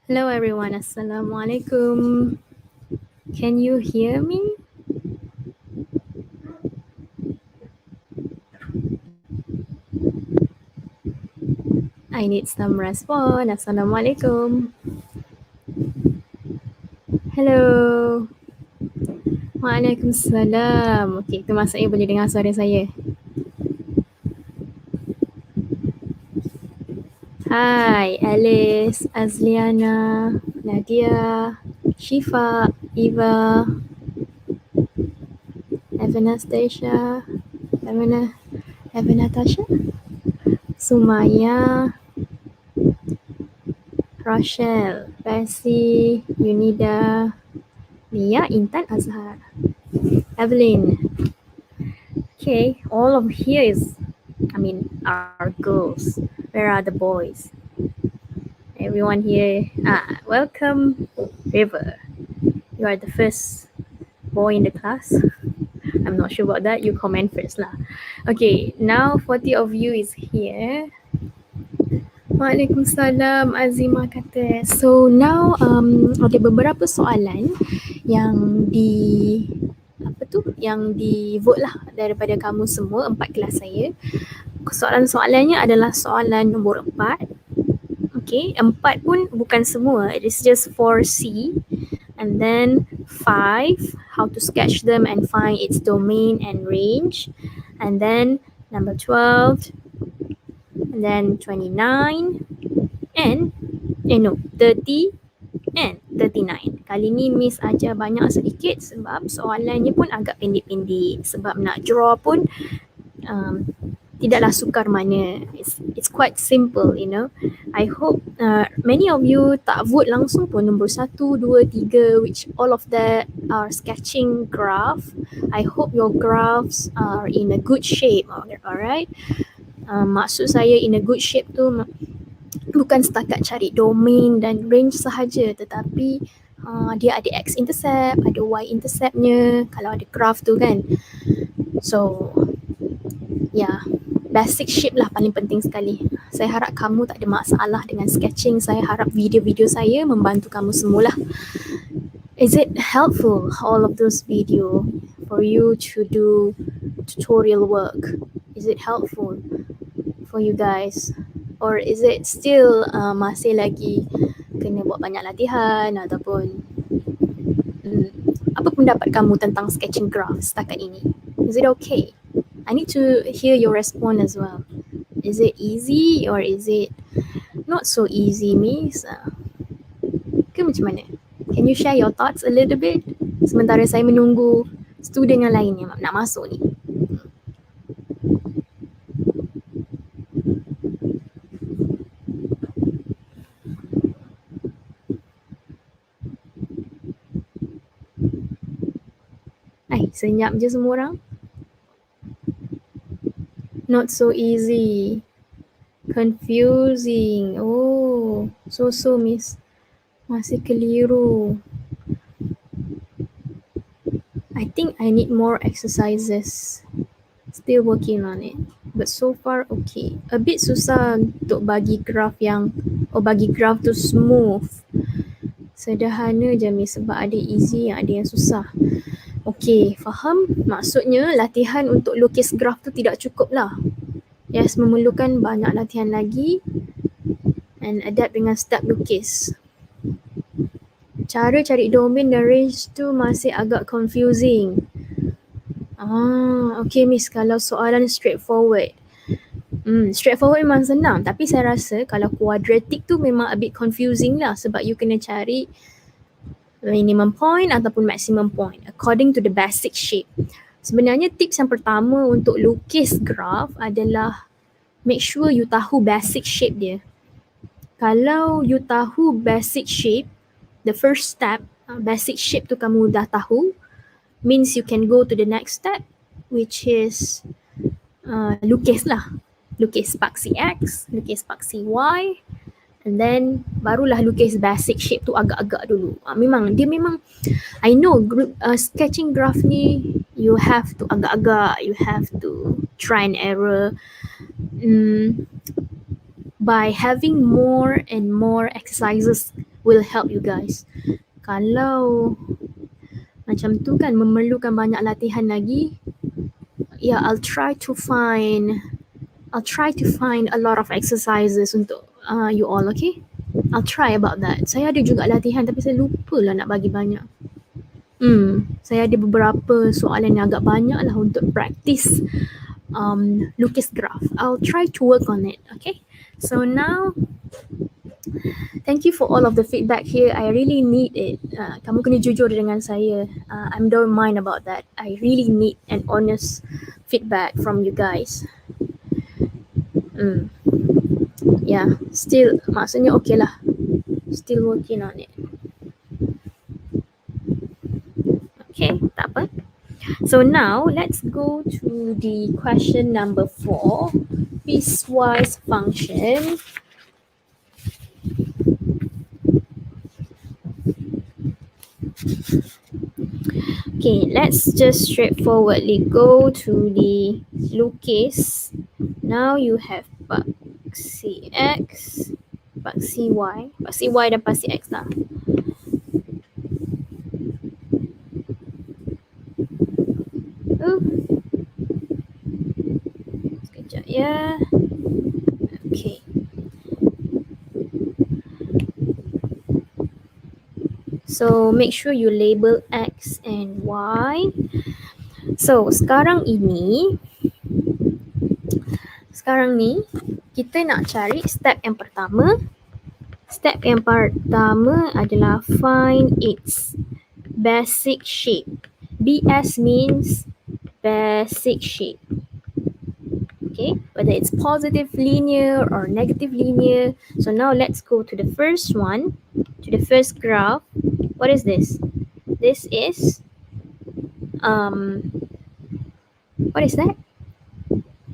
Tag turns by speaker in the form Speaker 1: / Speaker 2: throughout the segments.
Speaker 1: Hello everyone, Assalamualaikum. Can you hear me? I need some response. Assalamualaikum. Hello. Waalaikumsalam. Okay, itu maksudnya boleh dengar suara saya. Hai, Alice, Azliana, Nadia, Shifa, Eva, Anastasia, Natasha, Sumaya, Rochelle, Bessie, Unida, Mia, Intan, Azhar, Evelyn. Okay, all of here is, our girls. Where are the boys? Everyone here. Welcome, River. You are the first boy in the class. I'm not sure about that. You comment first lah. Okay, now 40 of you is here. Waalaikumsalam, Azima kata. So now ada beberapa soalan yang yang di vote lah daripada kamu semua, 4 kelas saya. Soalan-soalannya adalah soalan nombor 4. Okay, 4 pun bukan semua. It is just 4C. And then 5, how to sketch them and find its domain and range. And then number 12. And then 29. And 30 and 39. Kali ni Miss ajar banyak sedikit sebab soalannya pun agak pendek-pendek. Sebab nak draw pun tidaklah sukar mana. It's quite simple, you know. I hope many of you tak vote langsung pun nombor 1, 2, 3, which all of that are sketching graph. I hope your graphs are in a good shape, alright? Maksud saya in a good shape tu bukan setakat cari domain dan range sahaja, tetapi dia ada x-intercept, ada y-interceptnya kalau ada graph tu kan. So basic shape lah paling penting sekali. Saya harap kamu tak ada masalah dengan sketching. Saya harap video-video saya membantu kamu semualah. Is it helpful, all of those video, for you to do tutorial work? Is it helpful for you guys? Or is it still masih lagi kena buat banyak latihan ataupun apa pendapat kamu tentang sketching graph setakat ini? Is it okay? I need to hear your response as well. Is it easy or is it not so easy, Miss? Ke macam mana? Can you share your thoughts a little bit? Sementara saya menunggu student yang lainnya nak masuk ni. Senyap je semua orang. Not so easy. Confusing. Oh, so Miss. Masih keliru. I think I need more exercises. Still working on it. But so far okay. A bit susah untuk bagi graph tu smooth. Sederhana je Miss, sebab ada easy, ada yang susah. Okay, faham? Maksudnya latihan untuk lukis graf tu tidak cukup lah. Yes, memerlukan banyak latihan lagi and adapt dengan step lukis. Cara cari domain dan range tu masih agak confusing. Okay Miss, kalau soalan straightforward. Straightforward memang senang, tapi saya rasa kalau quadratic tu memang a bit confusing lah sebab you kena cari minimum point ataupun maximum point according to the basic shape. Sebenarnya tips yang pertama untuk lukis graph adalah make sure you tahu basic shape dia. Kalau you tahu basic shape, the first step, basic shape tu kamu dah tahu, means you can go to the next step, which is lukis lah. Lukis paksi X, lukis paksi Y, and then barulah lukis basic shape tu agak-agak dulu. Memang I know sketching graph ni you have to agak-agak, you have to try and error. By having more and more exercises will help you guys. Kalau macam tu kan memerlukan banyak latihan lagi, I'll try to find a lot of exercises untuk you all, okay? I'll try about that. Saya ada juga latihan tapi saya lupa lah nak bagi banyak. Saya ada beberapa soalan yang agak banyak lah untuk practice lukis graph. I'll try to work on it, okay? So now, thank you for all of the feedback here. I really need it. Kamu kena jujur dengan saya. I don't mind about that. I really need an honest feedback from you guys. Yeah, still maksudnya okay lah. Still working on it. Okay, tak apa. So now let's go to the question number 4, piecewise function. Okay, let's just straightforwardly go to the lukis. Now you have paksi X, paksi Y dan paksi X lah. Sekejap ya. Okay. So make sure you label X and Y. So sekarang ni kita nak cari step yang pertama. Step yang pertama adalah find its basic shape. BS means basic shape. Okay, whether it's positive linear or negative linear. So now let's go to the first one, to the first graph. What is this? This is what is that?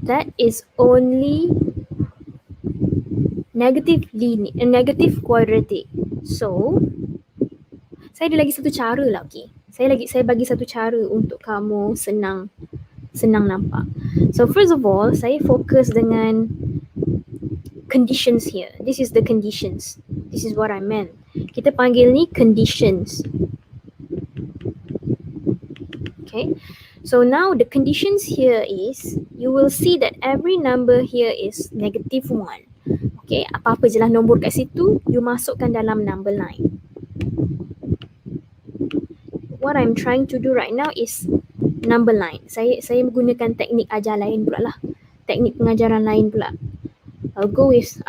Speaker 1: That is only negative quadratic. So saya ada lagi satu cara lah, okay. Saya bagi satu cara untuk kamu senang nampak. So first of all, saya fokus dengan conditions here. This is the conditions. This is what I meant. Kita panggil ni conditions. Okay. So now the conditions here is, you will see that every number here is -1. Okay, apa-apa je lah nombor kat situ, you masukkan dalam number line. What I'm trying to do right now is number line. Saya menggunakan teknik ajar lain pula lah. Teknik pengajaran lain pula.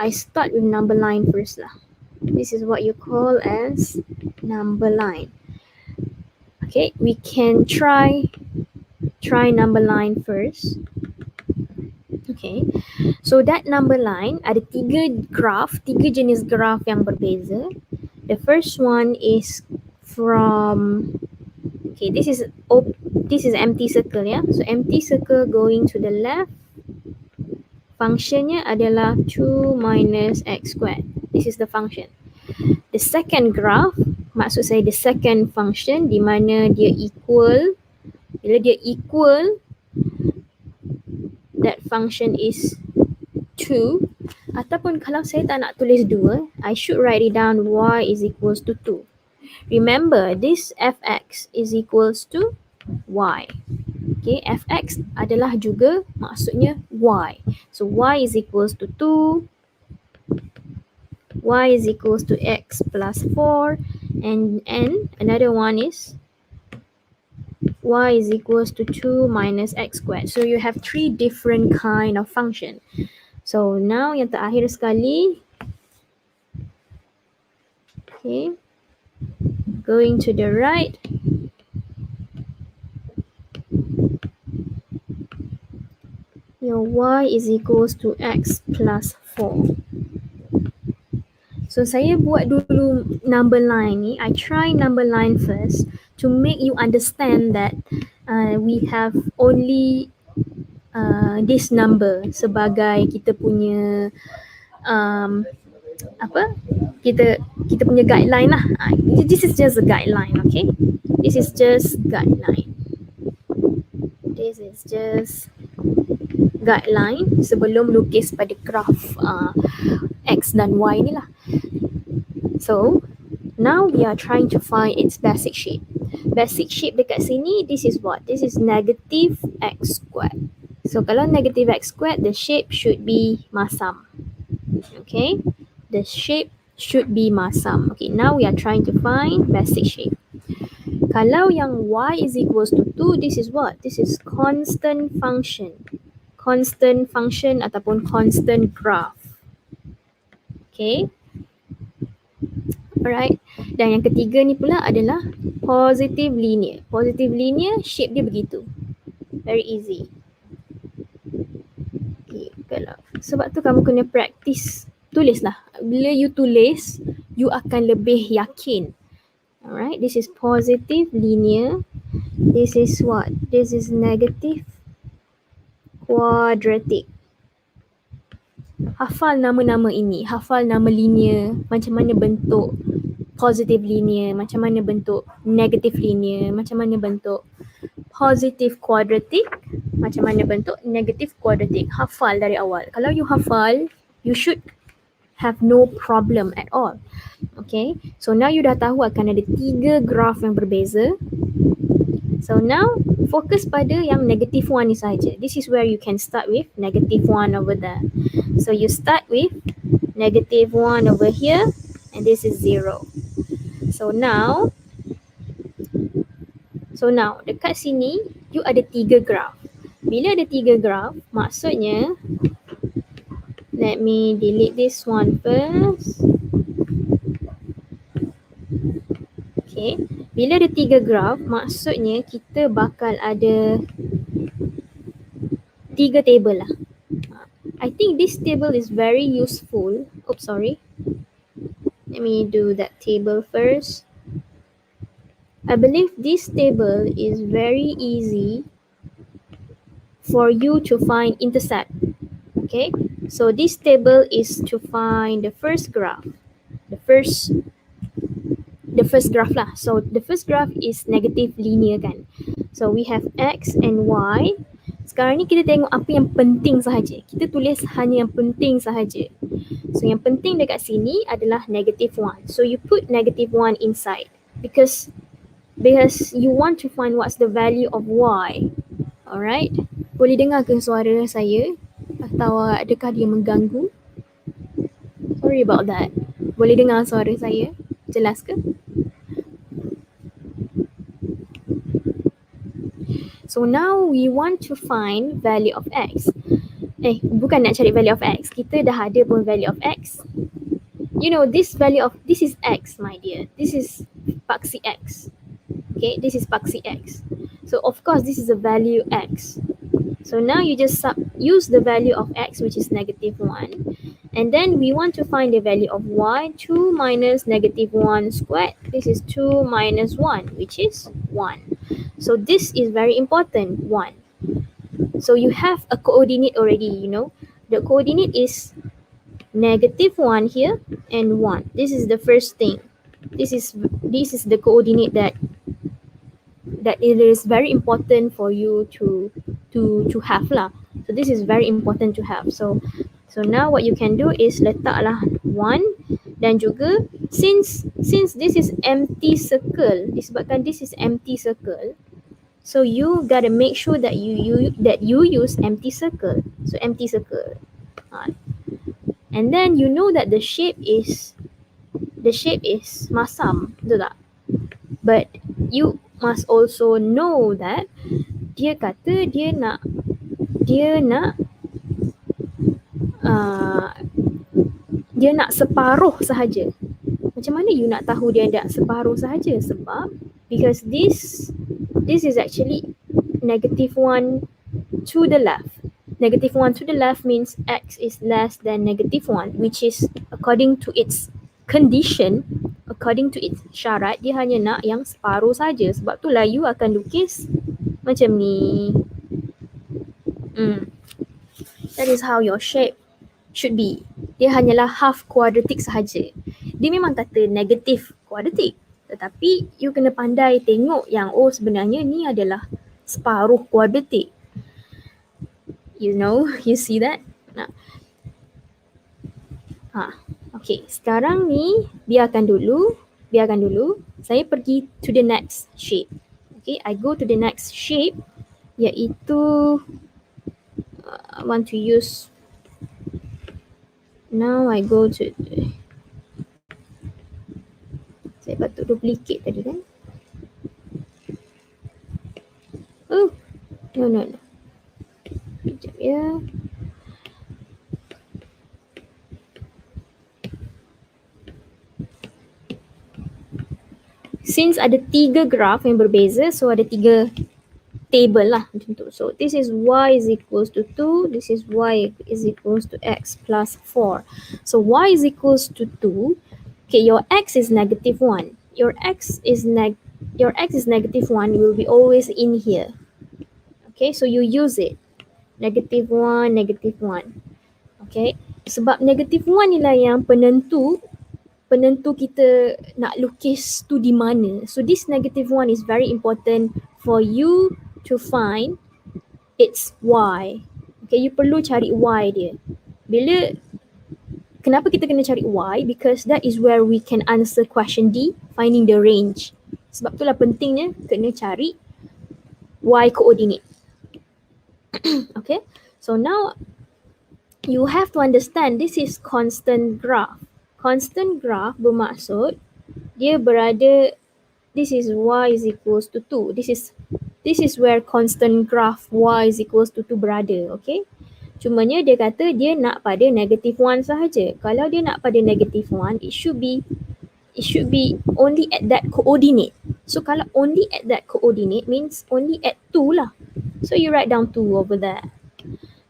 Speaker 1: I start with number line first lah. This is what you call as number line. Okay, we can try number line first. Okay, so that number line ada tiga jenis graph yang berbeza. The first one is from, okay, this is empty circle ya. So empty circle going to the left. Functionnya adalah 2 minus x squared. This is the function. The second graph, maksud saya the second function, di mana dia equal. Bila dia equal, that function is 2. Ataupun kalau saya tak nak tulis 2, I should write it down y is equals to 2. Remember, this fx is equals to y. Okay, fx adalah juga maksudnya y. So y is equals to 2. Y is equals to x plus 4. And another one is y is equals to 2 minus x squared. So you have 3 different kind of function. So now yang terakhir sekali. Okay. Going to the right. Your y is equals to x plus 4. So saya buat dulu number line ni. I try number line first to make you understand that we have only this number sebagai kita punya kita punya guideline lah. This is just a guideline, okay? This is just guideline. This is just guideline sebelum lukis pada graph x dan y ni lah. So Now we are trying to find its basic shape. Basic shape dekat sini, this is what? This is negative x squared. So kalau negative x squared, the shape should be masam. Okay, the shape should be masam. Okay, now we are trying to find basic shape. Kalau yang y is equals to 2, this is what? This is constant function. Constant function ataupun constant graph. Okay. Alright. Dan yang ketiga ni pula adalah positive linear. Positive linear, shape dia begitu. Very easy. Okay, kalau sebab tu kamu kena practice. Tulislah. Bila you tulis, you akan lebih yakin. Alright, this is positive linear. This is what? This is negative quadratic. Hafal nama-nama ini. Hafal nama linear. Macam mana bentuk positive linear. Macam mana bentuk negative linear. Macam mana bentuk positive quadratic. Macam mana bentuk negative quadratic. Hafal dari awal. Kalau you hafal, you should have no problem at all. Okay. So now you dah tahu akan ada 3 graph yang berbeza. So now fokus pada yang negative 1 ni saja. This is where you can start with negative 1 over there. So you start with negative 1 over here and this is 0. So now dekat sini you ada 3 graph. Bila ada 3 graph, maksudnya let me delete this one first. Okay. Bila ada 3 graph, maksudnya kita bakal ada 3 table lah. I think this table is very useful. Oops, sorry. Let me do that table first. I believe this table is very easy for you to find intercept. Okay, so this table is to find the first graph. The first graph lah. So the first graph is negative linear kan. So we have x and y. Sekarang ni kita tengok apa yang penting sahaja. Kita tulis hanya yang penting sahaja. So yang penting dekat sini adalah negative 1. So you put negative 1 inside because you want to find what's the value of y. Alright. Boleh dengar ke suara saya? Atau adakah dia mengganggu? Sorry about that. Boleh dengar suara saya? Jelas ke? So now we want to find value of x. Bukan nak cari value of x. Kita dah ada pun value of x. You know, this is x, my dear. This is paksi x. Okay, this is paksi x. So of course, this is a value x. So now you just use the value of x, which is negative 1. And then we want to find the value of y. 2 minus negative 1 squared. This is 2 minus 1, which is 1. So this is very important, 1. So you have a coordinate already, you know. The coordinate is negative 1 here and 1. This is the first thing. This is the coordinate that it is very important for you to have lah. So this is very important to have. So now what you can do is letaklah 1 dan juga since this is empty circle, disebabkan this is empty circle, so you gotta make sure that you use empty circle. So empty circle. And then you know that the shape is masam, betul tak? But you must also know that dia kata dia nak separuh sahaja. Macam mana you nak tahu dia nak separuh sahaja? Sebab because this is actually negative 1 to the left. Negative 1 to the left means x is less than negative 1, which is according to its condition, according to its syarat, dia hanya nak yang separuh saja. Sebab itulah you akan lukis macam ni. That is how your shape should be. Dia hanyalah half quadratic sahaja. Dia memang kata negative quadratic, tetapi you kena pandai tengok yang sebenarnya ni adalah separuh quadratic. You know, you see that? Okay, sekarang ni biarkan dulu. biarkan dulu. Saya pergi to the next shape. Okay, I go to the next shape, iaitu I want to use, now I go to, saya patut duplicate tadi kan. Oh, no. Sekejap ya. Since ada 3 graph yang berbeza, so ada 3 table lah macam tu. So this is y is equals to 2, this is y is equals to x plus 4. So y is equals to 2. Okay, your x is negative 1. Your x is negative 1, will be always in here. Okay, so you use it. Negative 1, negative 1. Okay, sebab negative 1 ni lah yang penentu kita nak lukis tu di mana. So this negative 1 is very important for you to find its y. Okay, you perlu cari y dia. Kenapa kita kena cari y? Because that is where we can answer question D, finding the range. Sebab itulah pentingnya kena cari y coordinate. Okay, so now you have to understand this is constant graph. Constant graph bermaksud dia berada, this is y is equals to 2. This is where constant graph y is equals to 2 berada, okay? Cumanya dia kata dia nak pada negative 1 sahaja. Kalau dia nak pada negative 1, it should be only at that coordinate. So kalau only at that coordinate means only at 2 lah. So you write down 2 over there.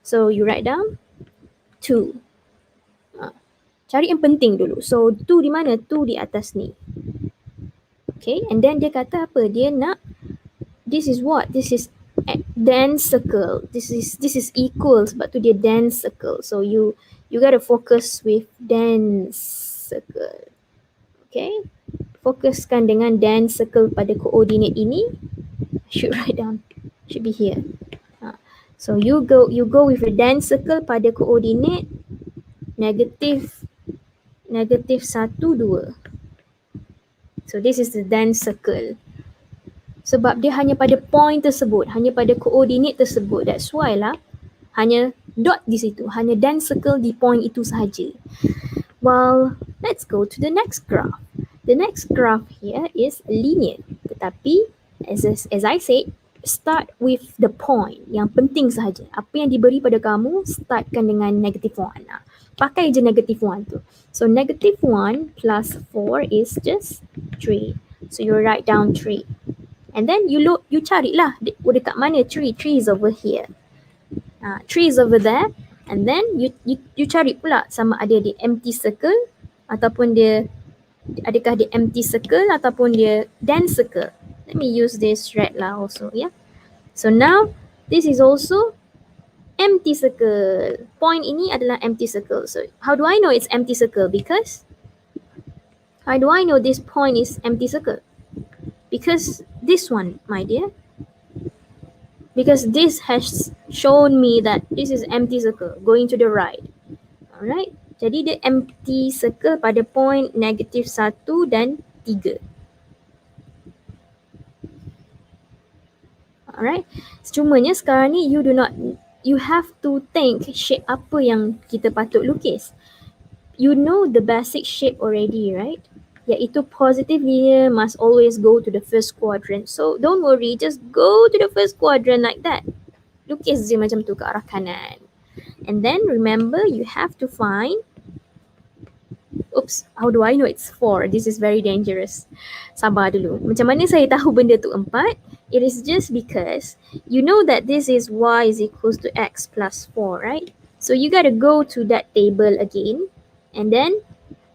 Speaker 1: So you write down 2. Cari yang penting dulu. So 2 di mana? 2 di atas ni. Okay, and then dia kata apa? Dia nak, this is what? This is dense circle. This is equal sebab tu dia dense circle. So you gotta focus with dense circle. Okay, fokuskan dengan dense circle pada koordinat ini. I should write down. Should be here. So you go with a dense circle pada koordinat negative 1, 2. So this is the dense circle. Sebab dia hanya pada point tersebut, hanya pada koordinat tersebut. That's why lah hanya dot di situ, hanya dense circle di point itu sahaja. Well, let's go to the next graph. The next graph here is linear. Tetapi as I said, start with the point yang penting sahaja. Apa yang diberi pada kamu, startkan dengan negative 1. Pakai je negative 1 tu. So negative 1 plus 4 is just 3. So you write down 3. And then you carilah dekat mana 3. 3 is over here. 3 is over there. And then you cari pula sama ada dia empty circle ataupun dia, adakah dia empty circle ataupun dia dense circle. Let me use this red lah also, yeah. So now this is also empty circle. Point ini adalah empty circle. So how do I know it's empty circle? Because how do I know this point is empty circle? Because this one, my dear. Because this has shown me that this is empty circle going to the right. Alright. Jadi dia empty circle pada point negative 1 dan 3. Alright. Cumanya sekarang ni you have to think shape apa yang kita patut lukis. You know the basic shape already, right? Iaitu positive linear must always go to the first quadrant. So don't worry, just go to the first quadrant like that. Lukis je macam tu ke arah kanan. And then remember you have to find, oops, how do I know it's 4? This is very dangerous. Sabar dulu. Macam mana saya tahu benda tu 4? It is just because you know that this is y is equals to x plus 4, right? So you gotta go to that table again and then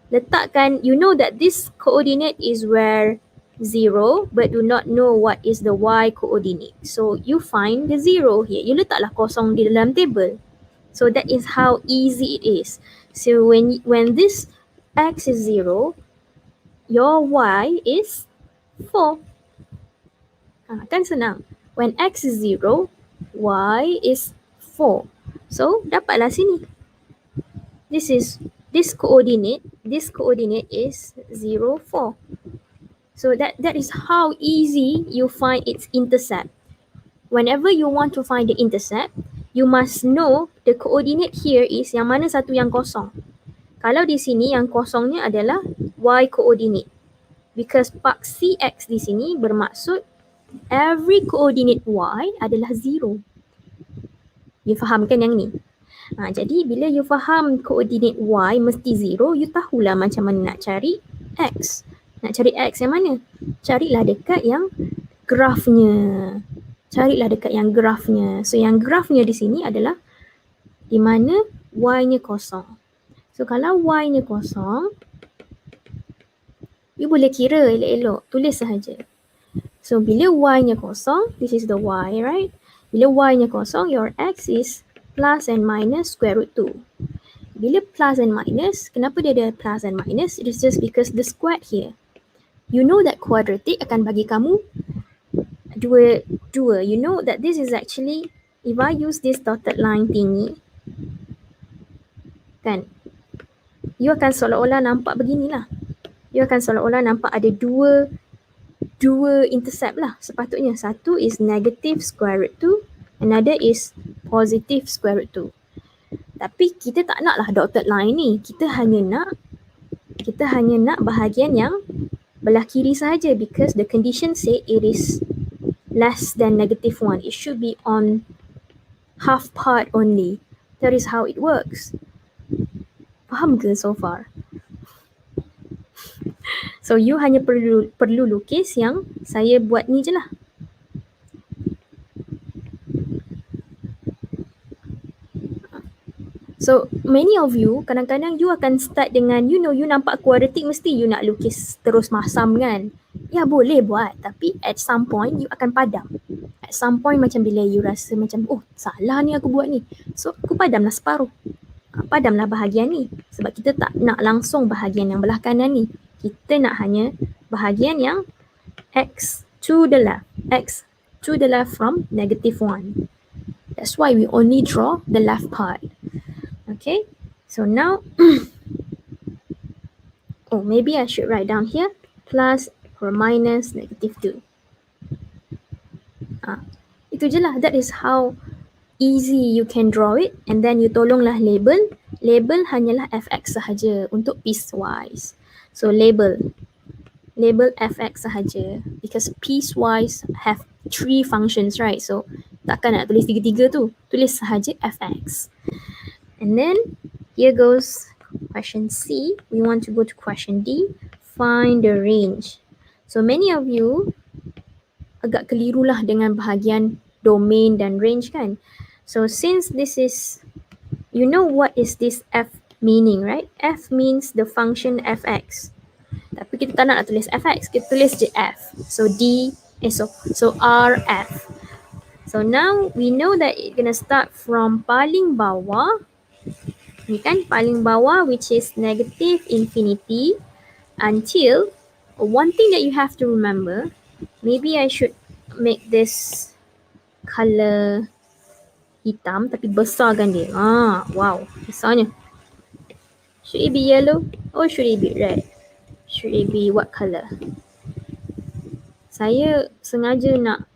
Speaker 1: letakkan, you know that this coordinate is where 0 but do not know what is the y coordinate. So you find the 0 here. You letaklah kosong di dalam table. So that is how easy it is. So when this x is 0, your y is 4. Kan senang. When x is 0, y is 4. So dapatlah sini. This coordinate is 0, 4. So that is how easy you find its intercept. Whenever you want to find the intercept, you must know the coordinate here is yang mana satu yang kosong. Kalau di sini yang kosongnya adalah y coordinate. Because part CX di sini bermaksud every coordinate y adalah 0. You faham kan yang ni? Jadi bila you faham coordinate y mesti 0, you tahulah macam mana nak cari x. Nak cari x yang mana? Carilah dekat yang grafnya. Carilah dekat yang grafnya. So yang grafnya di sini adalah di mana y-nya kosong. So kalau y-nya kosong, you boleh kira elok-elok, tulis sahaja. So bila y-nya kosong, this is the y, right? Bila y-nya kosong, your x is plus and minus square root 2. Bila plus and minus, kenapa dia ada plus and minus? It is just because the square here. You know that quadratic akan bagi kamu dua. You know that this is actually, if I use this dotted line thingy, kan, you akan seolah-olah nampak beginilah. You akan seolah-olah nampak ada dua intercept lah sepatutnya. Satu is negative square root 2, another is positive square root 2. Tapi kita tak nak lah dotted line ni. Kita hanya nak bahagian yang belah kiri sahaja, because the condition say it is less than negative 1. It should be on half part only. That is how it works. Faham ke so far? So you hanya perlu lukis yang saya buat ni je lah. So many of you, kadang-kadang you akan start dengan, you nampak quadratic mesti you nak lukis terus masam kan. Ya boleh buat, tapi at some point you akan padam. At some point macam bila you rasa macam, oh salah ni aku buat ni. So aku padamlah separuh. Padamlah bahagian ni. Sebab kita tak nak langsung bahagian yang belah kanan ni. Kita nak hanya bahagian yang x to the left from negative 1. That's why we only draw the left part. Okay, so now, maybe I should write down here, plus or minus negative 2. Itu je lah. That is how easy you can draw it. And then you tolonglah label. Label hanyalah fx sahaja untuk piecewise. So label fx sahaja, because piecewise have 3 functions, right? So takkan nak tulis 3 tu. Tulis sahaja fx. And then here goes question C. We want to go to question D. Find the range. So many of you agak kelirulah dengan bahagian domain dan range kan. So since this is, you know what is this f meaning, right? F means the function fx. Tapi kita tak nak tulis fx, kita tulis je f. So so rf. So now we know that it's gonna start from paling bawah. Ni kan paling bawah, which is negative infinity, until one thing that you have to remember, maybe I should make this color hitam tapi besarkan dia. Wow, besarnya. Should it be yellow or should it be red? Should it be what color? Saya sengaja nak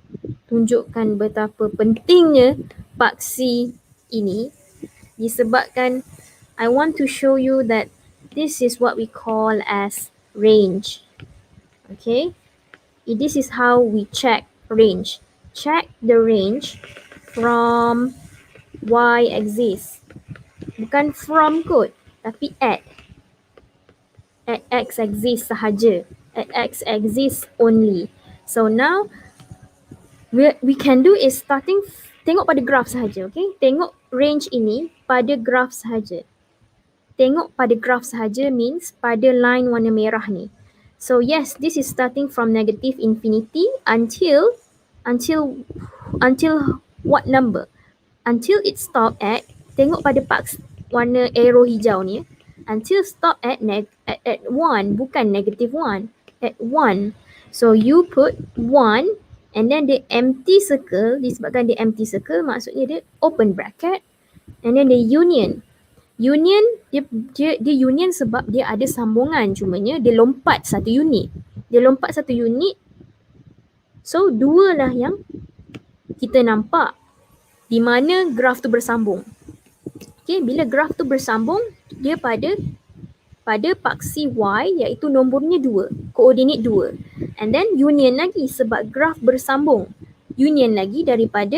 Speaker 1: tunjukkan betapa pentingnya paksi ini disebabkan I want to show you that this is what we call as range. Okay? This is how we check range. Check the range from y-axis. Bukan from kot, tapi at x-axis sahaja. At x-axis only. So now, we can do is starting, tengok pada graph sahaja, okay? Tengok range ini pada graph sahaja. Tengok pada graph sahaja means pada line warna merah ni. So yes, this is starting from negative infinity until what number? Until it stop at, tengok pada box warna arrow hijau ni, until stop at 1, bukan negative 1, at 1. So you put 1 and then the empty circle, disebabkan dia empty circle maksudnya dia open bracket, and then the union. Dia union sebab dia ada sambungan, cumanya dia lompat satu unit. Dia lompat satu unit. So, 2 lah yang kita nampak di mana graf tu bersambung. Okay, bila graf tu bersambung, dia pada paksi Y, iaitu nombornya 2, koordinat 2. And then union lagi sebab graf bersambung. Union lagi daripada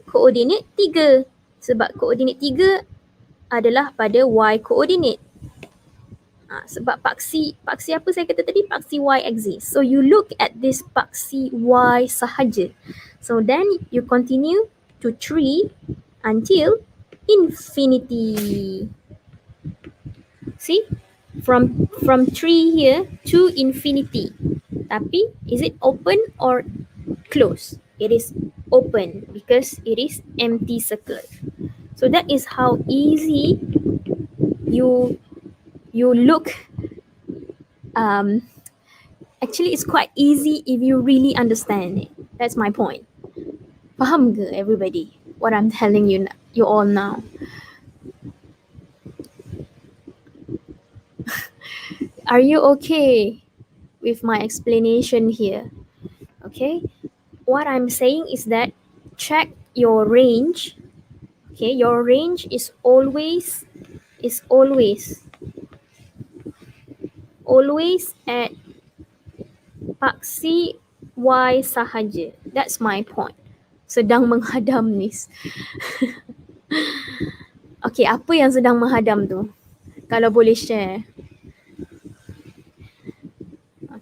Speaker 1: koordinat 3. Sebab koordinat 3 adalah pada Y koordinat. Sebab paksi apa saya kata tadi? Paksi Y axis. So you look at this paksi Y sahaja. So then you continue to 3 until infinity. See? From 3 here to infinity. Tapi is it open or closed? It is open because it is empty circle. So that is how easy you look. Actually it's quite easy if you really understand it. That's my point. Faham ke everybody what I'm telling you all now? Are you okay with my explanation here? Okay, what I'm saying is that check your range. Okay, your range is always at paksi Y sahaja. That's my point. Sedang menghadam ni. Okay, apa yang sedang menghadam tu? Kalau boleh share.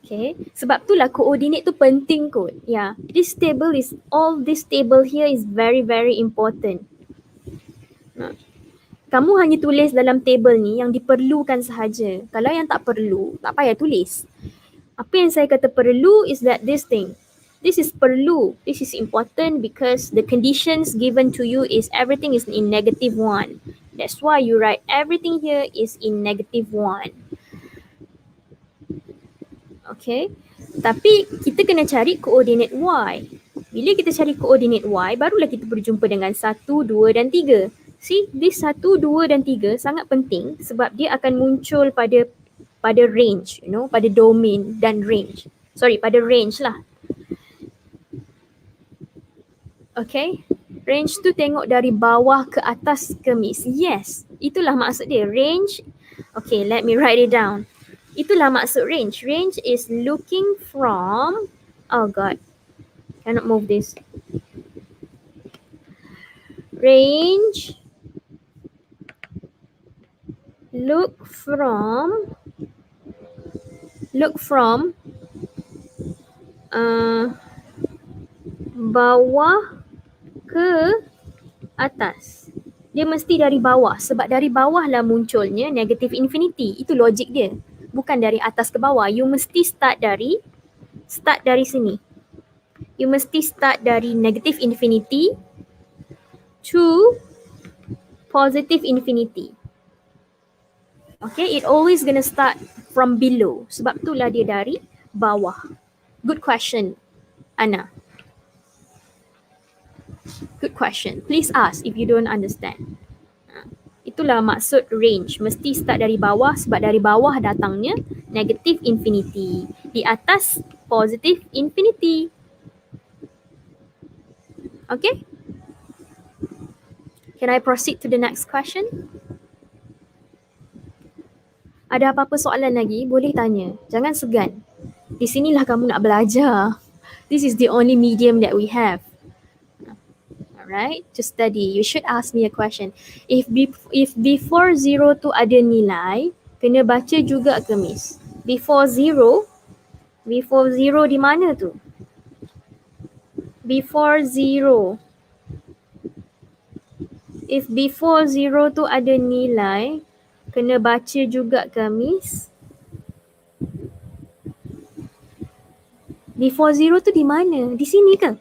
Speaker 1: Okay, sebab itulah koordinat tu penting kot. Yeah, this table here is very very important. Kamu hanya tulis dalam table ni yang diperlukan sahaja. Kalau yang tak perlu, tak payah tulis. Apa yang saya kata perlu is that this thing. This is perlu. This is important because the conditions given to you is everything is in -1. That's why you write everything here is in -1. Okay. Tapi kita kena cari koordinat Y. Bila kita cari koordinat Y, barulah kita berjumpa dengan 1, 2 dan 3. See, this 1, 2 dan 3 sangat penting sebab dia akan muncul pada range, pada domain dan range. Sorry, pada range lah. Okay. Range tu tengok dari bawah ke atas ke Miss? Yes, itulah maksud dia. Range, okay, let me write it down. Itulah maksud range. Range is looking from, oh God, cannot move this. Range, look from bawah ke atas. Dia mesti dari bawah sebab dari bawah lah munculnya negative infinity. Itu logik dia. Bukan dari atas ke bawah. You mesti start dari sini. You mesti start dari negative infinity to positive infinity. Okay, it always gonna start from below. Sebab itulah dia dari bawah. Good question, Anna. Good question. Please ask if you don't understand. Itulah maksud range. Mesti start dari bawah sebab dari bawah datangnya negative infinity. Di atas positive infinity. Okay? Can I proceed to the next question? Ada apa-apa soalan lagi? Boleh tanya. Jangan segan. Di sinilah kamu nak belajar. This is the only medium that we have. Alright, to study. You should ask me a question. If before 0 tu ada nilai, kena baca juga ke Miss? Before zero di mana tu? Before 0. If before 0 tu ada nilai, kena baca juga ke Miss? Before 0 tu di mana? Di sini ke?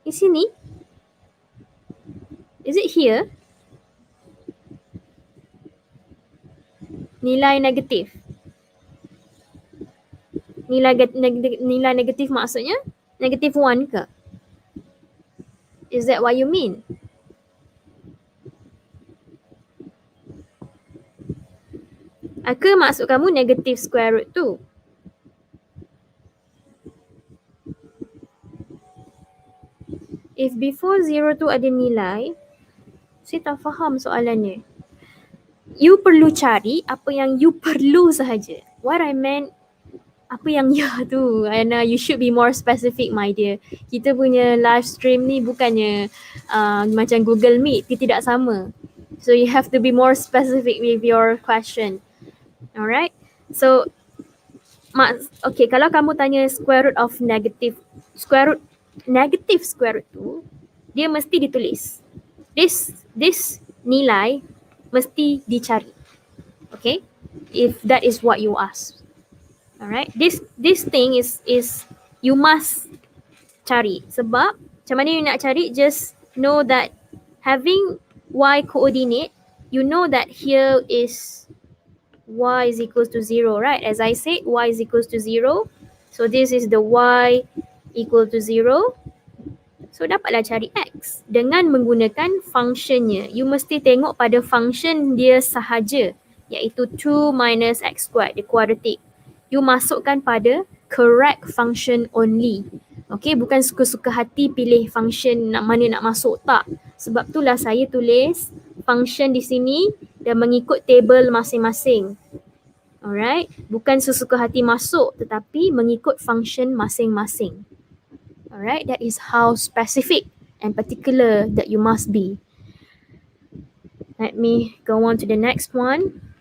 Speaker 1: Di sini? Is it here? Nilai negatif. Nilai negatif maksudnya negative 1 ke? Is that what you mean? Ke maksud kamu negative square root tu? if before 0 tu ada nilai, saya tak faham soalannya. You perlu cari apa yang you perlu sahaja. What I meant, apa yang ya tu. And you should be more specific, my dear. Kita punya live stream ni bukannya macam Google Meet. Dia tidak sama. So you have to be more specific with your question. Alright? So, okay, kalau kamu tanya square root of negative square root tu, dia mesti ditulis. This nilai mesti dicari. Okay? If that is what you ask. Alright, this thing is you must cari. Sebab macam mana you nak cari, just know that having y coordinate, you know that here is y is equals to 0, right? As I said, y is equals to 0. So this is the y equal to 0. So dapatlah cari x dengan menggunakan functionnya. You mesti tengok pada function dia sahaja, iaitu 2 minus x squared, the quadratic. You masukkan pada correct function only. Okay, bukan suka-suka hati pilih function mana nak masuk, tak. Sebab itulah saya tulis function di sini dan mengikut table masing-masing. Alright, bukan sesuka hati masuk tetapi mengikut function masing-masing. Alright, that is how specific and particular that you must be. Let me go on to the next one.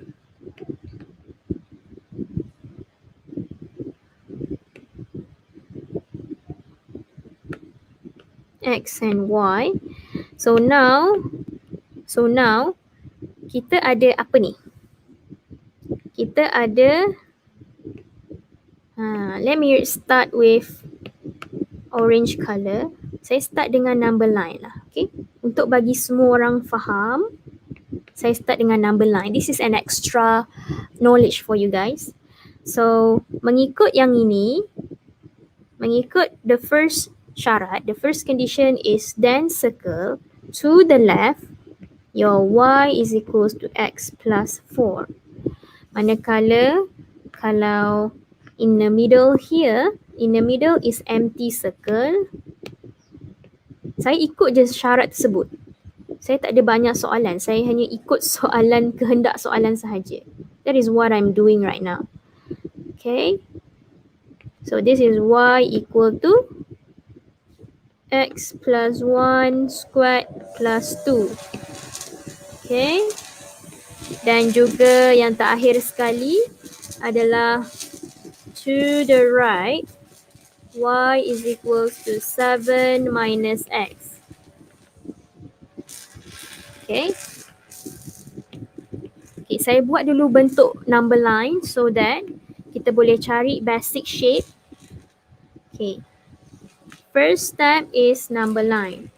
Speaker 1: X and Y. So now kita ada apa ni? Kita ada let me start with orange color. Saya start dengan number line lah. Okay, untuk bagi semua orang faham, saya start dengan number line. This is an extra knowledge for you guys. So mengikut yang ini, mengikut the first syarat, the first condition is then circle to the left your y is equals to x plus 4. Manakala kalau in the middle here, in the middle is empty circle. Saya ikut je syarat tersebut. Saya tak ada banyak soalan. Saya hanya ikut soalan, kehendak soalan sahaja. That is what I'm doing right now. Okay. So this is y equal to x plus 1 squared plus 2. Okay. Dan juga yang terakhir sekali adalah to the right, y is equals to 7 minus x. Okay. Okay, saya buat dulu bentuk number line so that kita boleh cari basic shape. Okay. First step is number line.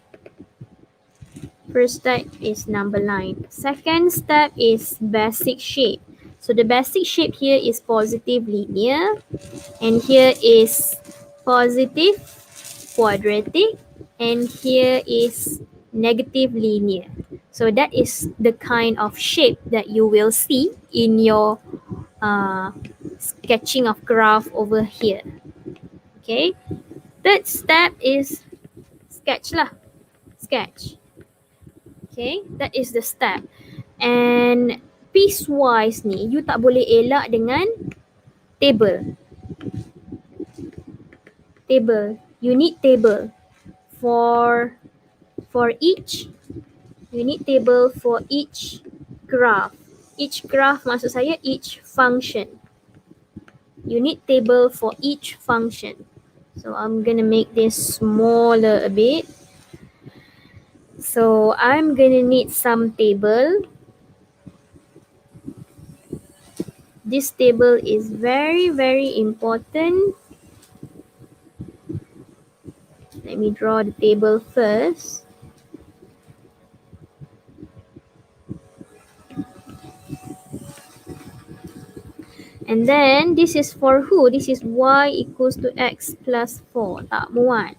Speaker 1: First step is number line. Second step is basic shape. So the basic shape here is positive linear, and here is positive quadratic, and here is negative linear. So that is the kind of shape that you will see in your sketching of graph over here. Okay. Third step is sketch lah. Sketch. Okay, that is the step. And piecewise ni, you tak boleh elak dengan table. Table. You need table for each. You need table for each graph. Each graph maksud saya each function. You need table for each function. So I'm gonna make this smaller a bit. So I'm gonna need some table. This table is very, very important. Let me draw the table first. And then this is for who? This is y equals to x plus 4. Tak muat.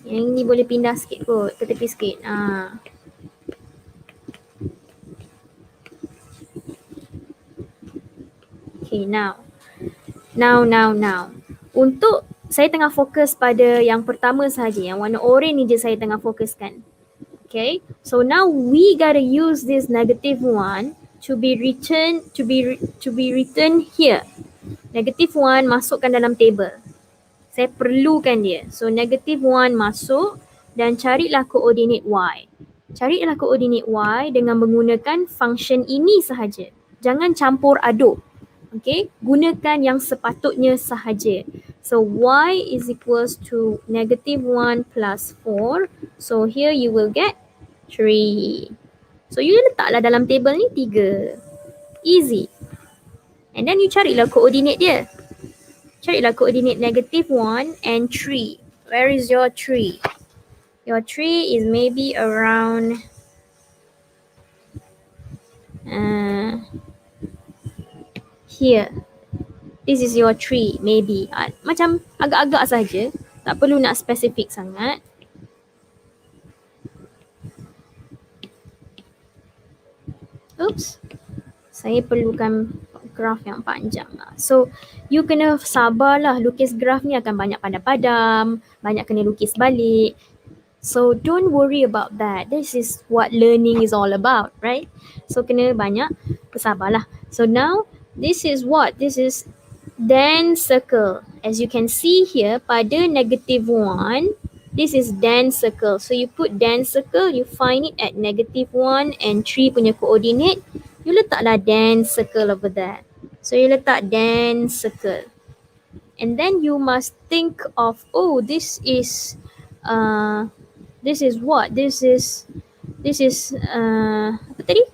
Speaker 1: Yang ini boleh pindah sikit kot, ke tepi sikit. Okay, now. Untuk saya tengah fokus pada yang pertama sahaja, yang warna orange ni je saya tengah fokuskan. Okay, so now we gotta use this -1 to be written here. -1 masukkan dalam table. Saya perlukan dia. So -1 masuk dan carilah koordinat y. Carilah koordinat y dengan menggunakan function ini sahaja. Jangan campur aduk. Okay, gunakan yang sepatutnya sahaja. So y is equals to -1 plus 4. So here you will get 3. So you letaklah dalam table ni 3. Easy. And then you carilah koordinat dia. Carilah koordinat -1 and 3. Where is your 3? Your 3 is maybe around here. This is your 3 maybe. Macam agak-agak saja. Tak perlu nak spesifik sangat. Oops. Saya perlukan graf yang panjang lah. So, you kena sabarlah. Lukis graf ni akan banyak padam-padam. Banyak kena lukis balik. So, don't worry about that. This is what learning is all about, right? So, kena banyak bersabarlah. So, now, this is what? This is dense circle. As you can see here, pada -1, this is dense circle. So, you put dense circle, you find it at -1 and 3 punya koordinat. You letaklah dense circle over there. So, you letak dense circle. And then you must think of, oh, this is what? This is apa tadi?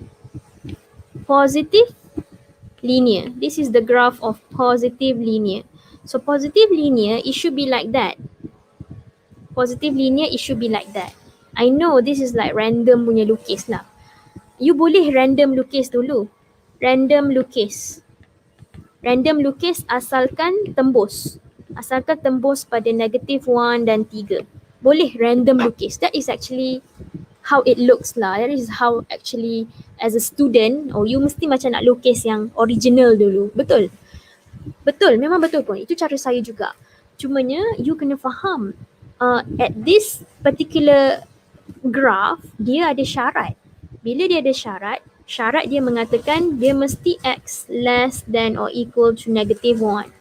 Speaker 1: Positive linear. This is the graph of positive linear. So positive linear, it should be like that. Positive linear, it should be like that. I know this is like random punya lukis lah. You boleh random lukis dulu. Random lukis. Random lukis asalkan tembus. Asalkan tembus pada -1 dan 3. Boleh random lukis. That is actually how it looks lah. That is how actually as a student, you mesti macam nak lukis yang original dulu. Betul? Betul, memang betul pun. Itu cara saya juga. Cumanya you kena faham at this particular graph, dia ada syarat. Bila dia ada syarat, syarat dia mengatakan dia mesti x less than or equal to -1.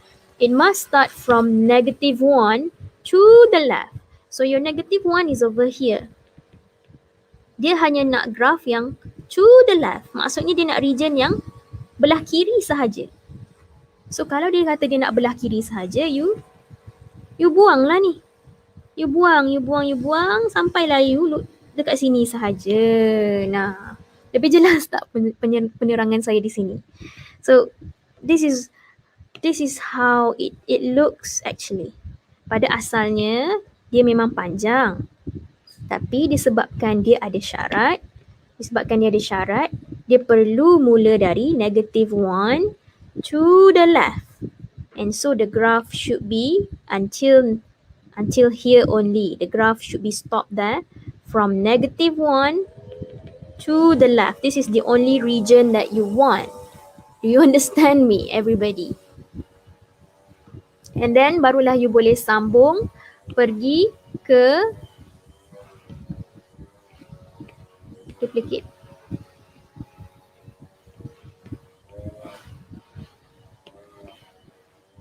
Speaker 1: It must start from -1 to the left. So your -1 is over here. Dia hanya nak graph yang to the left. Maksudnya dia nak region yang belah kiri sahaja. So kalau dia kata dia nak belah kiri sahaja, you buanglah ni. You buang sampailah you dekat sini sahaja. Nah, lebih jelas tak penerangan saya di sini? So this is how it looks actually. Pada asalnya dia memang panjang. Tapi disebabkan dia ada syarat, dia perlu mula dari -1 to the left. And so the graph should be until here only. The graph should be stopped there from -1 to the left. This is the only region that you want. Do you understand me, everybody? And then barulah you boleh sambung pergi ke duplicate.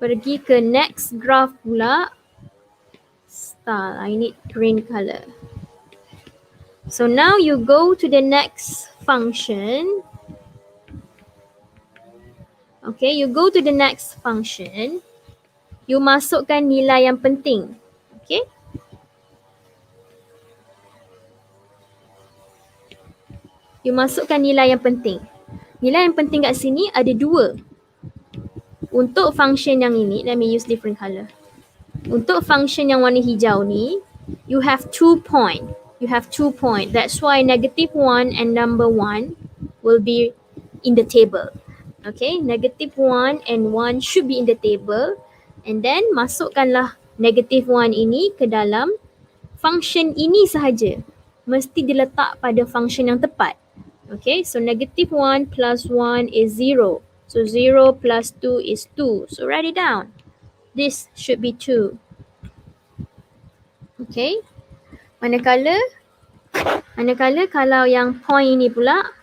Speaker 1: Pergi ke next graph pula. Style, I need green color. So now you go to the next function. Okay, you go to the next function. You masukkan nilai yang penting. Okay. You masukkan nilai yang penting. Nilai yang penting kat sini ada 2. Untuk function yang ini, let me use different color. Untuk function yang warna hijau ni, you have 2 point. That's why -1 and number 1 will be in the table. Okay, -1 and 1 should be in the table. And then masukkanlah -1 ini ke dalam function ini sahaja. Mesti diletak pada function yang tepat. Okay, so -1 plus 1 is 0. So 0 plus 2 is 2. So write it down. This should be 2. Okay. Manakala kalau yang point ni pula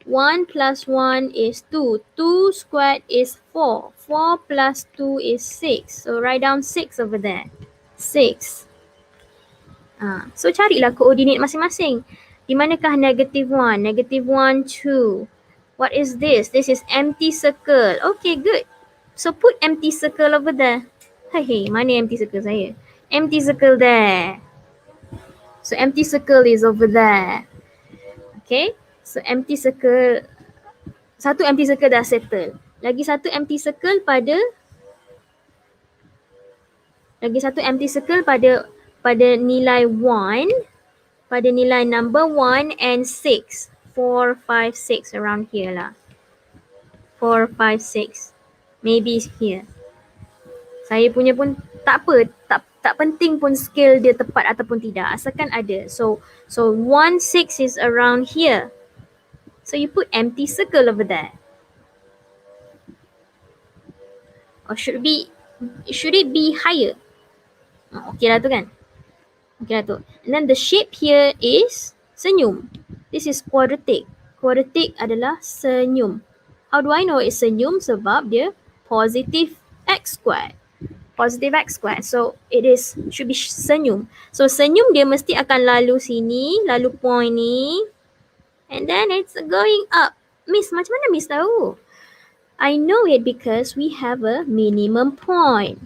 Speaker 1: 1 plus 1 is 2. 2 squared is 4. 4 plus 2 is 6. So write down 6 over there. 6. So carilah koordinat masing-masing. Di manakah negative 1? Negative 1, 2. What is this? This is empty circle. Okay, good. So put empty circle over there. Hey, mana empty circle saya? Empty circle there. So empty circle is over there. Okay. So empty circle, satu empty circle dah settle. Lagi satu empty circle pada nilai 1, pada nilai number 1 and 6. 4, 5, 6 around here lah. 4, 5, 6. Maybe here. Saya punya pun tak apa, tak penting pun scale dia tepat ataupun tidak, asalkan ada. So 1, 6 is around here. So you put empty circle over there. Or should it be higher? Okay lah tu kan. Okay lah tu. And then the shape here is senyum. This is quadratic. Quadratic adalah senyum. How do I know it's senyum? Sebab dia positive x squared. Positive x squared. So it should be senyum. So senyum dia mesti akan lalu sini, lalu point ni. And then it's going up. Miss, macam mana Miss tahu? I know it because we have a minimum point.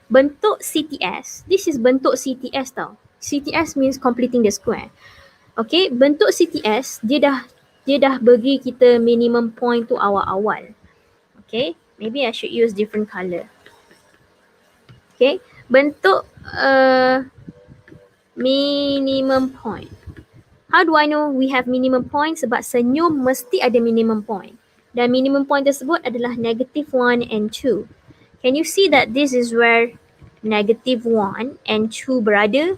Speaker 1: Bentuk CTS. This is bentuk CTS tau. CTS means completing the square. Okay, bentuk CTS dia dah bagi kita minimum point tu awal-awal. Okay, maybe I should use different color. Okay, bentuk minimum point. How do I know we have minimum point? Sebab senyum mesti ada minimum point. Dan minimum point tersebut adalah negative 1 and 2. Can you see that this is where negative 1 and 2 berada?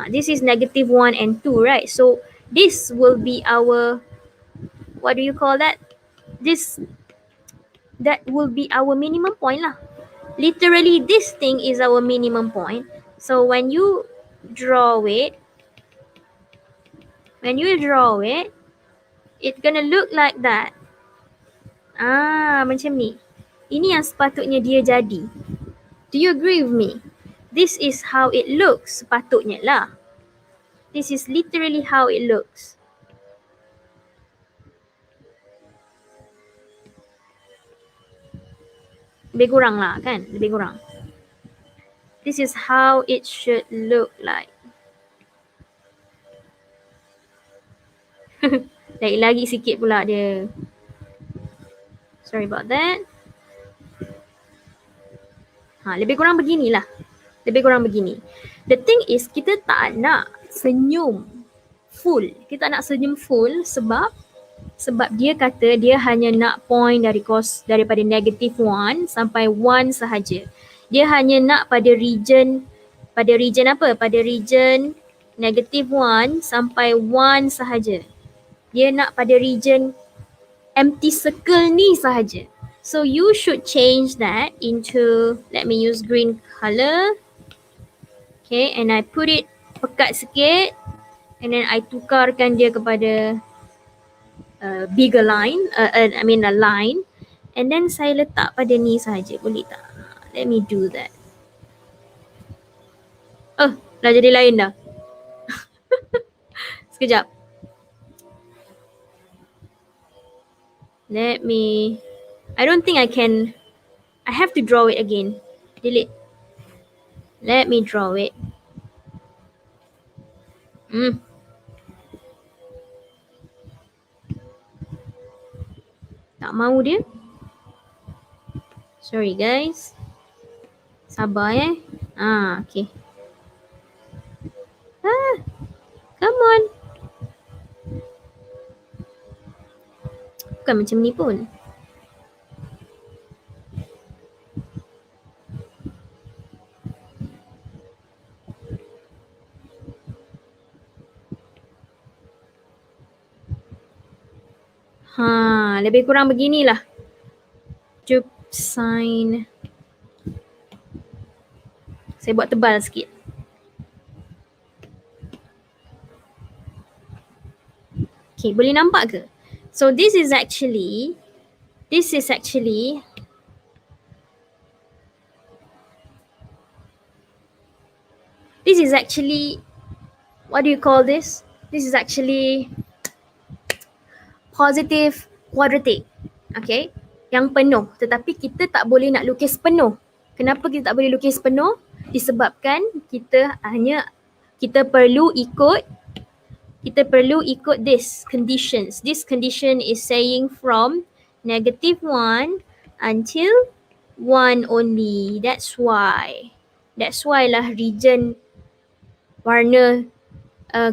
Speaker 1: This is negative 1 and 2, right? So this will be our, what do you call that? That will be our minimum point lah. Literally this thing is our minimum point. So when you draw it, it's gonna look like that. Macam ni. Ini yang sepatutnya dia jadi. Do you agree with me? This is how it looks sepatutnya lah. This is literally how it looks. Lebih kurang lah kan? Lebih kurang. This is how it should look like. Lagi sikit pula dia. Sorry about that. Lebih kurang beginilah. Lebih kurang begini. The thing is, kita tak nak senyum full. Kita tak nak senyum full sebab dia kata dia hanya nak point daripada negative 1 sampai 1 sahaja. Dia hanya nak pada region apa? Pada region negative 1 sampai 1 sahaja. Dia nak pada region empty circle ni sahaja. So you should change that into, let me use green color. Okay, and I put it pekat sikit. And then I tukarkan dia kepada bigger line, a line. And then saya letak pada ni sahaja, boleh tak? Let me do that. Dah jadi lain dah. Sekejap. I don't think I can. I have to draw it again. Delete. Let me draw it. Tak mau dia. Sorry guys. Sabar okay. Come on. Bukan macam ni pun. Lebih kurang beginilah. Cube sign. Saya buat tebal sikit. Okay, boleh nampak ke? So this is actually what do you call this? This is actually positive quadratic. Okay, yang penuh. Tetapi kita tak boleh nak lukis penuh. Kenapa kita tak boleh lukis penuh? Disebabkan kita perlu ikut this conditions. This condition is saying from -1 until 1 only. That's why lah region warna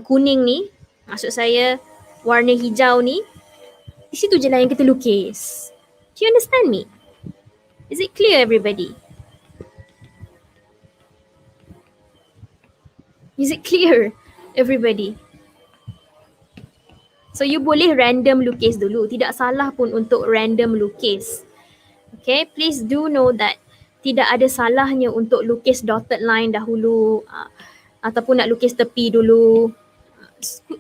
Speaker 1: kuning ni, maksud saya warna hijau ni, di situ je lah yang kita lukis. Do you understand me? Is it clear, everybody? Is it clear, everybody? So you boleh random lukis dulu. Tidak salah pun untuk random lukis. Okay, please do know that tidak ada salahnya untuk lukis dotted line dahulu ataupun nak lukis tepi dulu.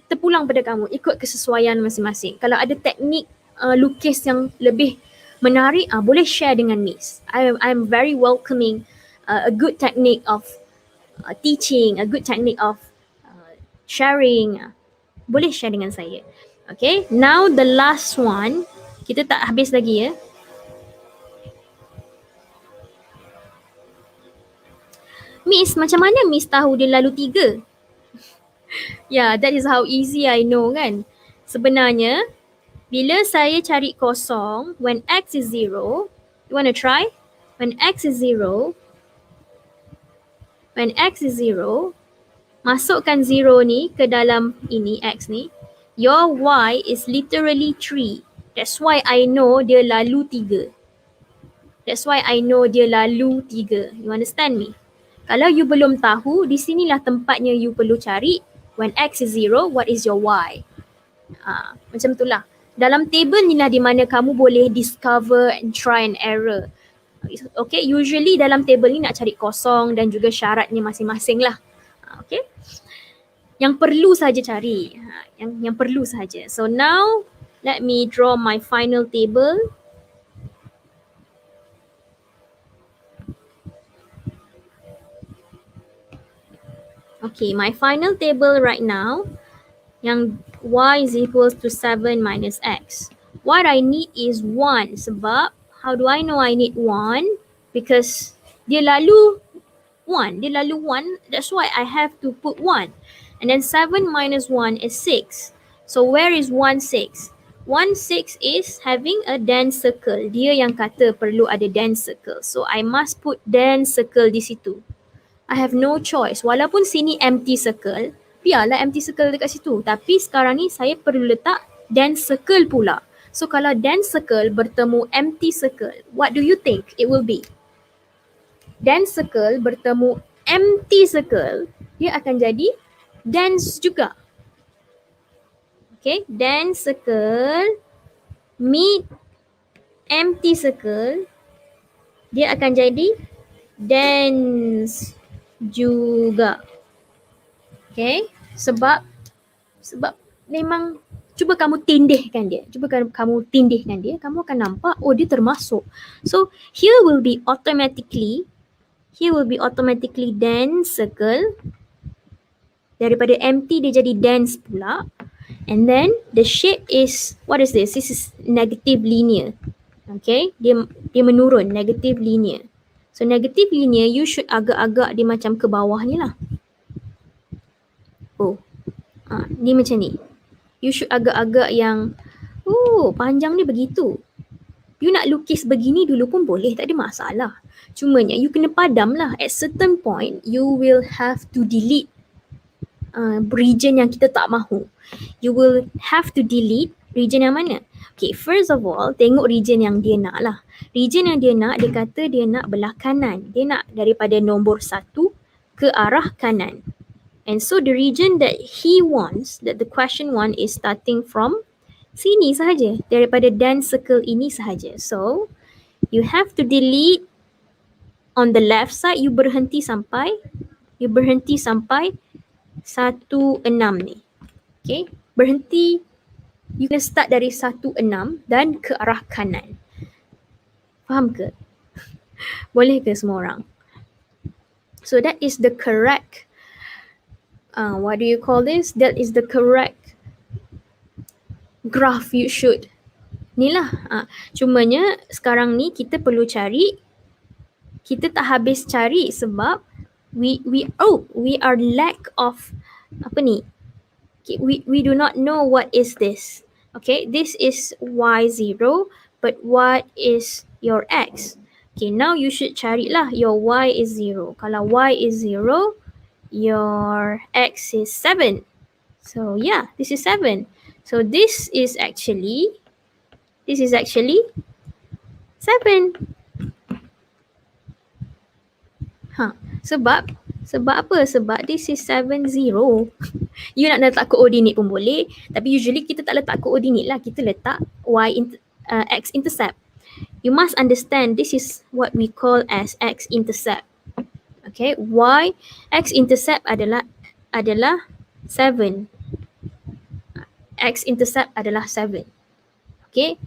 Speaker 1: Terpulang pada kamu, ikut kesesuaian masing-masing. Kalau ada teknik lukis yang lebih menarik, boleh share dengan Miss. I'm very welcoming a good technique of teaching, a good technique of sharing. Boleh share dengan saya. Okay, now the last one. Kita tak habis lagi ya. Miss, macam mana Miss tahu dia lalu 3? Yeah, that is how easy I know kan. Sebenarnya, bila saya cari kosong, when x is 0, you want to try? When x is 0, masukkan 0 ni ke dalam ini, x ni, your y is literally 3. That's why I know dia lalu 3. You understand me? Kalau you belum tahu, di sinilah tempatnya you perlu cari. When x is 0, what is your y? Macam itulah. Dalam table ni lah di mana kamu boleh discover and try and error. Okay, usually dalam table ni nak cari kosong dan juga syaratnya masing-masing lah. Okay. Yang perlu saja cari. Yang perlu saja. So now, let me draw my final table. Okay, my final table right now, yang y is equals to 7 minus x. What I need is 1 sebab, how do I know I need 1? Because dia lalu 1, that's why I have to put 1. And then 7 minus 1 is 6. So where is 1, 6? 1, 6 is having a dense circle. Dia yang kata perlu ada dense circle. So I must put dense circle di situ. I have no choice. Walaupun sini empty circle, biarlah empty circle dekat situ. Tapi sekarang ni saya perlu letak dense circle pula. So kalau dense circle bertemu empty circle, what do you think it will be? Dense circle bertemu empty circle, dia akan jadi dense juga. Okay, dense circle meet empty circle, dia akan jadi dense juga. Okay, sebab memang cuba kamu tindihkan dia. Kamu akan nampak, oh dia termasuk. So here will be automatically dense circle. Daripada empty dia jadi dense pula. And then the shape is, what is this? This is negative linear. Okay, dia menurun, negative linear. So negative linear, you should agak-agak dia macam ke bawah ni lah. Oh, ni macam ni. You should agak-agak yang, oh panjang ni begitu. You nak lukis begini dulu pun boleh, tak ada masalah. Cumanya you kena padam lah. At certain point, you will have to delete region yang kita tak mahu. You will have to delete region yang mana? Okay, first of all, tengok region yang dia nak lah. Region yang dia nak, dia kata dia nak belah kanan. Dia nak daripada nombor 1 ke arah kanan. And so the region that he wants, that the question one is starting from sini sahaja. Daripada dense circle ini sahaja. So, you have to delete on the left side, you berhenti sampai 16 ni. Okay, berhenti you kena start dari 1, 6 dan ke arah kanan. Faham ke? Boleh ke semua orang? So that is the correct, what do you call this? That is the correct graph you should. Ni lah. Cumanya sekarang ni kita perlu cari, kita tak habis cari sebab we are lack of apa ni? We do not know what is this. Okay, this is y0, but what is your x? Okay, now you should carilah your y is 0. Kalau y is 0, your x is 7. So yeah, this is 7. So this is actually 7. Sebab apa? Sebab this is 7, 0. You nak letak koordinat pun boleh, tapi usually kita tak letak koordinat lah. Kita letak x intercept. You must understand this is what we call as x intercept. Okay, x intercept adalah 7. X intercept adalah 7. Okay.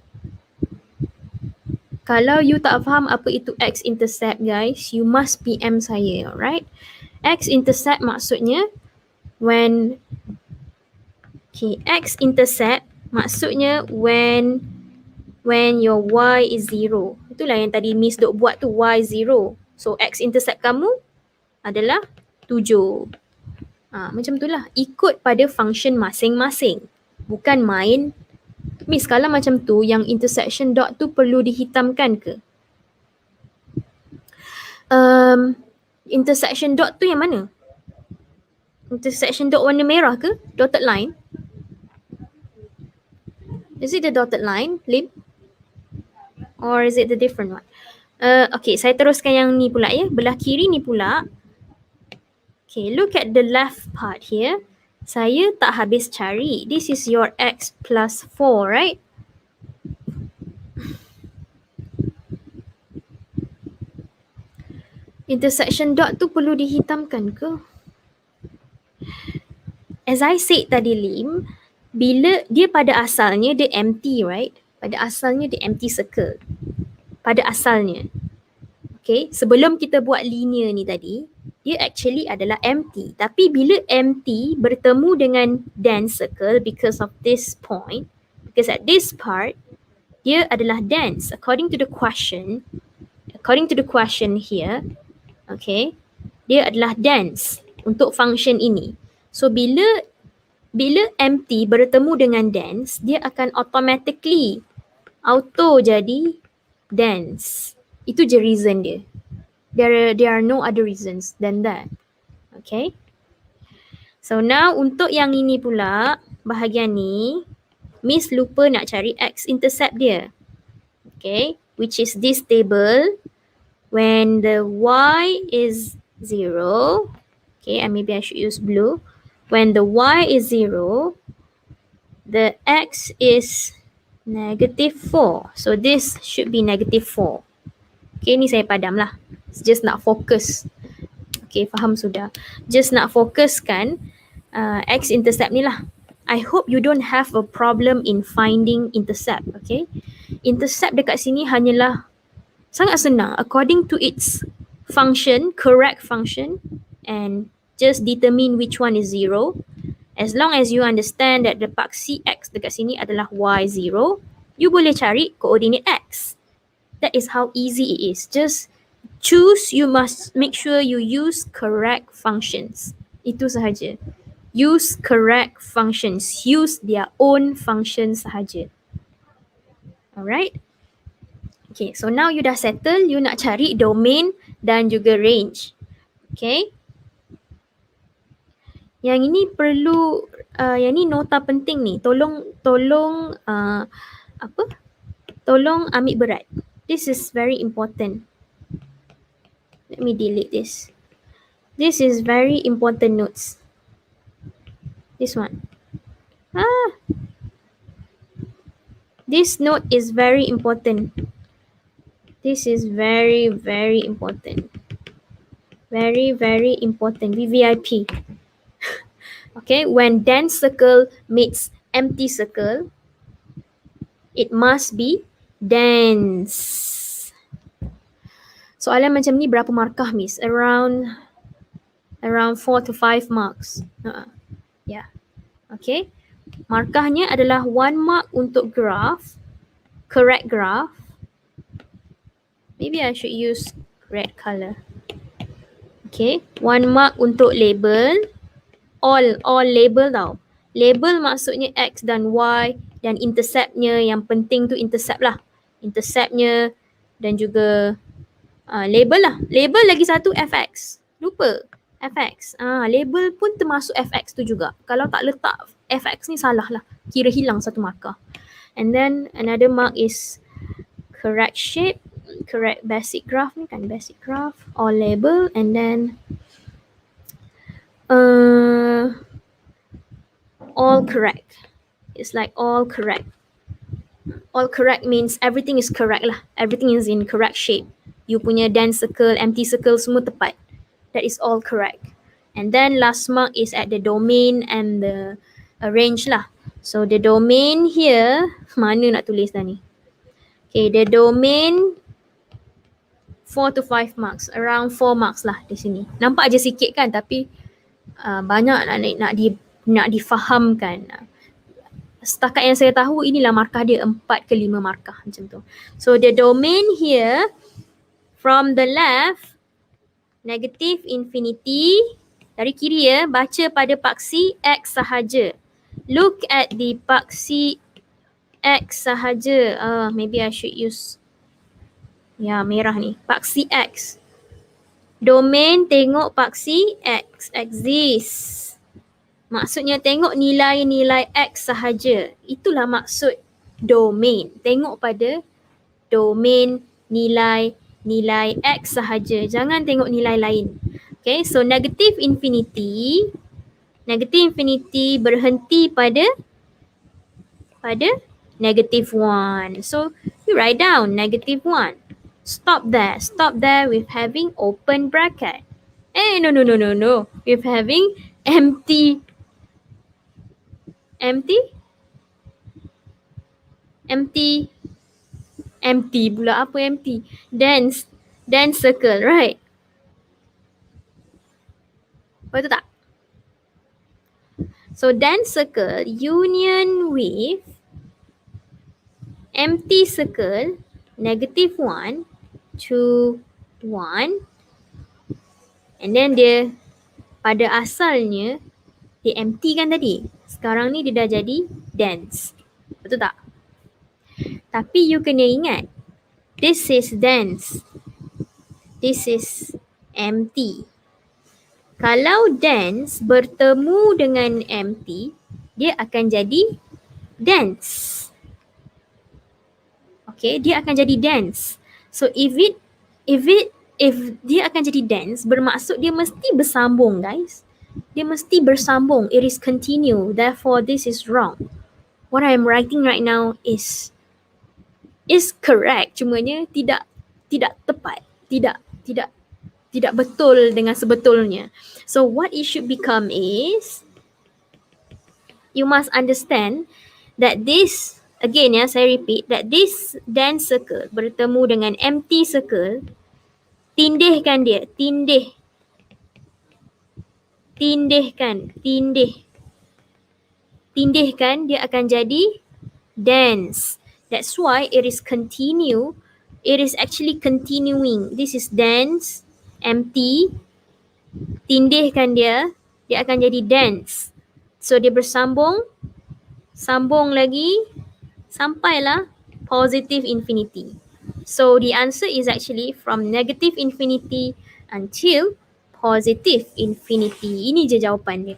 Speaker 1: Kalau you tak faham apa itu x intercept guys, you must PM saya, alright? X intercept maksudnya x intercept maksudnya when your y is 0. Itulah yang tadi Miss dok buat tu, y 0. So x intercept kamu adalah 7. Macam itulah, ikut pada function masing-masing. Bukan main. Miss, kalau macam tu, yang intersection dot tu perlu dihitamkan ke? Intersection dot tu yang mana? Intersection dot warna merah ke? Dotted line? Is it the dotted line, Lim? Or is it the different one? Okay, saya teruskan yang ni pula ya. Belah kiri ni pula. Okay, look at the left part here. Saya tak habis cari. This is your x plus 4, right? Intersection dot tu perlu dihitamkan ke? As I said tadi Lim, bila dia pada asalnya dia empty, right? Pada asalnya dia empty circle. Pada asalnya. Okay, sebelum kita buat linear ni tadi, dia actually adalah empty. Tapi bila empty bertemu dengan dense circle because of this point, because at this part, dia adalah dense. According to the question here, okay, dia adalah dense untuk function ini. So bila empty bertemu dengan dense, dia akan automatically auto jadi dense. Itu je reason dia. There are no other reasons than that. Okay. So now untuk yang ini pula, bahagian ni, Miss lupa nak cari x intercept dia. Okay. Which is this table. When the y is 0. Okay, and maybe I should use blue. When the y is 0, the x is -4. So this should be -4. Okay, ni saya padam lah. Just nak fokus. Okay, faham sudah. Just nak fokuskan x intercept ni lah. I hope you don't have a problem in finding intercept. Okay, intercept dekat sini hanyalah sangat senang. According to its function, correct function, and just determine which one is 0. As long as you understand that the paksi x dekat sini adalah y0, you boleh cari koordinat x. That is how easy it is. Just choose, you must make sure you use correct functions. Itu sahaja. Use correct functions. Use their own functions sahaja. Alright? Okay, so now you dah settle, you nak cari domain dan juga range. Okay? Yang ini perlu, yang ni nota penting ni. Tolong ambil berat. This is very important. Let me delete this. This is very important notes. This one. This note is very important. This is very, very important. Very, very important. VVIP. Okay, when dense circle meets empty circle, It must be dense. Soalan macam ni berapa markah, Miss? Around 4 to 5 marks. Yeah. Okay. Markahnya adalah 1 mark untuk graph, correct graph. Maybe I should use red color. Okay. 1 mark untuk label. All label tau. Label maksudnya X dan Y dan interceptnya, yang penting tu intercept lah. Interceptnya dan juga label lah. Label lagi satu FX. Lupa. FX. Label pun termasuk FX tu juga. Kalau tak letak FX ni salah lah. Kira hilang satu markah. And then another mark is correct shape. Correct basic graph ni kan. Basic graph. All label. And then all correct. It's like all correct. All correct means everything is correct lah. Everything is in correct shape. You punya dense circle, empty circle semua tepat. That is all correct. And then last mark is at the domain and the range lah. So the domain here, mana nak tulis dah ni? Okay, the domain 4 to 5 marks. Around 4 marks lah di sini. Nampak je sikit kan, tapi banyak nak difahamkan. Setakat yang saya tahu, inilah markah dia, 4 ke 5 markah macam tu. So the domain here, from the left, negative infinity. Dari kiri ya, baca pada paksi X sahaja. Look at the paksi X sahaja. Maybe I should use merah ni. Paksi X. Domain tengok paksi X. Exist. Maksudnya tengok nilai-nilai X sahaja. Itulah maksud domain. Tengok pada domain nilai X sahaja. Jangan tengok nilai lain. Okay, so negative infinity berhenti pada negative 1. So you write down negative 1. Stop there with having open bracket. No. With having empty pula, apa empty? Dense circle, right? Betul tak? So dense circle union with empty circle, negative 1 to 1, and then dia pada asalnya dia empty kan tadi. Sekarang ni dia dah jadi dense. Betul tak? Tapi you kena ingat, this is dense, this is empty. Kalau dense bertemu dengan empty, dia akan jadi dense. Okay, dia akan jadi dense. So if dia akan jadi dense, bermaksud dia mesti bersambung, guys. Dia mesti bersambung. It is continue. Therefore, this is wrong. What I am writing right now is correct. Cumanya tidak tepat. Tidak betul dengan sebetulnya. So what it should become is, you must understand that this, again saya repeat, that this dense circle bertemu dengan empty circle, tindihkan dia, tindihkan, dia akan jadi dense. That's why it is continue. It is actually continuing. This is dense, empty. Tindihkan dia akan jadi dense. So dia bersambung, sambung lagi, sampailah positive infinity. So the answer is actually from negative infinity until positive infinity. Ini je jawapan dia.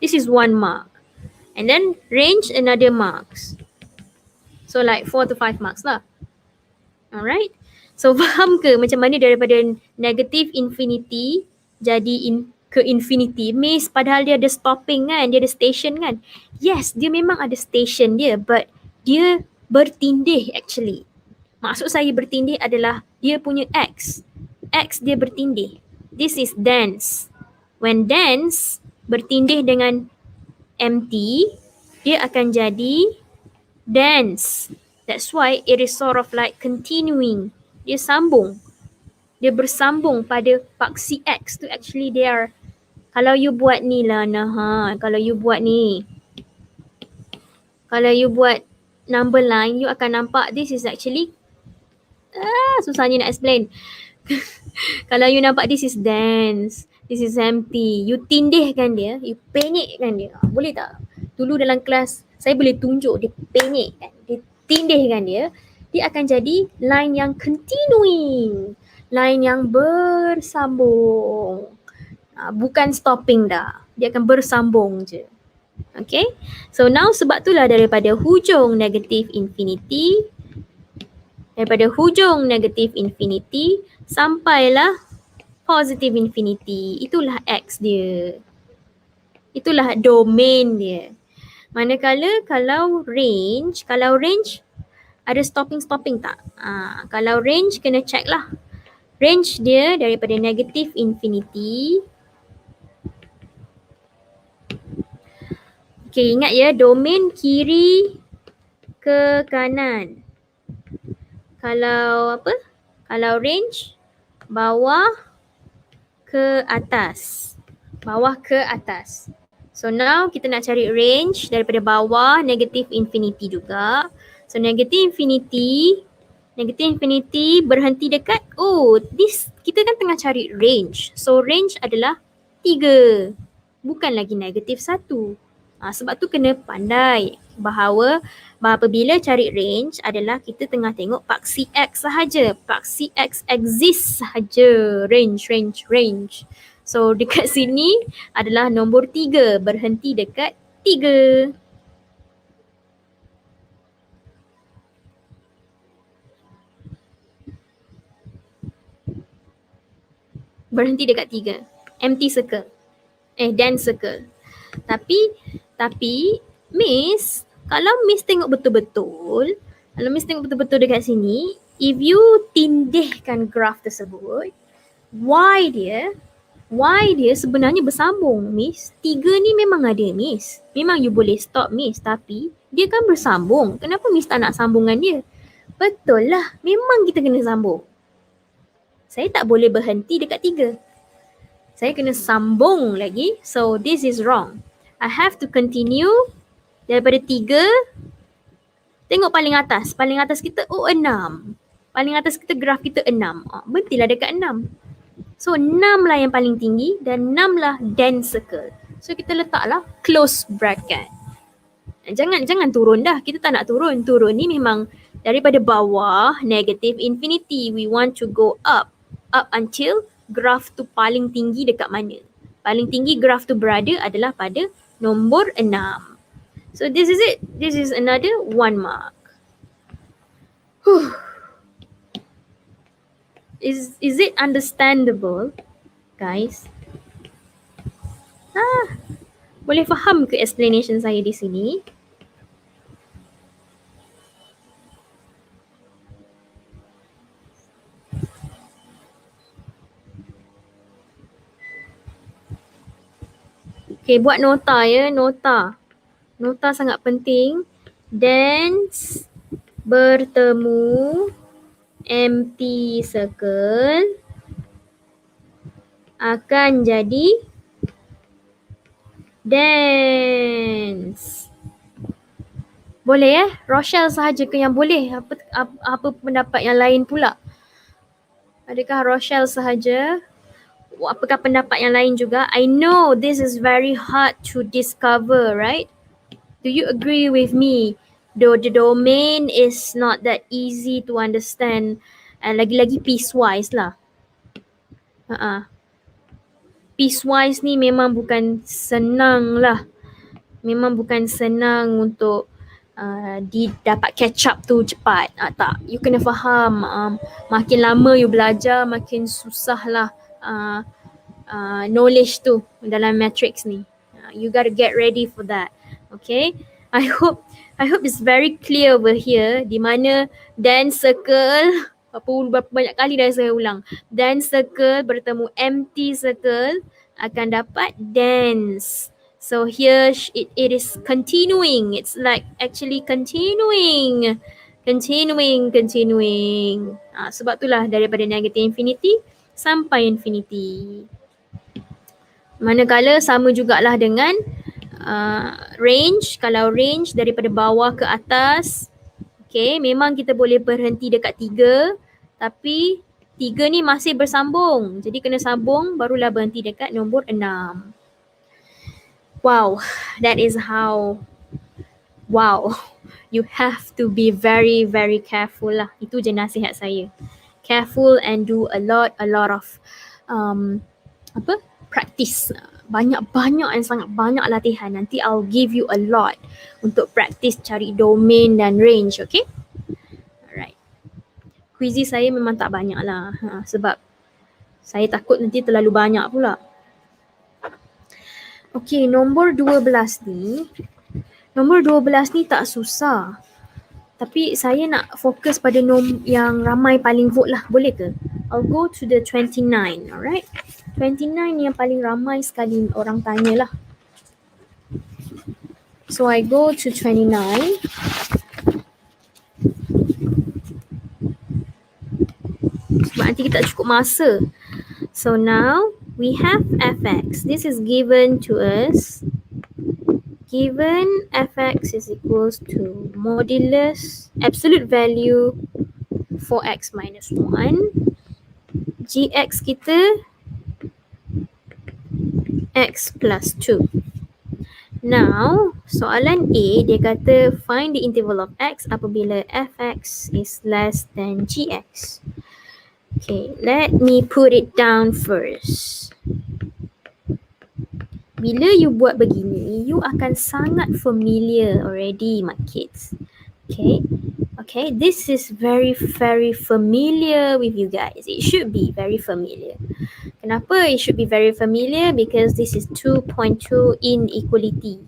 Speaker 1: This is 1 mark. And then range another marks. So like 4 to 5 marks lah. Alright. So faham ke macam mana daripada negative infinity jadi ke infinity? Miss, padahal dia ada stopping kan, dia ada station kan. Yes, dia memang ada station dia, but dia bertindih actually. Maksud saya bertindih adalah dia punya X. X dia bertindih. This is dense. When dense bertindih dengan empty, dia akan jadi dense. That's why it is sort of like continuing. Dia sambung. Dia bersambung pada paksi X tu actually they are. Kalau you buat ni lah kalau you buat ni. Kalau you buat number line, you akan nampak this is actually susahnya nak explain. Kalau you nampak this is dense, this is empty, you tindihkan dia, you penyekkan dia. Boleh tak? Dulu dalam kelas, saya boleh tunjuk dia penyekkan, dia tindihkan dia, dia akan jadi line yang continuing, line yang bersambung. Bukan stopping dah, dia akan bersambung je. Okay, so now sebab itulah daripada hujung negatif infinity, sampailah positive infinity. Itulah X dia. Itulah domain dia. Manakala kalau range ada stopping tak? Kalau range kena check lah. Range dia daripada negative infinity. Okay, ingat ya, domain kiri ke kanan. Kalau range bawah ke atas. So now kita nak cari range daripada bawah negative infinity juga. So negative infinity berhenti dekat kita kan tengah cari range. So range adalah 3. Bukan lagi negatif 1. Sebab tu kena pandai bahawa apabila cari range adalah kita tengah tengok paksi X sahaja. Paksi X exist sahaja. Range. So dekat sini adalah nombor 3. Berhenti dekat 3. Berhenti dekat 3. Empty circle. Dense circle. Tapi Miss, kalau Miss tengok betul-betul dekat sini, if you tindihkan graf tersebut, Y dia sebenarnya bersambung, Miss. 3 ni memang ada, Miss. Memang you boleh stop, Miss. Tapi dia kan bersambung. Kenapa Miss tak nak sambungan dia? Betul lah. Memang kita kena sambung. Saya tak boleh berhenti dekat 3. Saya kena sambung lagi. So this is wrong. I have to continue daripada 3. Tengok paling atas. Paling atas kita 6. Paling atas kita graf kita 6. Berhentilah dekat 6. So 6 lah yang paling tinggi dan 6 lah dense circle. So kita letaklah close bracket. Jangan turun dah. Kita tak nak turun. Turun ni memang daripada bawah negative infinity. We want to go up. Up until graf tu paling tinggi dekat mana. Paling tinggi graf tu berada adalah pada nombor 6. So this is it. This is another 1 mark. Is it understandable, guys? Boleh faham ke explanation saya di sini? Okay, buat nota ya, nota. Nota sangat penting. Dense bertemu empty circle akan jadi dense. Boleh ya? Rochelle sahaja ke yang boleh? Apa pendapat yang lain pula? Adakah Rochelle sahaja? Apakah pendapat yang lain juga? I know this is very hard to discover, right? Do you agree with me? The domain is not that easy to understand. Lagi-lagi piecewise lah. Piecewise ni memang bukan senang lah. Memang bukan senang untuk dapat catch up tu cepat. Tak, you kena faham. Makin lama you belajar, makin susah lah knowledge tu dalam matrix ni. You gotta get ready for that. Okay, I hope it's very clear over here di mana dense circle, berapa banyak kali dah saya ulang, dense circle bertemu empty circle akan dapat dense So here it is continuing. It's like actually continuing. Sebab itulah daripada negative infinity sampai infinity. Manakala sama jugalah dengan range. Kalau range daripada bawah ke atas, okay, memang kita boleh berhenti dekat 3, tapi 3 ni masih bersambung. Jadi kena sambung barulah berhenti dekat nombor 6. Wow, that is how. Wow, you have to be very very careful lah. Itu je nasihat saya. Careful and do a lot of practice. Banyak and sangat banyak latihan. Nanti I'll give you a lot untuk practice cari domain dan range, okay? Alright. Quizzy saya memang tak banyak lah, sebab saya takut nanti terlalu banyak pula. Okay, nombor 12 ni. Nombor 12 ni tak susah. Tapi saya nak fokus pada yang ramai paling vote lah. Boleh ke? I'll go to the 29, alright? 29 yang paling ramai sekali orang tanya lah. So I go to 29. Sebab nanti kita tak cukup masa. So now we have fx. This is given to us. Given fx is equals to modulus absolute value 4x minus 1. Gx kita x plus 2. Now, soalan A dia kata find the interval of x apabila fx is less than gx. Okay, let me put it down first. Bila you buat begini, you akan sangat familiar already, my kids. Okay, this is very familiar with you guys. It should be very familiar. Kenapa it should be very familiar? Because this is 2.2 inequality.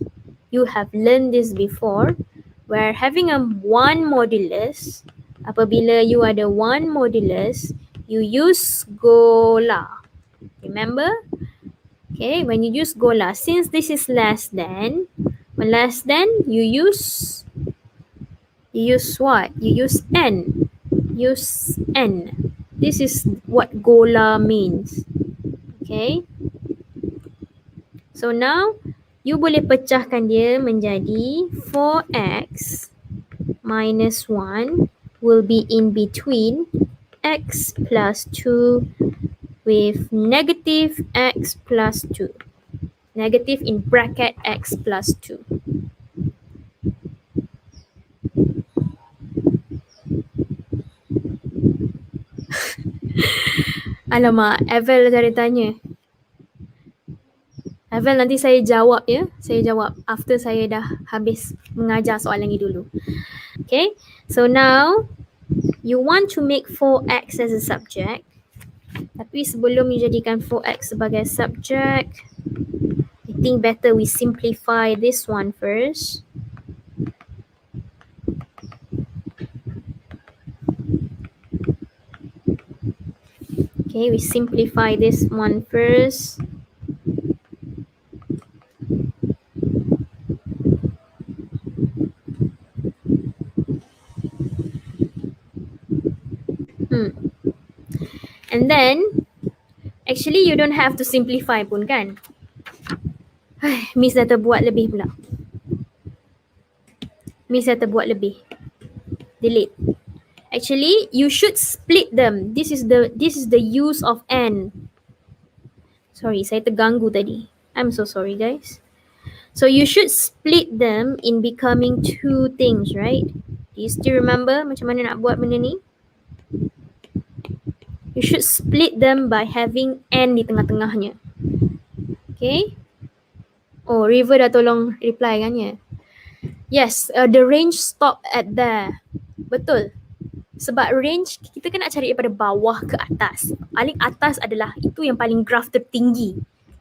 Speaker 1: You have learned this before, where having a 1 modulus, apabila you ada 1 modulus, you use gola. Remember? Okay, when you use gola, since this is less than, you use what? You use n. Use n. This is what gola means. Okay. So now, you boleh pecahkan dia menjadi 4x minus 1 will be in between x plus 2 with negative x plus 2. Negative in bracket x plus 2. Alamak, Evel tadi tanya. Evel, nanti saya jawab ya. Saya jawab after saya dah habis mengajar soalan ni dulu. Okay, so now you want to make 4x as a subject. Tapi sebelum you jadikan 4x sebagai subject, I think better we simplify this one first. Okay, we simplify this one first. And then, actually you don't have to simplify pun kan? Miss dah terbuat lebih pula. Miss dah terbuat lebih. Delete. Actually, you should split them. This is the use of n. Sorry, saya terganggu tadi. I'm so sorry, guys. So you should split them in becoming 2 things, right? Do you still remember macam mana nak buat benda ni? You should split them by having n di tengah-tengahnya. Okay? Oh, River dah tolong reply kan ya? Yes, the range stop at there. Betul. Sebab range kita kan nak cari daripada bawah ke atas. Paling atas adalah itu yang paling graf tertinggi.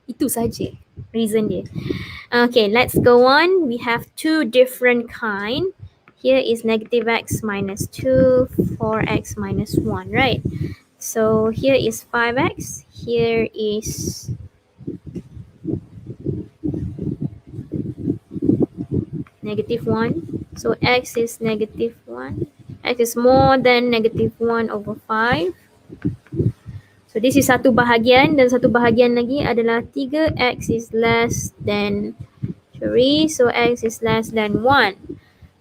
Speaker 1: Itu saja reason dia. Okay, let's go on. We have 2 different kind. Here is negative x minus 2, 4x minus 1, right? So here is 5x. Here is negative 1. So x is negative 1. X is more than negative 1 over 5. So this is satu bahagian dan satu bahagian lagi adalah 3x is less than 3. So x is less than 1.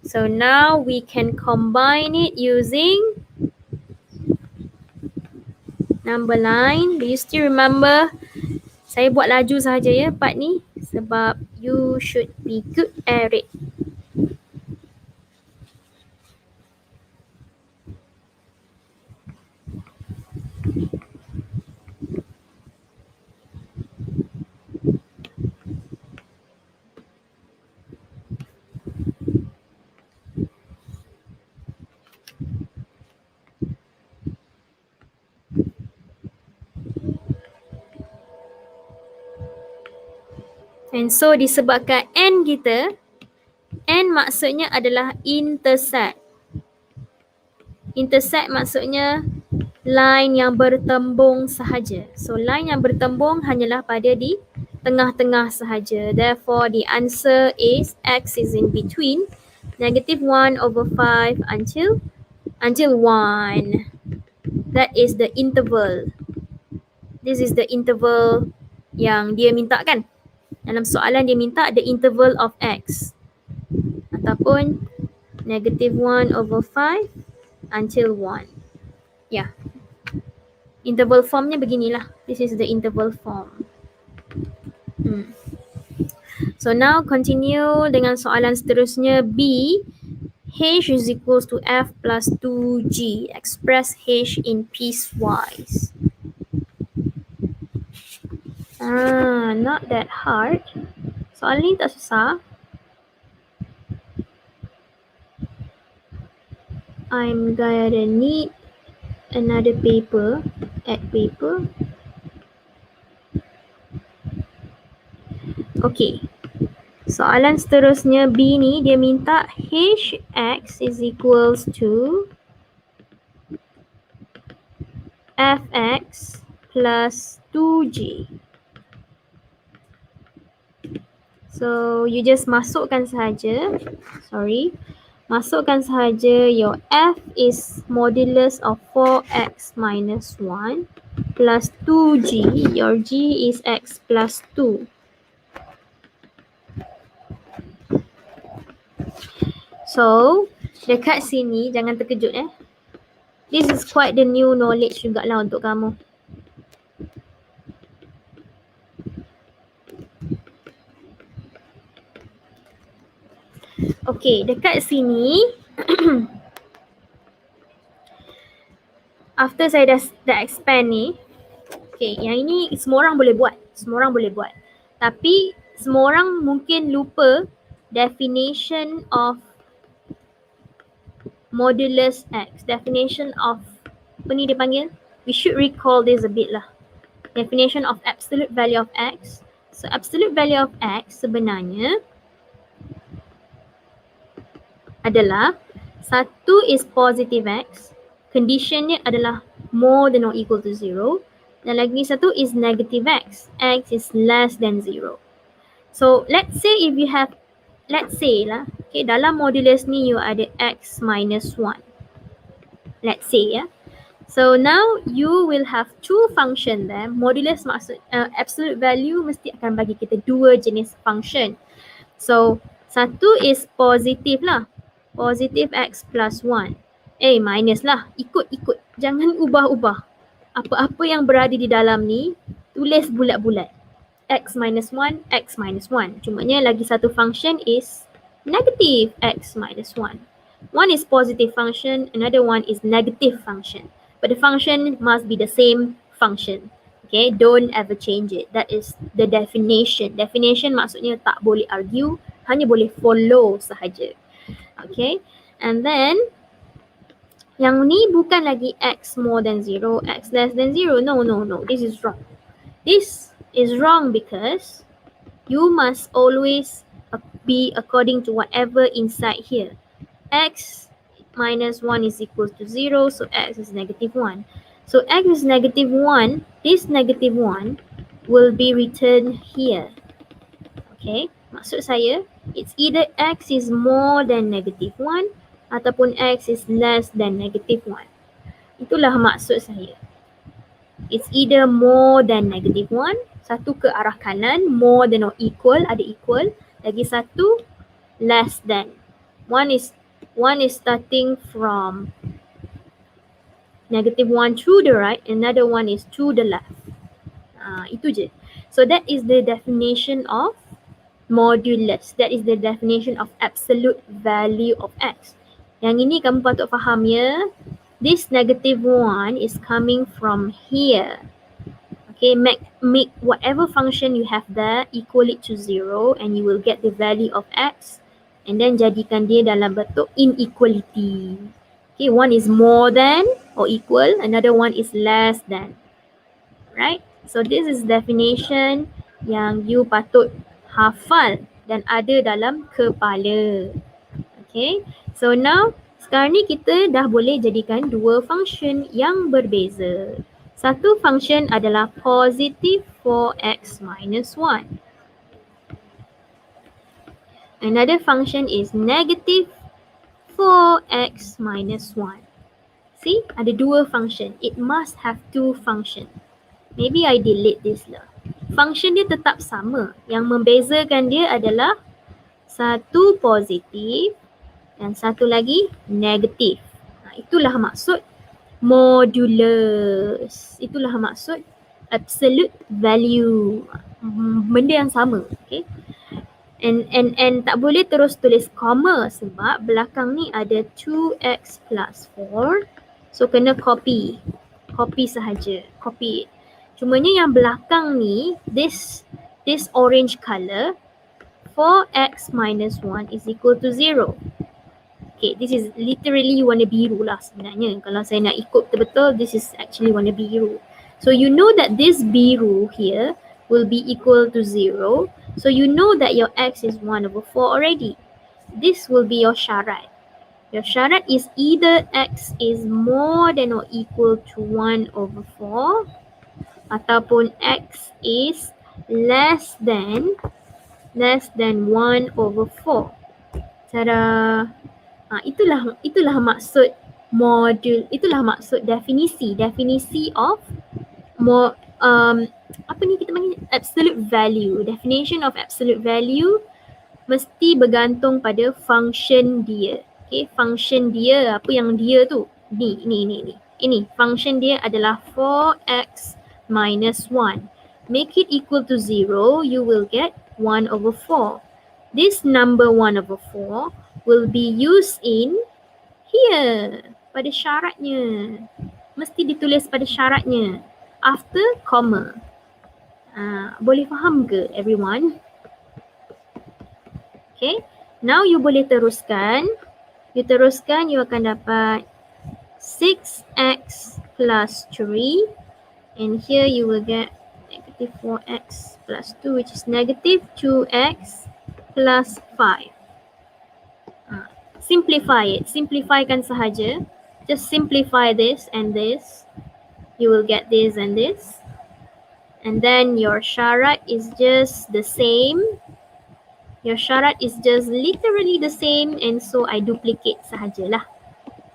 Speaker 1: So now we can combine it using number line. Do you still remember? Saya buat laju sahaja ya part ni sebab you should be good at it. And so disebabkan n kita, n maksudnya adalah intersect. Intersect maksudnya line yang bertembung sahaja. So line yang bertembung hanyalah pada di tengah-tengah sahaja. Therefore the answer is x is in between negative 1 over 5 until 1. That is the interval. This is the interval yang dia minta kan? Dalam soalan dia minta the interval of x. Ataupun negative 1 over 5 until 1. Yeah. Interval formnya beginilah. This is the interval form. So now continue dengan soalan seterusnya B. H is equals to F plus 2G. Express H in piecewise. Not that hard. Soalan ni tak susah. I'm gonna need another paper. Add paper. Okay. Soalan seterusnya B ni dia minta Hx is equals to Fx plus 2G. So you just masukkan sahaja. Masukkan sahaja your F is modulus of 4x minus 1 plus 2G. Your G is x plus 2. So, dekat sini jangan terkejut This is quite the new knowledge jugalah untuk kamu. Okay, dekat sini after saya dah expand ni, okay, yang ini semua orang boleh buat. Tapi semua orang mungkin lupa definition of modulus x. Definition of, apa ni dia panggil? We should recall this a bit lah. Definition of absolute value of x. So absolute value of x sebenarnya adalah satu is positive x, conditionnya adalah more than or equal to 0, dan lagi satu is negative x is less than 0. So let's say if you have, let's say lah, okay, dalam modulus ni you ada x minus 1. Let's say So now you will have two function there. Modulus maksud absolute value mesti akan bagi kita dua jenis function. So satu is positive lah. Positive x plus 1. Minus lah. Ikut. Jangan ubah-ubah. Apa-apa yang berada di dalam ni, tulis bulat-bulat. X minus 1, x minus 1. Cumanya lagi satu function is negative x minus 1. One is positive function, another one is negative function. But the function must be the same function. Okay, don't ever change it. That is the definition. Definition maksudnya tak boleh argue, hanya boleh follow sahaja. Okay, and then yang ni bukan lagi x more than 0, x less than 0. No. This is wrong. This is wrong because you must always be according to whatever inside here. X minus 1 is equal to 0, so x is negative 1. So x is negative 1. This negative 1 will be written here. Okay, maksud saya It's either x is more than -1 ataupun x is less than -1. Itulah maksud saya. It's either more than -1, satu ke arah kanan, more than or equal, ada equal, lagi satu less than. One is starting from -1 to the right, another one is to the left. Itu je. So that is the definition of modulus. That is the definition of absolute value of x. Yang ini kamu patut faham ya. This -1 is coming from here. Okay, make whatever function you have there equal it to 0 and you will get the value of x, and then jadikan dia dalam bentuk inequality. Okay, one is more than or equal, another one is less than. Right? So this is definition yang you patut hafal dan ada dalam kepala. Okay. So now sekarang ni kita dah boleh jadikan dua function yang berbeza. Satu function adalah positive 4x minus 1. Another function is negative 4x minus 1. See, ada dua function. It must have two function. Maybe I delete this lah. Function dia tetap sama. Yang membezakan dia adalah satu positif dan satu lagi negatif. Itulah maksud modulus. Itulah maksud absolute value. Benda yang sama. Okay. And tak boleh terus tulis comma sebab belakang ni ada 2x plus 4. So kena copy. Copy sahaja. Copy it. Cumanya yang belakang ni, this orange color, 4x minus 1 is equal to 0. Okay, this is literally warna biru lah sebenarnya. Kalau saya nak ikut betul-betul, this is actually warna biru. So you know that this biru here will be equal to 0. So you know that your x is 1 over 4 already. This will be your syarat. Your syarat is either x is more than or equal to 1 over 4 ataupun x is less than 1 over 4. Cara itulah maksud modul, itulah maksud definisi of apa ni kita panggil absolute value. Definition of absolute value mesti bergantung pada function dia. Okay, function dia, apa yang dia tu? Ini function dia adalah 4x minus 1. Make it equal to 0, you will get 1 over 4. This number 1 over 4 will be used in here, pada syaratnya. Mesti ditulis pada syaratnya. After comma. Boleh faham ke everyone? Okay. Now you boleh teruskan. You teruskan, you akan dapat 6x plus 3. And here you will get negative 4x plus 2, which is negative 2x plus 5. Simplify it. Simplifikan sahaja. Just simplify this and this. You will get this and this. And then your syarat is just the same. Your syarat is just literally the same, and so I duplicate sahajalah.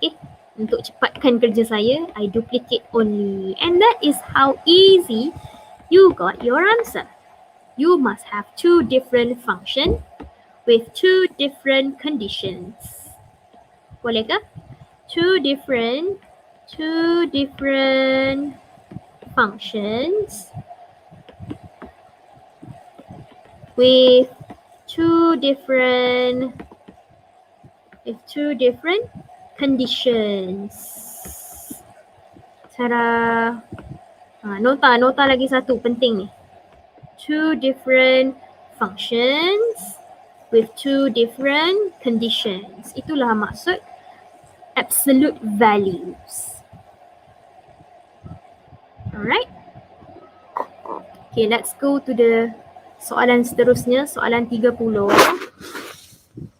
Speaker 1: Okay. Untuk cepatkan kerja saya, I duplicate only. And that is how easy you got your answer. You must have two different functions with two different conditions. Boleh ke? Two different functions with two different conditions. Cara nota lagi satu penting ni. Two different functions with two different conditions. Itulah maksud absolute values. Alright. Okay, let's go to the soalan seterusnya, soalan 30.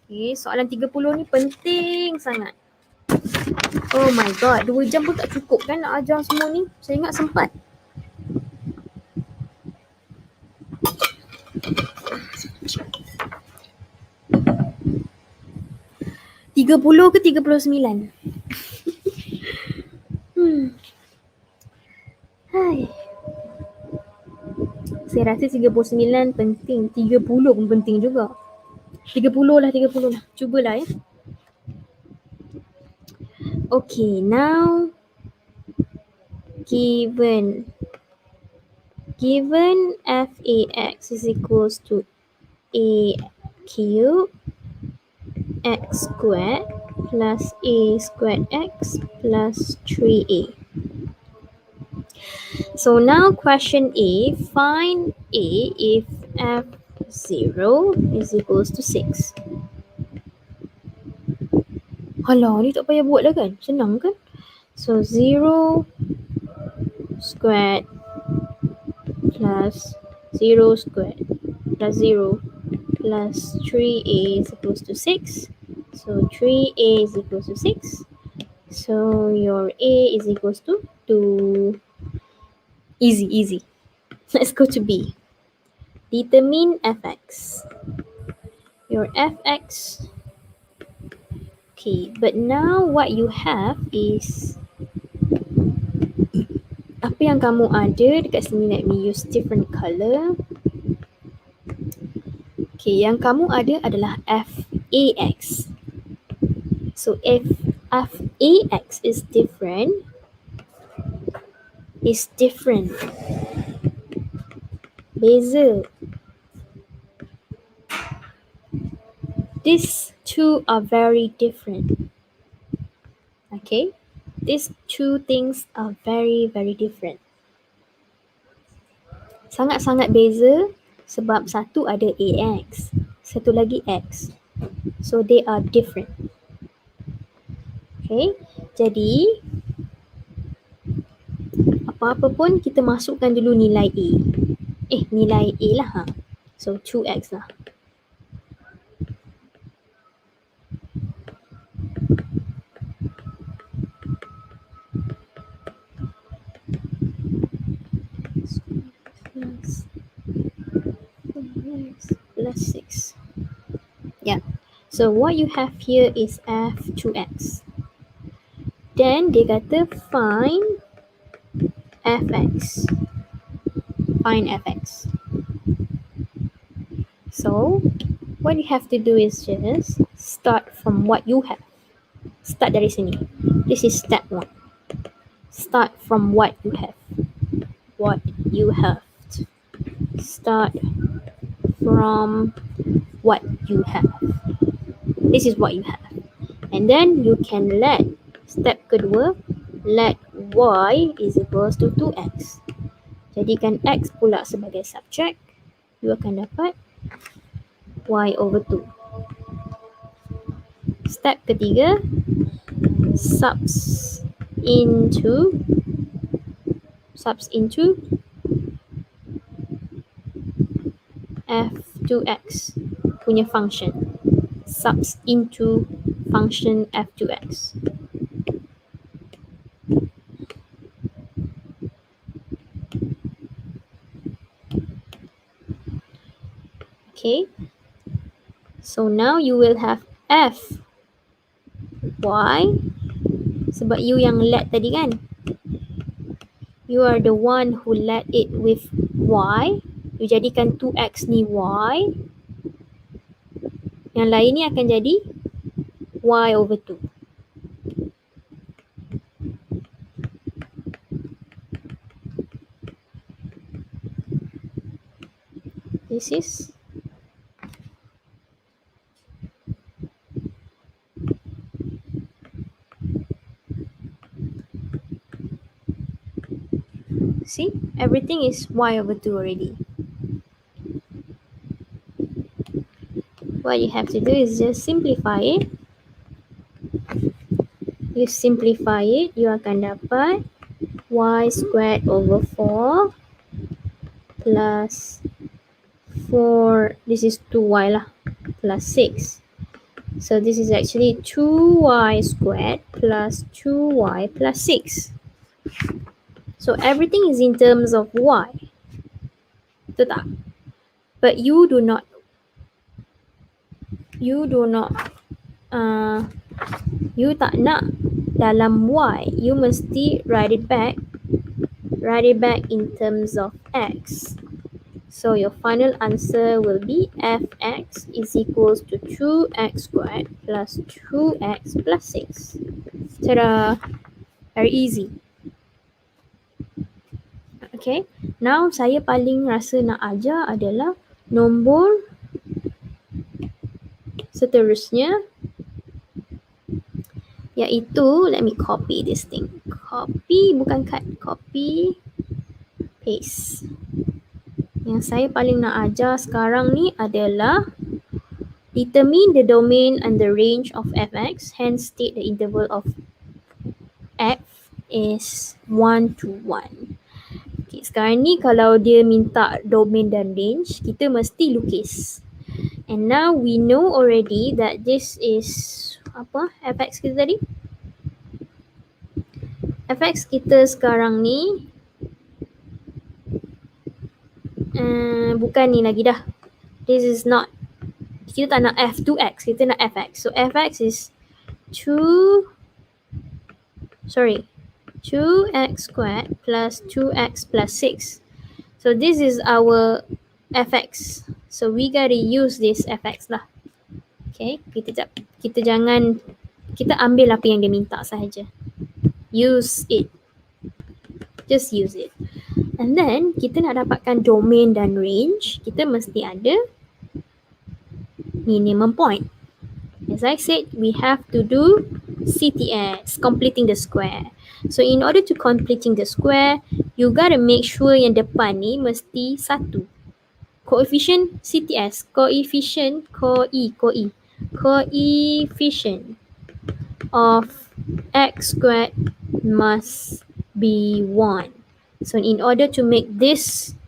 Speaker 1: Okay, soalan 30 ni penting sangat. Oh my god, 2 jam pun tak cukup kan nak ajar semua ni. Saya ingat sempat. 30 ke 39? Hai. Saya rasa 39 penting, 30 pun penting juga. 30 lah. Cubalah ya. Okay, now given f(x) is equals to a cube x squared plus a squared x plus 3a. So now question A, find a if f0 is equals to 6. Alah, ni tak payah buat lah kan? Senang kan? So 0 squared plus 0 squared plus 0 plus 3a is equals to 6. So 3a is equals to 6. So your a is equals to 2. Easy. Let's go to B. Determine fx. Your fx. Okay, but now what you have is apa yang kamu ada dekat sini. Let me use different color. Okay, yang kamu ada adalah f(ax). So if f(ax) is different, beza. These two are very different. Okay, these two things are very different. Sangat beza sebab satu ada ax, satu lagi x. So they are different. Okay, jadi apa-apa pun kita masukkan dulu nilai a. Nilai a lah. So 2x lah. Plus 6. Yeah. So what you have here is f2x. Then dia kata find fx. So what you have to do is just start from what you have. Start dari sini. This is step 1. Start from what you have. Start from what you have. This is what you have. And then you can let step kedua, let y is equals to 2x. Jadikan x pula sebagai subject. You akan dapat y over 2. Step ketiga, subs into f2x punya function. Subs into function f2x. Okay. So now you will have f y sebab you yang let tadi kan. You are the one who let it with y. You jadikan 2x ni y. Yang lain ni akan jadi y over 2. This is see, everything is y over 2 already. What you have to do is just simplify it. You simplify it, you akan dapat y squared over 4 plus 4, this is 2y lah, plus 6. So this is actually 2y squared plus 2y plus 6. So everything is in terms of y. Betul tak? But you do not you tak nak dalam y, you mesti write it back in terms of x. So your final answer will be fx is equals to 2x squared plus 2x plus 6. Ta-da! Very easy. Okay, now saya paling rasa nak ajar adalah nombor seterusnya, iaitu, let me copy this thing. Copy, bukan cut. Copy, paste. Yang saya paling nak ajar sekarang ni adalah determine the domain and the range of fx, hence state the interval of f is 1 to 1. Okay, sekarang ni kalau dia minta domain dan range, kita mesti lukis. And now we know already that this is apa fx kita tadi? Fx kita sekarang ni bukan ni lagi dah. This is not, kita tak nak f2x, kita nak fx. So fx is 2x squared plus 2x plus 6. So this is our fx. So we gotta use this fx lah. Okay, kita jangan, kita ambil apa yang dia minta sahaja. Use it. Just use it. And then kita nak dapatkan domain dan range, kita mesti ada minimum point. As I said, we have to do CTS, completing the square. So in order to completing the square, you gotta make sure yang depan ni mesti 1. Coefficient CTS, coefficient of x squared must be 1. So in order to make this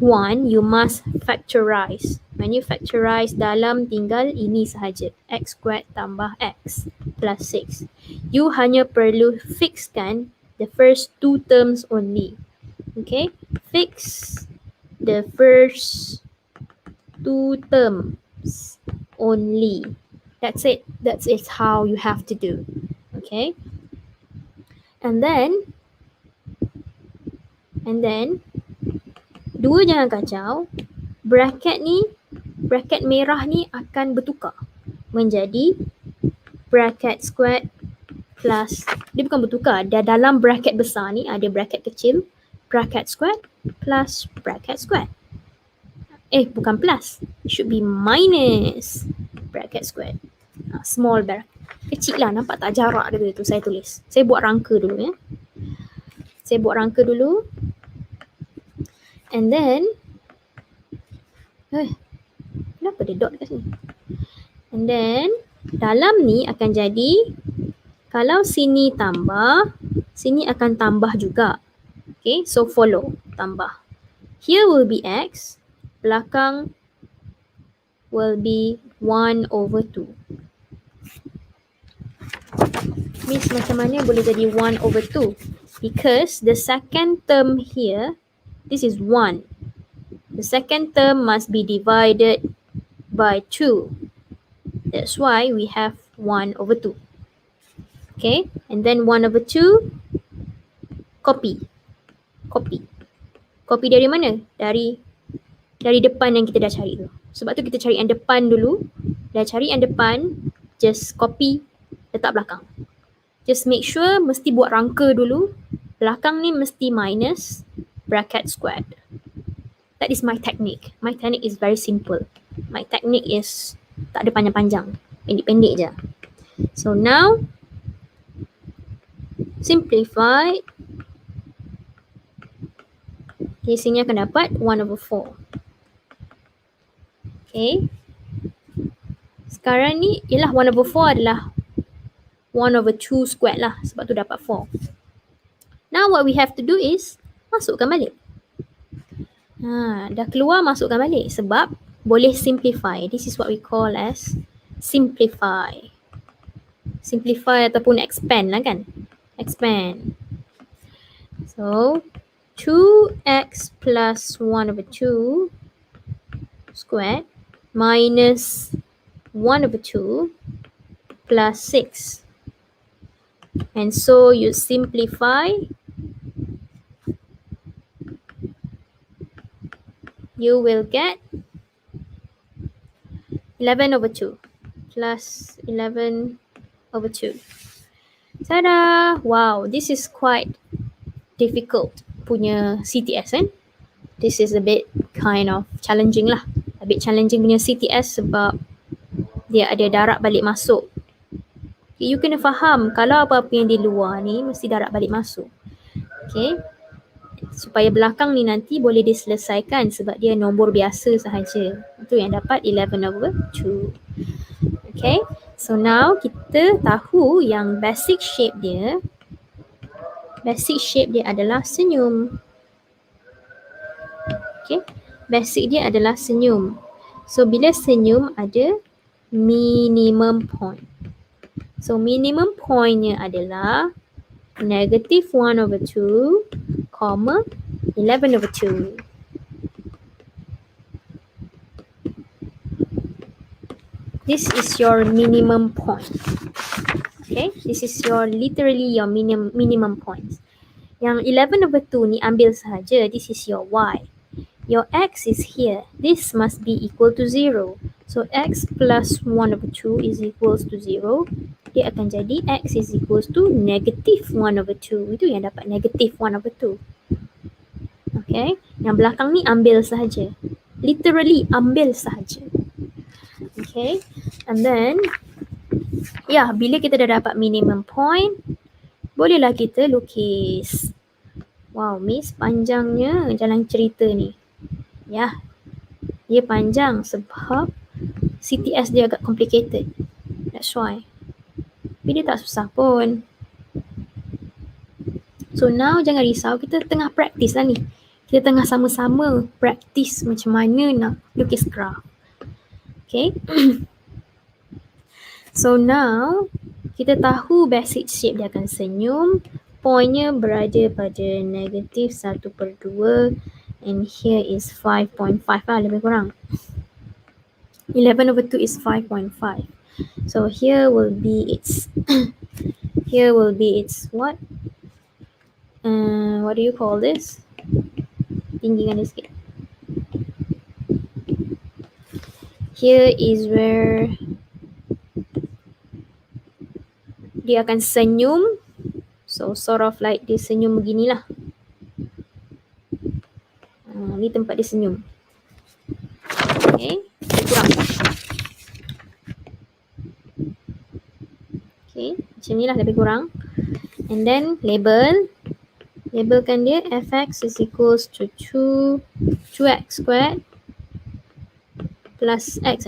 Speaker 1: 1, you must factorize. When you factorize, dalam tinggal ini sahaja, x squared tambah x plus 6. You hanya perlu fixkan the first 2 terms only. Okay, fix the first 2 terms only. That's it. That's how you have to do. Okay, and then dua jangan kacau, bracket merah ni akan bertukar menjadi bracket squared plus, dia bukan bertukar, dia dalam bracket besar ni ada bracket kecil, bracket squared plus bracket squared. Bukan plus, it should be minus bracket squared. Small bracket, kecil lah, nampak tak jarak dia tu saya tulis. Saya buat rangka dulu ya. And then kenapa dia dot kat sini? And then dalam ni akan jadi, kalau sini tambah, sini akan tambah juga. Okay, so follow, tambah. Here will be x, belakang will be 1/2. Miss, macam mana boleh jadi 1/2? Because the second term here, this is 1. The second term must be divided by 2. That's why we have 1/2. Okay, and then 1/2, copy. Copy dari mana? Dari depan yang kita dah cari tu. Sebab tu kita cari yang depan dulu. Dah cari yang depan, just copy, letak belakang. Just make sure mesti buat rangka dulu. Belakang ni mesti minus bracket squared. That is my technique. My technique is very simple. My technique is tak ada panjang-panjang. Pendek-pendek je. So now, simplify. Okay, sini akan dapat 1/4. Okay. Sekarang ni, ialah 1/4 adalah 1/2 squared lah. Sebab tu dapat 4. Now what we have to do is, masukkan balik. Dah keluar, masukkan balik. Sebab boleh simplify. This is what we call as simplify. Simplify ataupun expand lah kan. Expand. So, 2x plus 1/2 squared minus 1/2 plus 6. And so you simplify, you will get 11 over 2 plus 11 over 2. Tada! Wow, this is quite difficult punya CTS kan? This is a bit kind of challenging lah. A bit challenging punya CTS sebab dia ada darab balik masuk. You kena faham kalau apa-apa yang di luar ni mesti darab balik masuk. Okay. Supaya belakang ni nanti boleh diselesaikan sebab dia nombor biasa sahaja. Itu yang dapat 11 over 2. Okay. So now kita tahu yang basic shape dia adalah senyum. Okay. Basic dia adalah senyum. So bila senyum ada minimum point. So minimum pointnya adalah negative 1 over 2, 11 over 2. This is your minimum point. Okay, this is literally your minimum points. Yang 11 over 2 ni ambil sahaja. This is your y. Your x is here. This must be equal to 0. So x plus 1 over 2 is equals to 0. Dia akan jadi x is equals to negative 1 over 2. Itu yang dapat negative 1 over 2. Okay, yang belakang ni ambil sahaja. Literally ambil sahaja. Okay, and then bila kita dah dapat minimum point, bolehlah kita lukis. Wow, Miss, panjangnya jalan cerita ni. Dia panjang sebab CTS dia agak complicated. That's why. Tapi dia tak susah pun. So now jangan risau, kita tengah practice lah ni. Kita tengah sama-sama practice macam mana nak lukis graph. Okay. So now kita tahu basic shape dia akan senyum. Pointnya berada pada negative 1/2 and here is 5.5 lah lebih kurang. 11 over 2 is 5.5. So here will be its what? What do you call this? Tinggikan dia sikit. Here is where dia akan senyum. So sort of like dia senyum beginilah. Ni tempat dia senyum. Okay, kurang. Okay, macam ni lah lebih kurang. And then labelkan dia fx is equals to 2x squared plus x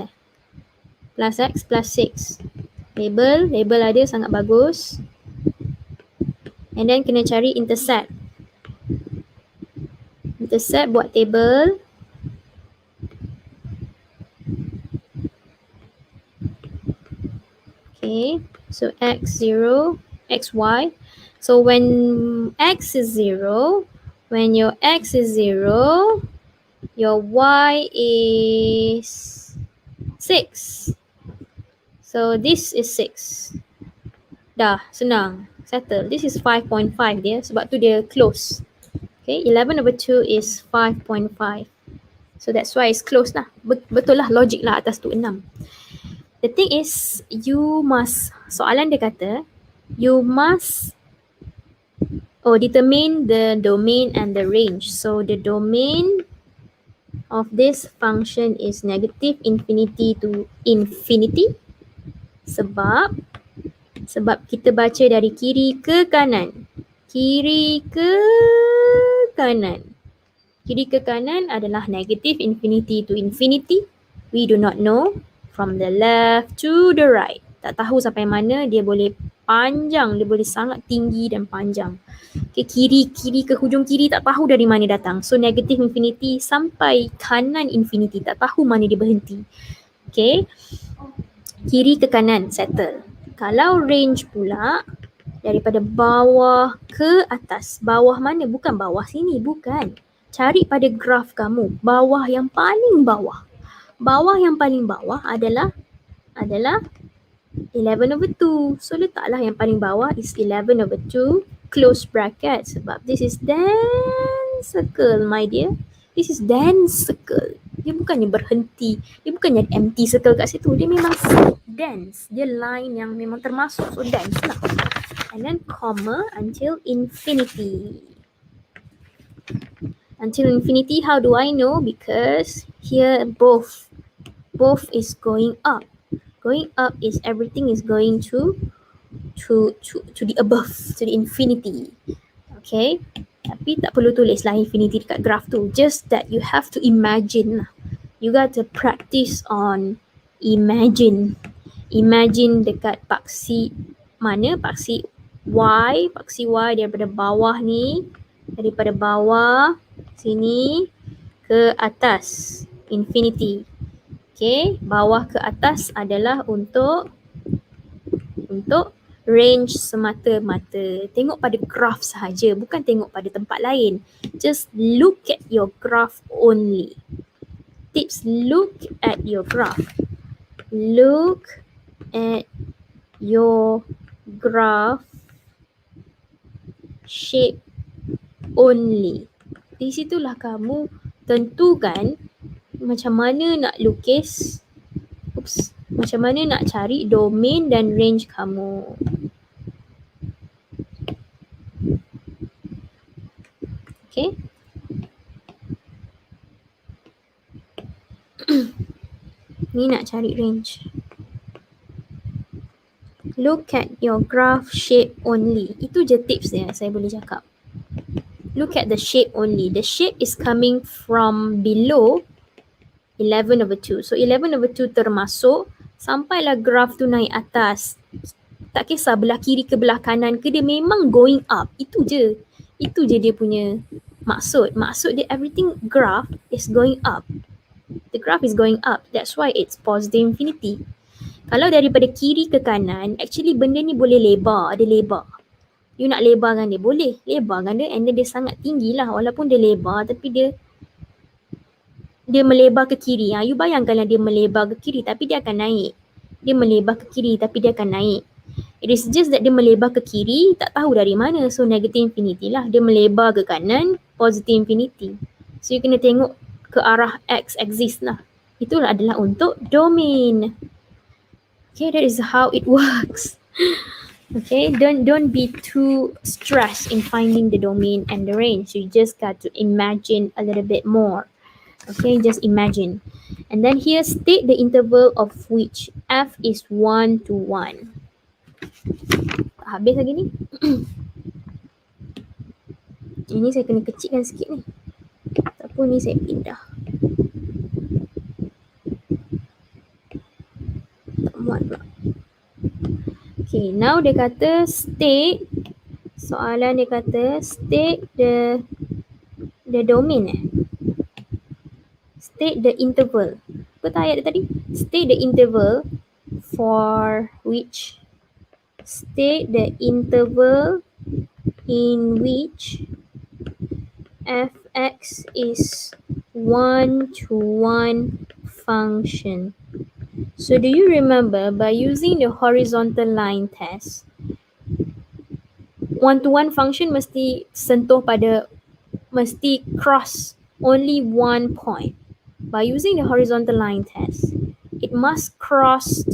Speaker 1: plus x plus 6. Label ada sangat bagus. And then kena cari intercept. Intercept buat table. Okay, so x0, xy. So when x is 0, when your x is 0, your y is 6. So this is 6. Dah, senang. Settle. This is 5.5 dia. Sebab tu dia close. Okay, 11 over 2 is 5.5. So that's why it's close lah. Betul lah, logic lah atas tu 6. The thing is, soalan dia kata, you must determine the domain and the range. So the domain of this function is negative infinity to infinity. Sebab kita baca dari kiri ke kanan. Kiri ke kanan adalah negative infinity to infinity. We do not know. From the left to the right. Tak tahu sampai mana dia boleh panjang. Dia boleh sangat tinggi dan panjang. Okay, kiri ke hujung kiri tak tahu dari mana datang. So negative infinity sampai kanan infinity. Tak tahu mana dia berhenti. Okay. Kiri ke kanan, settle. Kalau range pula, daripada bawah ke atas. Bawah mana? Bukan bawah sini, bukan. Cari pada graf kamu. Bawah yang paling bawah. Bawah yang paling bawah adalah 11/2. So letaklah yang paling bawah is 11/2 close bracket sebab this is dense circle my dear. This is dense circle. Dia bukannya berhenti. Dia bukannya empty circle kat situ. Dia memang dense. Dia line yang memang termasuk. So dense lah. And then comma until infinity. Until infinity, how do I know? Because here both is going up. Going up is everything is going to the above, to the infinity. Okay, tapi tak perlu tulis lah infinity dekat graph tu. Just that you have to imagine lah. You got to practice on imagine. Imagine dekat paksi mana? Paksi Y. Paksi Y daripada bawah ni. Daripada bawah sini ke atas. Infinity. Okay, bawah ke atas adalah untuk range semata-mata. Tengok pada graph sahaja, bukan tengok pada tempat lain. Just look at your graph only. Tips, look at your graph. Look at your graph shape only. Di situlah kamu tentukan macam mana nak lukis, macam mana nak cari domain dan range kamu. Okay. Ni nak cari range. Look at your graph shape only. Itu je tips dia saya boleh cakap. Look at the shape only. The shape is coming from below 11/2. So 11/2 termasuk sampailah graph tu naik atas. Tak kisah belah kiri ke belah kanan ke, dia memang going up. Itu je dia punya maksud. Maksud dia everything graph is going up. The graph is going up. That's why it's positive infinity. Kalau daripada kiri ke kanan, actually benda ni boleh lebar. Dia lebar. You nak lebarkan dia, boleh. Lebarkan dia and then dia sangat tinggi lah. Walaupun dia lebar tapi dia melebar ke kiri. You bayangkanlah dia melebar ke kiri tapi dia akan naik. Dia melebar ke kiri tapi dia akan naik. It is just that dia melebar ke kiri, tak tahu dari mana. So negative infinity lah. Dia melebar ke kanan, positive infinity. So you kena tengok ke arah x axis lah. Itulah adalah untuk domain. Okay, that is how it works. Okay, don't be too stressed in finding the domain and the range. You just got to imagine a little bit more. Okay, just imagine. And then here, state the interval of which f is 1 to 1. Habis lagi ni. Ini saya kena kecilkan sikit ni. Ataupun ni saya pindah. Tak muat pula. Okay, now dia kata state. Soalan dia kata state the domain State the interval. Apa ayat dia tadi? State the interval for which in which fx is 1 to 1 function. So do you remember by using the horizontal line test, 1 to 1 function mesti cross only one point. By using the horizontal line test, it must cross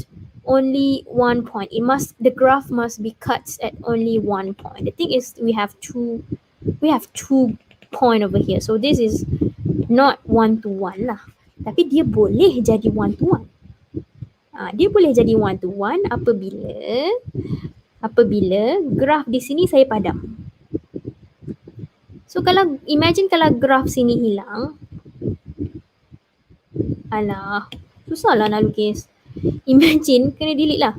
Speaker 1: only one point. The graph must be cut at only one point. The thing is we have two point over here. So this is not 1 to 1 lah. Tapi dia boleh jadi 1 to 1. Dia boleh jadi 1 to 1 apabila graf di sini saya padam. So imagine kalau graf sini hilang. Alah, susahlah nak lukis. Imagine, kena delete lah.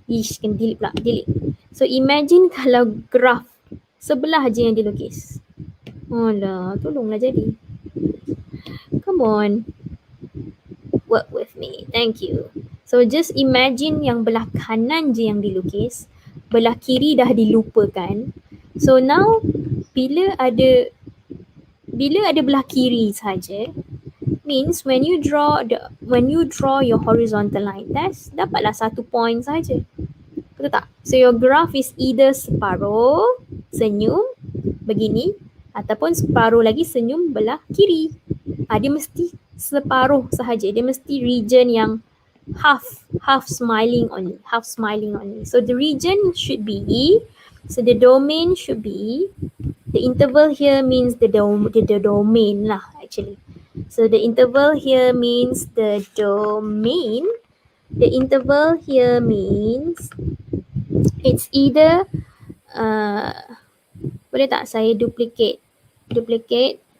Speaker 1: Kena delete pula, delete. So imagine kalau graf sebelah je yang dilukis. Alah, tolonglah jadi. Come on. Work with me. Thank you. So just imagine yang belah kanan je yang dilukis. Belah kiri dah dilupakan. So now bila ada belah kiri saja, means when you draw your horizontal line test, dapatlah 1 point saja. Betul tak? So your graph is either separuh senyum begini ataupun separuh lagi senyum belah kiri. Dia mesti separuh sahaja. Dia mesti region yang half smiling only. So the region should be, so the domain should be, the interval here means the domain lah actually. So the interval here means the domain. The interval here means it's either boleh tak saya duplicate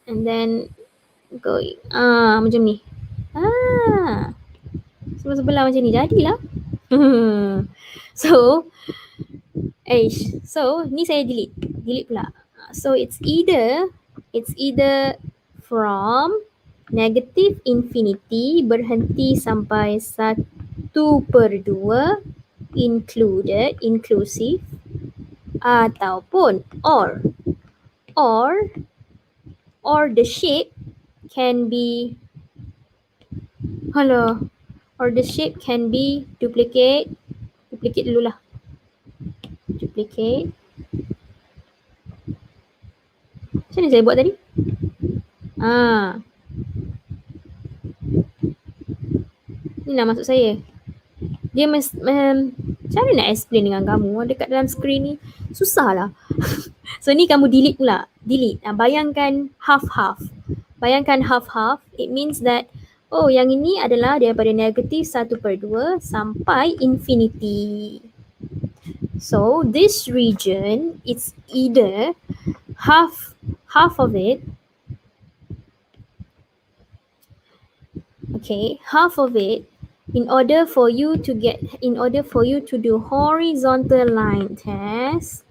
Speaker 1: and then go macam ni. Sebelah macam ni jadilah. So ni saya delete pula. So it's either from negative infinity berhenti sampai 1/2 inclusive, ataupun or the shape can be duplicate dululah. Duplicate. Macam mana saya buat tadi? Ni lah maksud saya. Dia cara nak explain dengan kamu dekat dalam skrin ni susah lah. So ni kamu delete pula. Bayangkan half-half. It means that yang ini adalah daripada negatif 1/2 sampai infinity. So this region, it's either half of it. Okay, half of it. In order for you to do horizontal line test,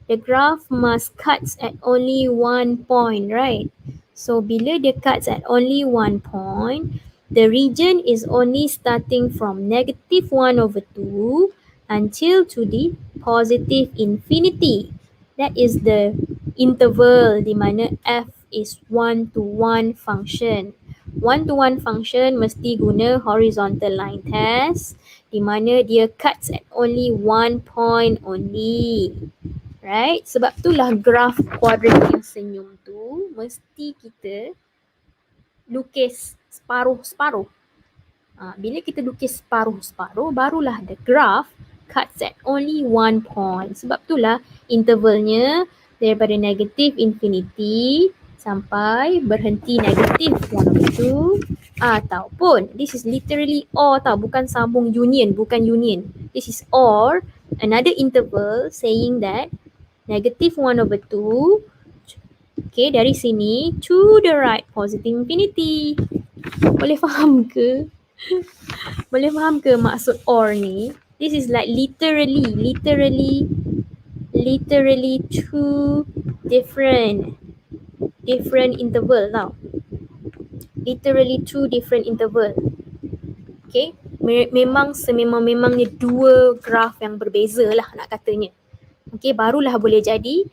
Speaker 1: the graph must cut at only 1 point, right? So bila dia cuts at only 1 point, the region is only starting from negative 1/2 until to the positive infinity. That is the interval di mana f is 1-to-1 function. 1-to-1 function mesti guna horizontal line test di mana dia cuts at only 1 point only. Right? Sebab itulah graf kuadratik senyum tu mesti kita lukis separuh-separuh. Bila kita lukis separuh-separuh, barulah the graph cuts at only 1 point. Sebab itulah intervalnya daripada negatif infinity sampai berhenti negatif 1/2, ataupun this is literally or tau, bukan sambung union. This is or another interval saying that negative 1/2, okay, dari sini to the right positive infinity. Boleh faham ke? Maksud or ni? This is like literally two different interval tau. Literally two different interval. Okay, memangnya dua graf yang berbeza lah nak katanya. Okay, barulah boleh jadi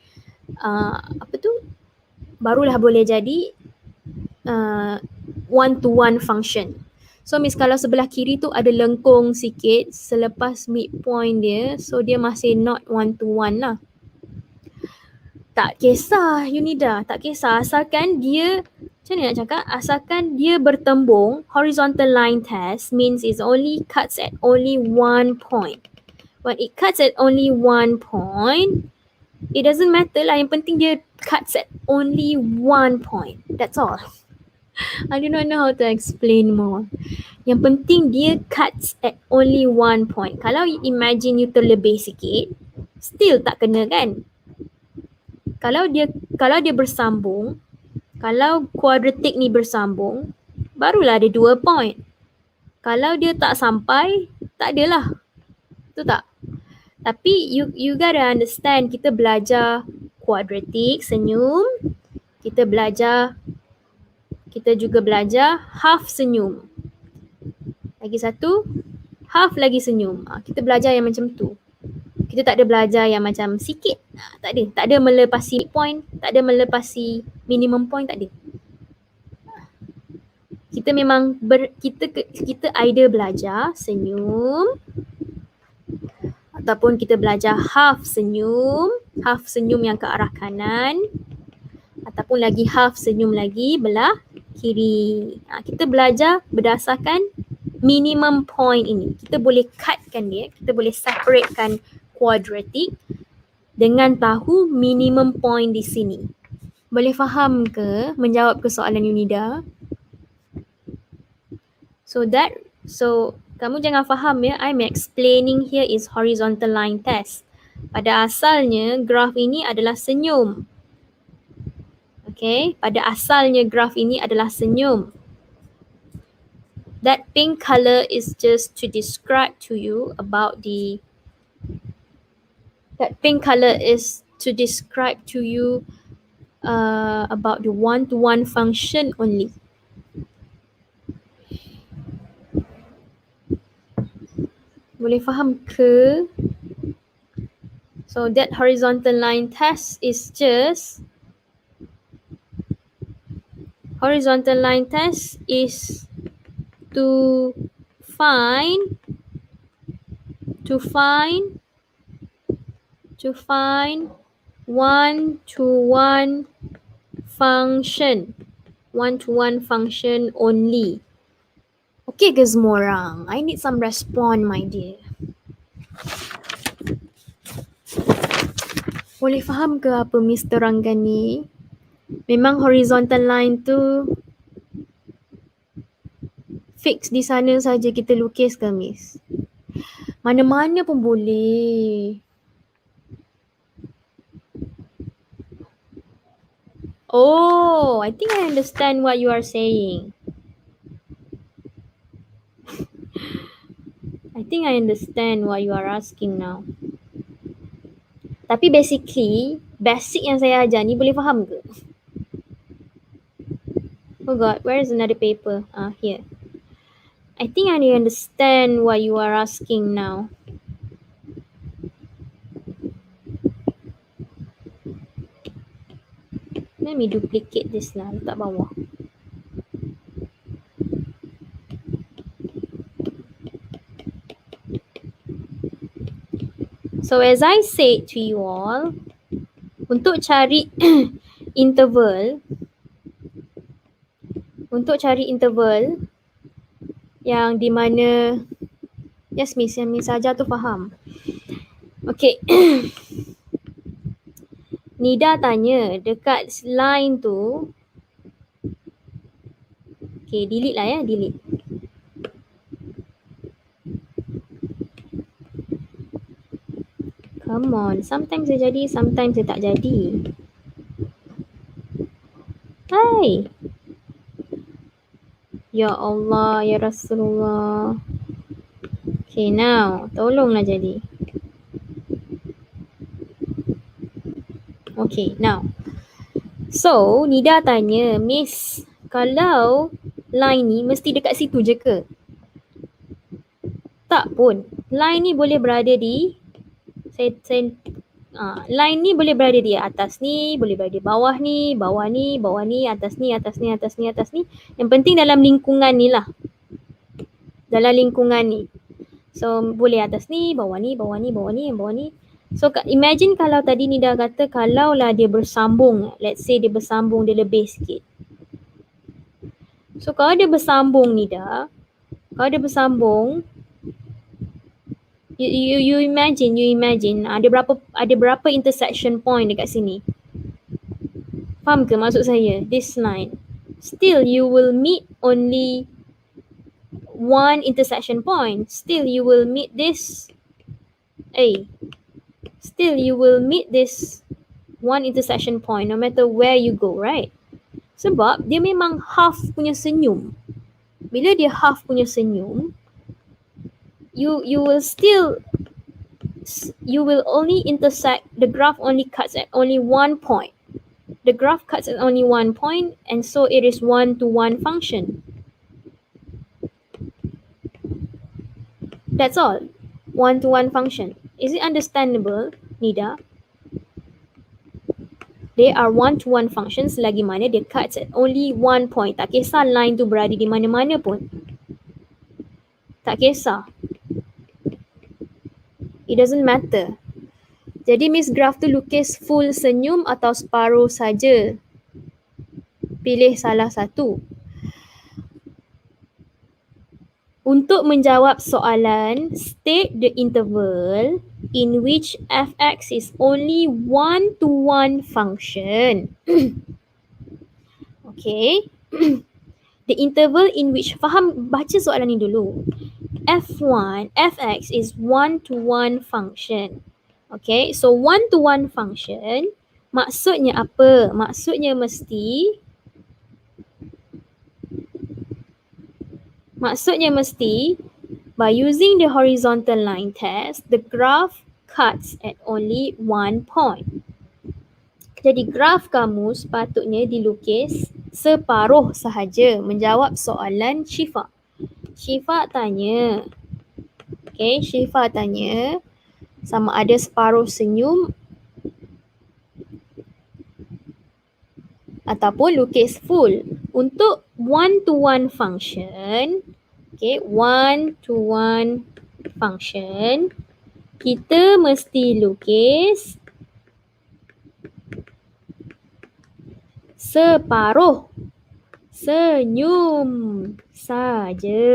Speaker 1: one-to-one function. So kalau sebelah kiri tu ada lengkung sikit selepas midpoint dia, so dia masih not one-to-one lah. Tak kisah Yunida, tak kisah, asalkan dia, macam mana nak cakap, asalkan dia bertembung. Horizontal line test means it only cuts at only 1 point. When it cuts at only 1 point, it doesn't matter lah, yang penting dia cuts at only 1 point. That's all. I do not know how to explain more. Yang penting dia cuts at only 1 point. Kalau imagine you terlebih sikit, still tak kena kan? Kalau dia bersambung, kalau kuadratik ni bersambung, barulah ada 2 point. Kalau dia tak sampai, tak adalah. Betul tak? Tapi you gotta understand, kita belajar kuadratik senyum, kita juga belajar half senyum. Lagi satu, half lagi senyum. Kita belajar yang macam tu. Kita tak ada belajar yang macam sikit. Tak ada. Tak ada melepasi point. Tak ada melepasi minimum point. Tak ada. Kita memang kita either belajar senyum ataupun kita belajar half senyum yang ke arah kanan ataupun lagi half senyum lagi belah kiri. Kita belajar berdasarkan minimum point ini. Kita boleh cutkan dia, kita boleh separatekan quadratic dengan tahu minimum point di sini. Boleh faham ke menjawab ke soalan Yunida? So kamu jangan faham ya, I'm explaining here is horizontal line test. Pada asalnya graf ini adalah senyum. Okay, pada asalnya graf ini adalah senyum. That pink color is just to describe to you about about the one-to-one function only. Boleh faham ke? So that horizontal line test is to find one-to-one function only. Okay ke semua orang? I need some respond, my dear. Boleh faham ke apa Miss terangkan ni? Memang horizontal line tu fix di sana saja kita lukis ke Miss? Mana-mana pun boleh. Oh, I think I understand what you are saying. I think I understand what you are asking now. Tapi basic yang saya ajar ni boleh faham ke? Oh God, where is another paper? Here. I think I understand what you are asking now. Let me duplicate this lah, letak bawah. So as I said to you all, untuk cari interval yang di mana yes Miss, yang Miss ajar tu faham. Okay. Nida tanya dekat line tu. Okay, delete lah ya, delete. Come on, sometimes dia jadi, sometimes dia tak jadi. Hai. Ya Allah, ya Rasulullah. Okay, now, tolonglah jadi. Okay, now. So, Nida tanya, Miss, kalau line ni mesti dekat situ je ke? Tak pun. Line ni boleh berada di line ni boleh berada di atas ni, boleh berada di bawah ni, atas ni. Yang penting dalam lingkungan ni lah. Dalam lingkungan ni. So boleh atas ni, bawah ni. So imagine kalau tadi Nida kata kalau lah dia bersambung, let's say dia bersambung, dia lebih sikit. So kalau dia bersambung Nida, You imagine ada berapa intersection point dekat sini. Faham ke maksud saya? This line. Still you will meet only one intersection point. Still you will meet this one intersection point no matter where you go, right? Sebab dia memang half punya senyum. Bila dia half punya senyum, you will only intersect, the graph only cuts at only one point. The graph cuts at only one point, and so it is one-to-one function. That's all. One-to-one function. Is it understandable, Nida? They are one-to-one functions selagi mana dia cuts at only one point. Tak kisah line tu berada di mana-mana pun. Tak kisah. It doesn't matter. Jadi Miss Graph tu lukis full senyum atau separuh saja. Pilih salah satu. Untuk menjawab soalan, state the interval in which fx is only one-to-one function. Okay. The interval in which, faham, baca soalan ni dulu. fx is one-to-one function. Okay, so one-to-one function maksudnya apa? Maksudnya mesti by using the horizontal line test, the graph cuts at only one point. Jadi graf kamu sepatutnya dilukis separuh sahaja menjawab soalan Syifa. Syifa tanya, sama ada separuh senyum ataupun lukis full. Untuk one-to-one function, one-to-one function, kita mesti lukis separuh senyum saja.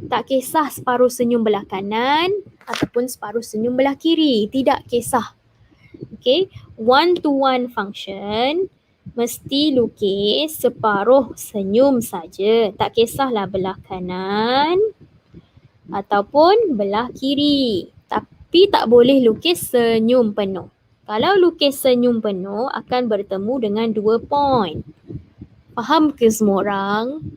Speaker 1: Tak kisah separuh senyum belah kanan ataupun separuh senyum belah kiri. Tidak kisah. Okay, one-to-one function mesti lukis separuh senyum saja. Tak kisahlah belah kanan ataupun belah kiri. Tapi tak boleh lukis senyum penuh. Kalau lukis senyum penuh akan bertemu dengan 2 point. Faham ke semua orang?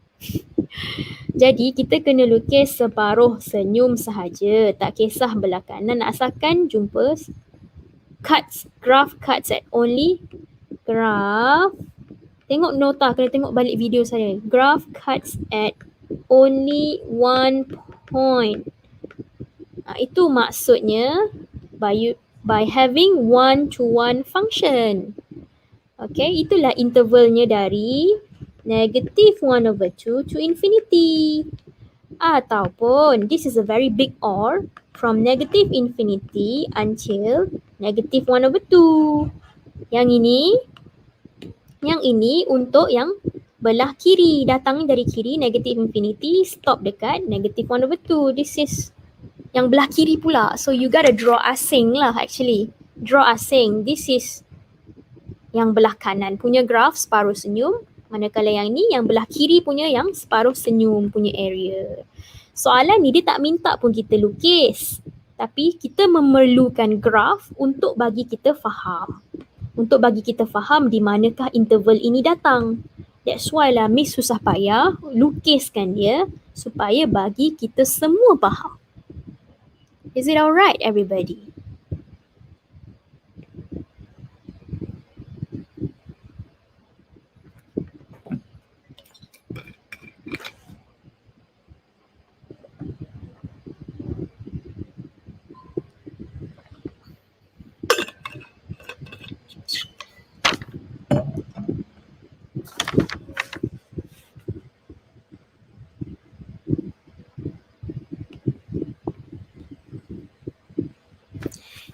Speaker 1: Jadi kita kena lukis separuh senyum sahaja. Tak kisah belah kanan asalkan jumpa graph cuts at only graph. Tengok nota, kena tengok balik video saya. Graph cuts at only one point. Itu maksudnya by having one-to-one function. Okay, itulah intervalnya dari -1/2 to infinity. Ataupun, this is a very big or, from -infinity until -1/2. Yang ini untuk yang belah kiri. Datangnya dari kiri, -infinity, stop dekat -1/2. This is yang belah kiri pula. So you gotta draw asing lah actually. Draw asing. This is yang belah kanan punya graph separuh senyum. Manakala yang ni yang belah kiri punya yang separuh senyum punya area. Soalan ni dia tak minta pun kita lukis. Tapi kita memerlukan graph untuk bagi kita faham. Untuk bagi kita faham di manakah interval ini datang. That's why lah Miss susah payah lukiskan dia supaya bagi kita semua faham. Is it alright, everybody?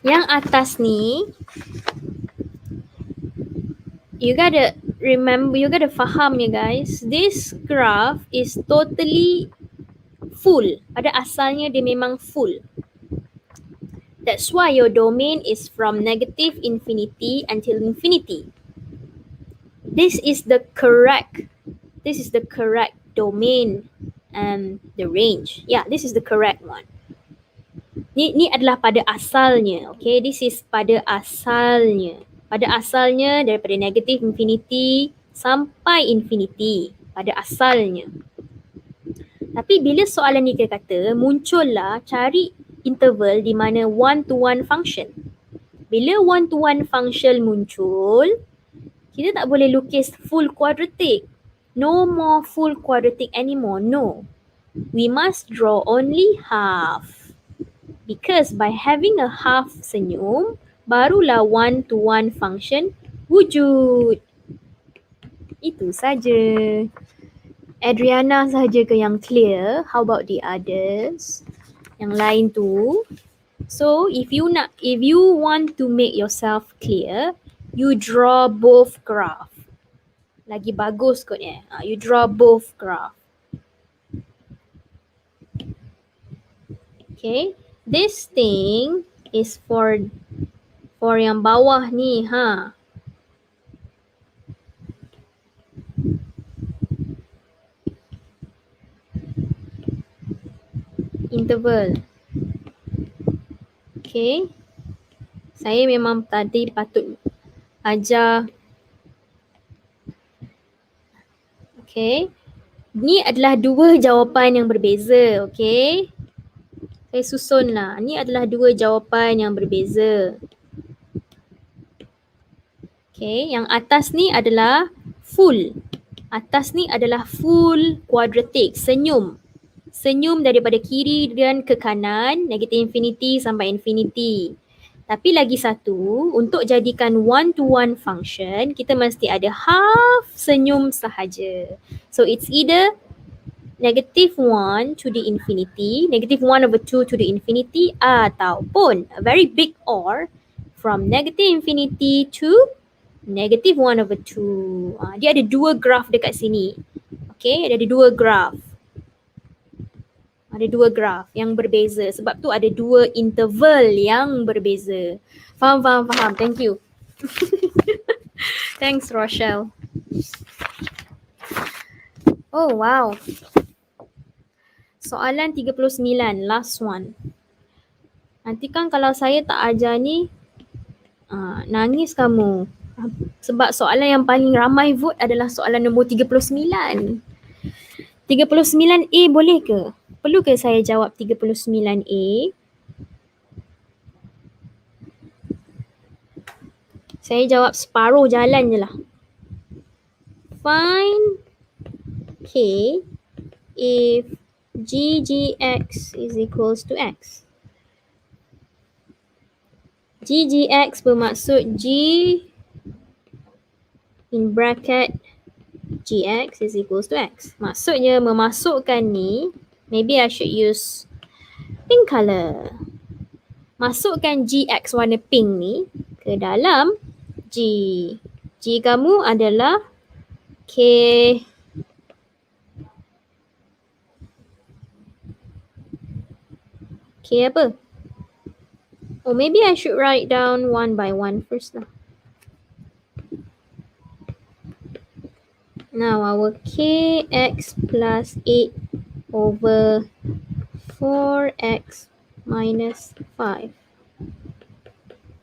Speaker 1: Yang atas ni, you gotta remember, you gotta faham ya guys, this graph is totally full. Pada asalnya dia memang full. That's why your domain is from -infinity until infinity. This is the correct domain and the range. Yeah, this is the correct one. Ni adalah pada asalnya, okay? This is pada asalnya. Pada asalnya daripada -infinity sampai infinity. Pada asalnya. Tapi bila soalan ni kita kata, muncullah cari interval di mana one-to-one function. Bila one-to-one function muncul, kita tak boleh lukis full quadratic. No more full quadratic anymore, no. We must draw only half. Because by having a half senyum, barulah one-to-one function wujud. Itu saja. Adriana saja ke yang clear? How about the others? Yang lain tu. So if you want to make yourself clear, you draw both graph. Lagi bagus kot ya. You draw both graph. Okay. This thing is for yang bawah ni, ha. Interval. Okay. Saya memang tadi patut ajar. Okay. Ni adalah dua jawapan yang berbeza. Okay. Saya susunlah. Ni adalah dua jawapan yang berbeza. Okay. Yang atas ni adalah full. Atas ni adalah full quadratic. Senyum. Senyum daripada kiri dan ke kanan, negative infinity sampai infinity. Tapi lagi satu, untuk jadikan one-to-one function, kita mesti ada half senyum sahaja. So it's either negative 1 to the infinity, negative 1/2 to the infinity, ataupun a very big or from negative infinity to negative 1/2. Dia ada dua graph dekat sini. Okay, ada dua graph. Ada dua graf yang berbeza. Sebab tu ada dua interval yang berbeza. Faham. Thank you. Thanks, Rochelle. Oh, wow. Soalan 39, last one. Nanti kan kalau saya tak ajar ni, nangis kamu. Sebab soalan yang paling ramai vote adalah soalan nombor 39. 39A boleh ke? Perlu ke saya jawab 39A? Saya jawab separuh jalan je lah. Find K if GGX is equals to X. GGX bermaksud G in bracket GX is equals to X. Maksudnya memasukkan ni, maybe I should use pink color. Masukkan GX warna pink ni ke dalam G. G kamu adalah K. K apa? Oh, maybe I should write down one by one first lah. Now our Kx plus 8 over 4x minus 5.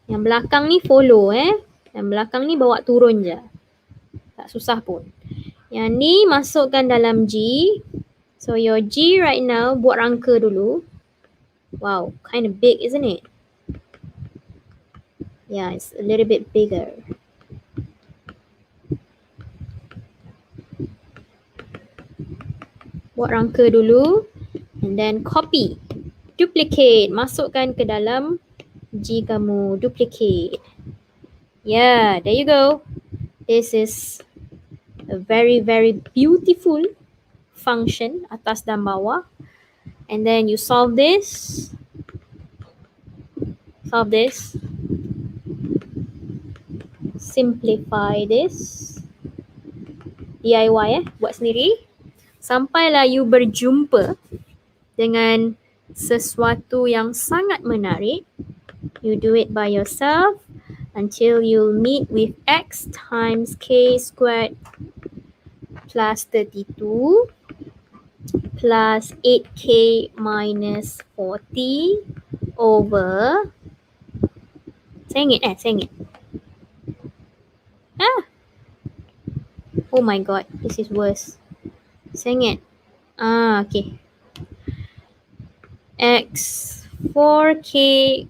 Speaker 1: Yang belakang ni follow Yang belakang ni bawa turun je. Tak susah pun. Yang ni masukkan dalam G. So your G right now, buat rangka dulu. Wow, kind of big, isn't it? Yeah, it's a little bit bigger. Buat rangka dulu. And then copy. Duplicate. Masukkan ke dalam G kamu. Duplicate. Yeah, there you go. This is a very, very beautiful function atas dan bawah. And then you solve this. Solve this. Simplify this. DIY buat sendiri. Sampailah you berjumpa dengan sesuatu yang sangat menarik. You do it by yourself until you meet with X times K squared plus 32 plus 8K minus 40 over sengit. Oh my god, this is worse. Sengit. Okay. X 4K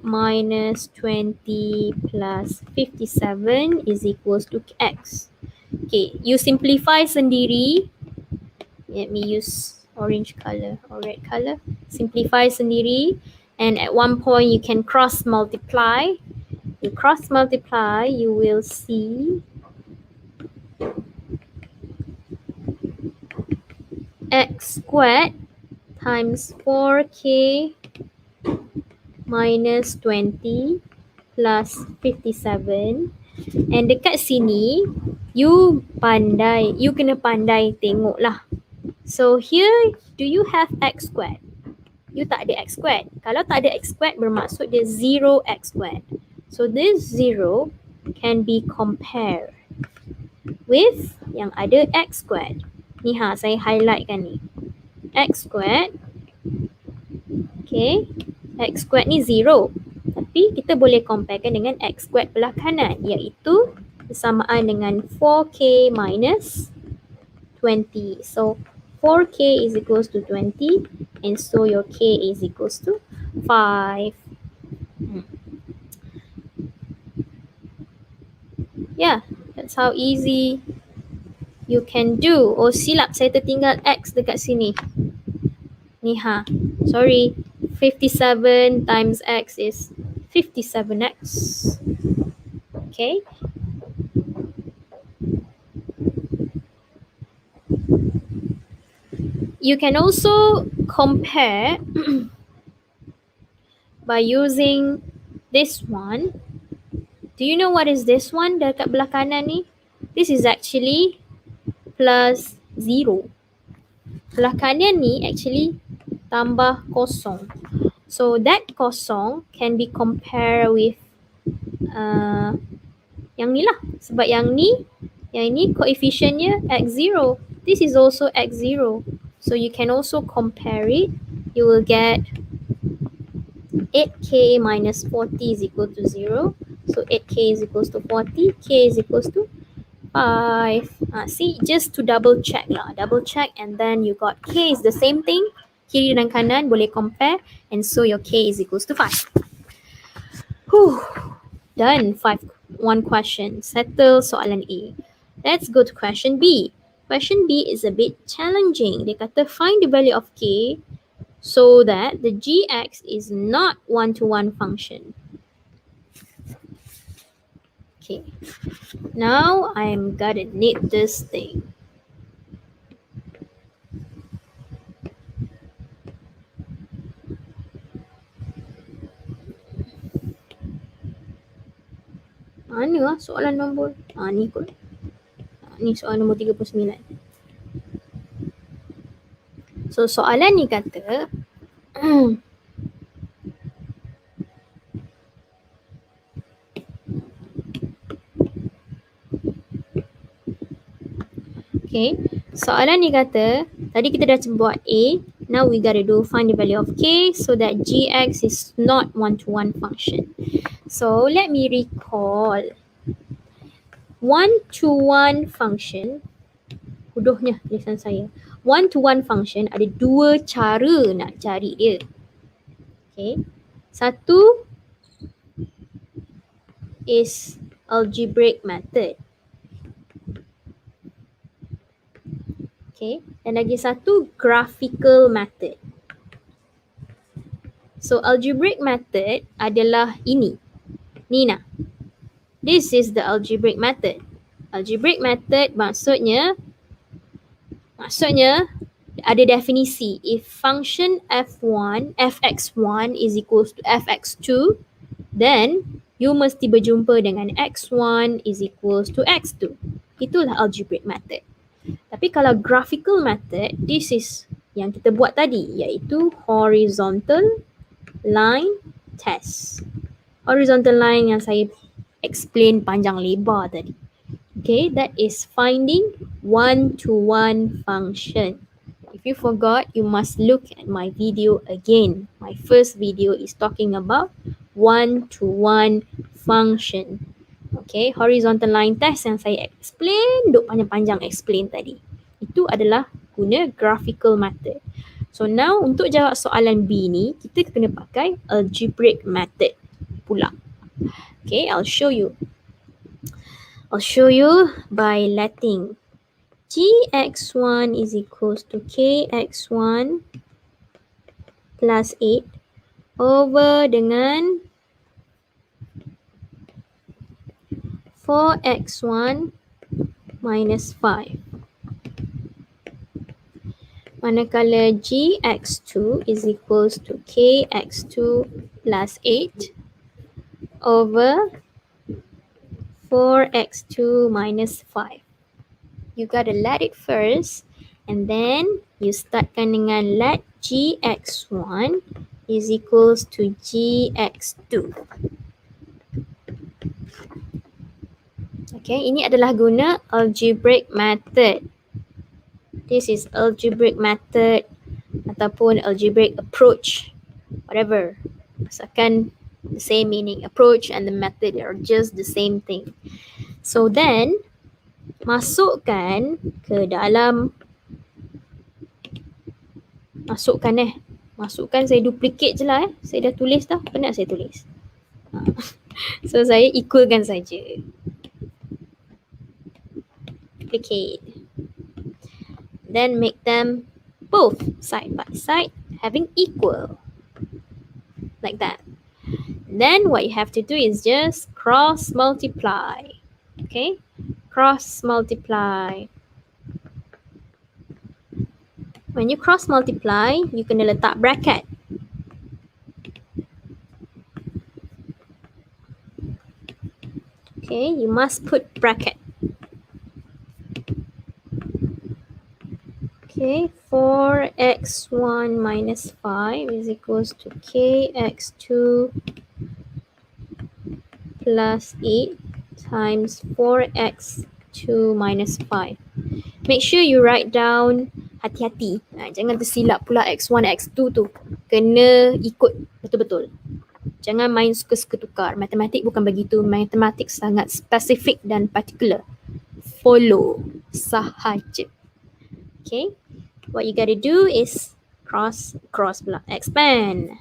Speaker 1: minus 20 plus 57 is equals to X. Okay, you simplify sendiri. Let me use orange color or red color. Simplify sendiri. And at one point you can cross multiply. You cross multiply, you will see x squared times 4k minus 20 plus 57. And dekat sini, you kena pandai tengok lah. So here, do you have x squared? You tak ada x squared. Kalau tak ada x squared, bermaksud dia 0 x squared. So this 0 can be compared with yang ada x squared. Ni saya highlightkan ni. X squared. Okay. X squared ni 0. Tapi kita boleh comparekan dengan x squared belah kanan, iaitu bersamaan dengan 4k minus 20. So 4k is equals to 20, and so your k is equals to 5. Yeah, that's how easy you can do. Oh silap, saya tertinggal x dekat sini. Ni sorry, 57 times x is 57x. Okay. You can also compare by using this one. Do you know what is this one dekat belah kanan ni? This is actually plus 0. Belah kanan ni actually tambah kosong. So that kosong can be compared with yang ni lah. Sebab yang ni koefisiennya x0. This is also x0. So you can also compare it. You will get 8k minus 40 is equal to 0. So 8k is equals to 40. K is equals to 5. See, just to double check lah. Double check, and then you got k is the same thing. Kiri dan kanan boleh compare, and so your k is equals to 5. Whew. Done. One question. Settle soalan A. Let's go to question B. Question B is a bit challenging. Dia kata find the value of k so that the gx is not one-to-one function. Okay. Now I'm gonna knit this thing. Mana soalan nombor? Ni kot. Ni soalan nombor 39. So soalan ni kata okay, soalan ni kata tadi kita dah buat A, now we gotta do find the value of k so that gx is not one-to-one function. So let me recall. One-to-one function, bodohnya tulisan saya. One-to-one function ada dua cara nak cari dia. Okay. Satu is algebraic method. Okay. Dan lagi satu graphical method. So algebraic method adalah ini. Nina. This is the algebraic method. Algebraic method maksudnya ada definisi. If function fx1 is equals to fx2, then you mesti berjumpa dengan x1 is equals to x2. Itulah algebraic method. Tapi kalau graphical method, this is yang kita buat tadi, iaitu horizontal line test. Horizontal line yang saya explain panjang lebar tadi. Okay, that is finding one-to-one function. If you forgot, you must look at my video again. My first video is talking about one-to-one function. Okay, horizontal line test yang saya explain, duk panjang-panjang explain tadi. Itu adalah guna graphical method. So now untuk jawab soalan B ni, kita kena pakai algebraic method pula. Okay, I'll show you by letting gx1 is equals to kx1 plus 8 over dengan 4x1 minus 5. Manakala gx2 is equals to kx2 plus 8 over 4x2 minus 5. You gotta let it first, and then you startkan dengan let gx1 is equals to gx2. Okay, ini adalah guna algebraic method. This is algebraic method ataupun algebraic approach, whatever. Asalkan the same meaning. Approach and the method are just the same thing. So then, masukkan ke dalam, masukkan saya duplicate je lah. Saya dah tulis dah, penat saya tulis. So saya equalkan saja. Duplicate. Then make them both side by side having equal. Like that. Then what you have to do is just cross multiply. Okay? Cross multiply. When you cross multiply, you kena letak bracket. Okay, you must put bracket. Okay, 4x1 minus 5 is equals to kx2 plus 8 times 4x2 minus 5. Make sure you write down, hati-hati. Jangan tersilap pula x1, x2 tu. Kena ikut betul-betul. Jangan main suka-suka tukar. Matematik bukan begitu. Matematik sangat spesifik dan particular. Follow sahaja. Okay. What you gotta do is cross pula. Expand.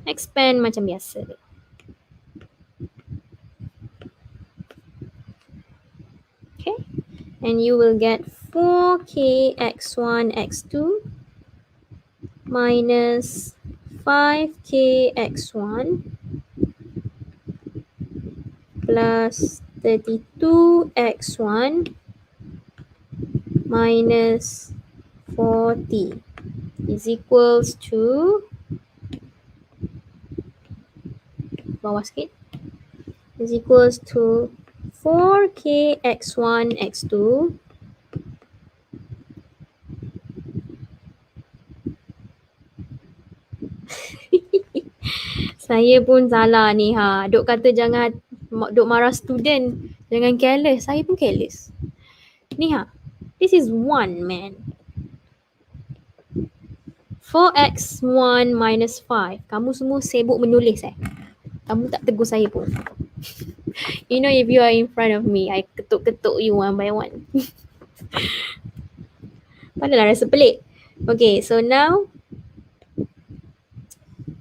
Speaker 1: Expand macam biasa. Okay. And you will get 4kx1 x2 minus 5kx1 plus 32x1 minus 40 is equals to, bawah sikit, is equals to 4kx1 x2 saya pun salah ni ha. Dok kata jangan, dok marah student, jangan careless. Saya pun careless. Ni ha. This is 1 man. 4x1 minus 5. Kamu semua sibuk menulis Kamu tak tegur saya pun. You know, if you are in front of me, I ketuk-ketuk you one by one. Padahal rasa pelik. Okay, so now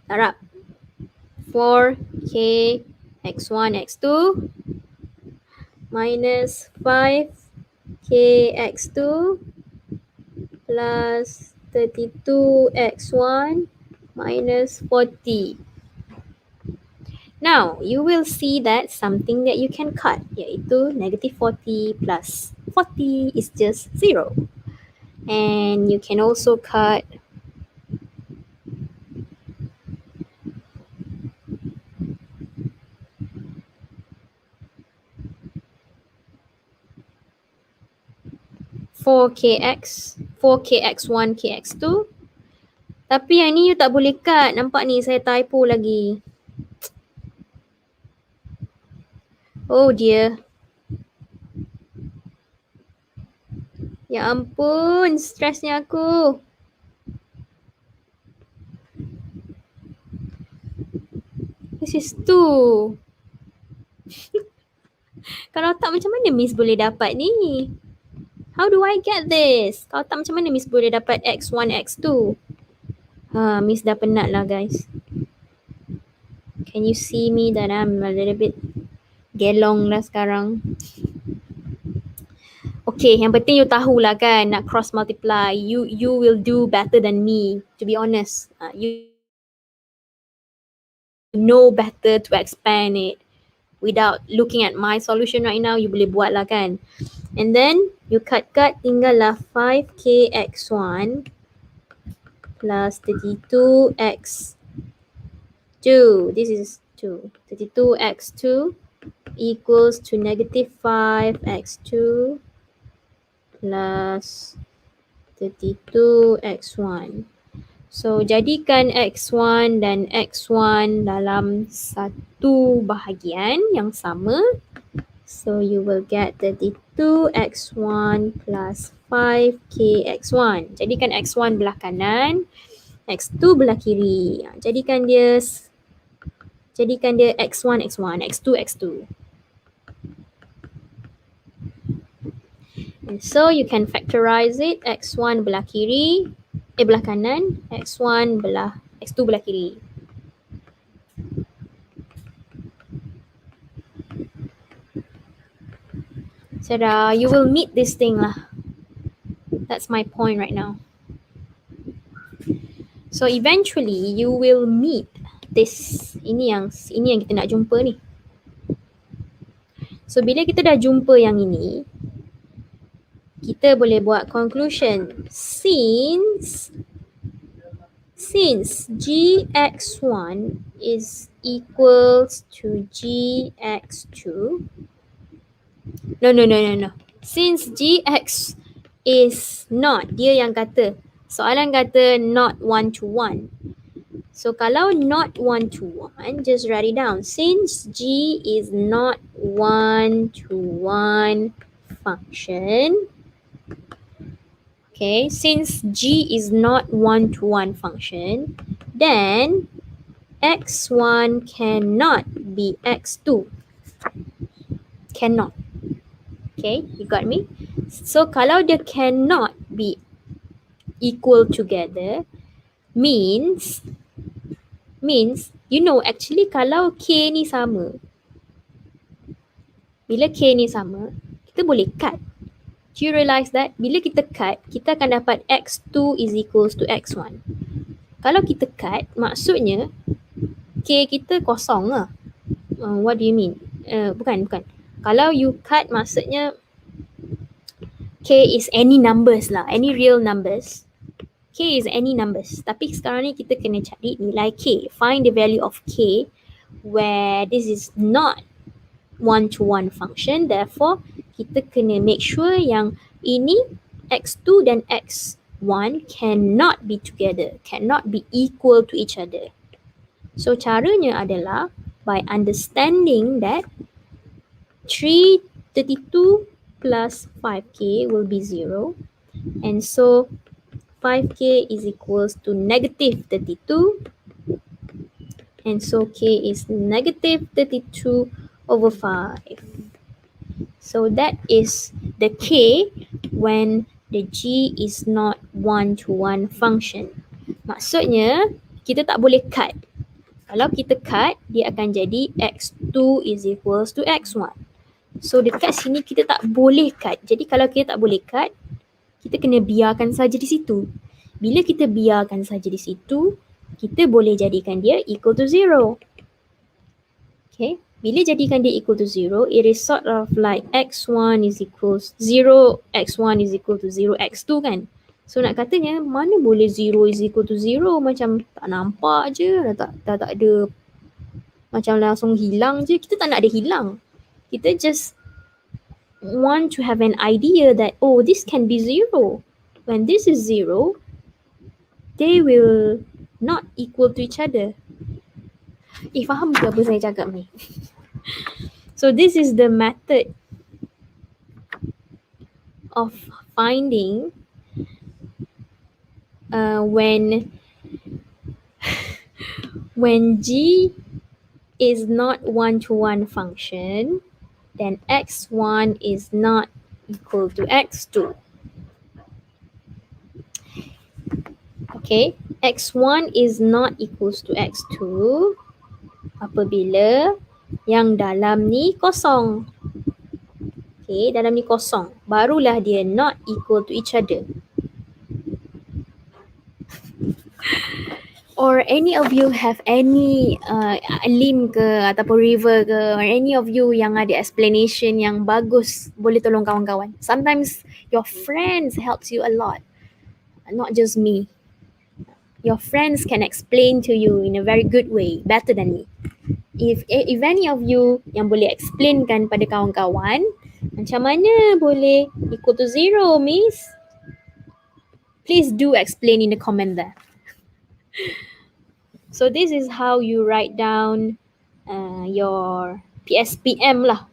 Speaker 1: harap 4k x1 x2 minus 5k x2 plus 32x1 minus 40. Now, you will see that something that you can cut, iaitu negative 40 plus 40 is just 0. And you can also cut 4kx1, kx2. Tapi yang ni you tak boleh cut. Nampak ni saya typo lagi. Oh dear. Ya ampun, stresnya aku. This is 2. Kalau tak macam mana Miss boleh dapat ni? How do I get this? Kalau tak macam mana Miss boleh dapat x1, x2? Miss dah penat lah guys. Can you see me that I'm a little bit gelong lah sekarang? Okay, yang penting you tahulah kan nak cross multiply. You will do better than me, to be honest. You know better to expand it without looking at my solution right now, you boleh buat lah kan. And then you cut tinggal lah 5kx1 plus 32x2. This is 2. 32x2 equals to negative 5x2 plus 32x1. So jadikan x1 dan x1 dalam satu bahagian yang sama. So you will get 32x1 plus 5kx1. Jadikan x1 belah kanan, x2 belah kiri. Jadikan dia x1, x1, x2, x2. And so you can factorize it, x1 belah kiri, belah kanan, x2 belah kiri. So you will meet this thing lah. That's my point right now. So eventually you will meet this. Ini yang kita nak jumpa ni. So bila kita dah jumpa yang ini, kita boleh buat conclusion. Since gx1 is equals to gx2. No. Since gx is not, dia yang kata, soalan kata not 1 to 1. So kalau not 1 to 1, just write it down. Since g is not 1 to 1 function, okay, since g is not 1 to 1 function, then x1 cannot be x2. Cannot. Okay, you got me? So kalau dia cannot be equal together, means you know, actually kalau k ni sama, bila k ni sama, kita boleh cut. Do you realize that? Bila kita cut, kita akan dapat x2 is equals to x1. Kalau kita cut, maksudnya k kita kosong lah. What do you mean? Bukan. Kalau you cut, maksudnya k is any numbers lah, any real numbers. K is any numbers. Tapi sekarang ni kita kena cari nilai k. Find the value of k where this is not 1 to 1 function. Therefore, kita kena make sure yang ini x2 dan x1 cannot be together, cannot be equal to each other. So caranya adalah by understanding that 332 plus 5k will be 0. And so 5k is equals to negative 32. And so k is negative 32 over 5. So that is the k when the g is not 1 to 1 function. Maksudnya kita tak boleh cut. Kalau kita cut, dia akan jadi x2 is equals to x1. So dekat sini kita tak boleh cut. Jadi kalau kita tak boleh cut, kita kena biarkan saja di situ. Bila kita biarkan saja di situ, kita boleh jadikan dia equal to 0. Okay. Bila jadikan dia equal to 0, it is sort of like x1 is equals 0, x1 is equal to 0, x2 kan. So nak katanya, mana boleh 0 is equal to 0, macam tak nampak je, dah tak ada, macam langsung hilang je. Kita tak nak dia hilang. Kita just want to have an idea that, oh, this can be 0. When this is 0, they will not equal to each other. Faham ke apa saya cakap ni? So this is the method of finding when g is not 1 to 1 function, then x1 is not equal to x2. Okay, x1 is not equals to x2 apabila yang dalam ni kosong. Okay, dalam ni kosong. Barulah dia not equal to each other. Or any of you have any lim ke ataupun river ke, or any of you yang ada explanation yang bagus, boleh tolong kawan-kawan. Sometimes your friends helps you a lot, not just me. Your friends can explain to you in a very good way, better than me. If any of you yang boleh explainkan pada kawan-kawan macam mana boleh equal to zero, miss, please do explain in the comment there. So this is how you write down your PSPM lah.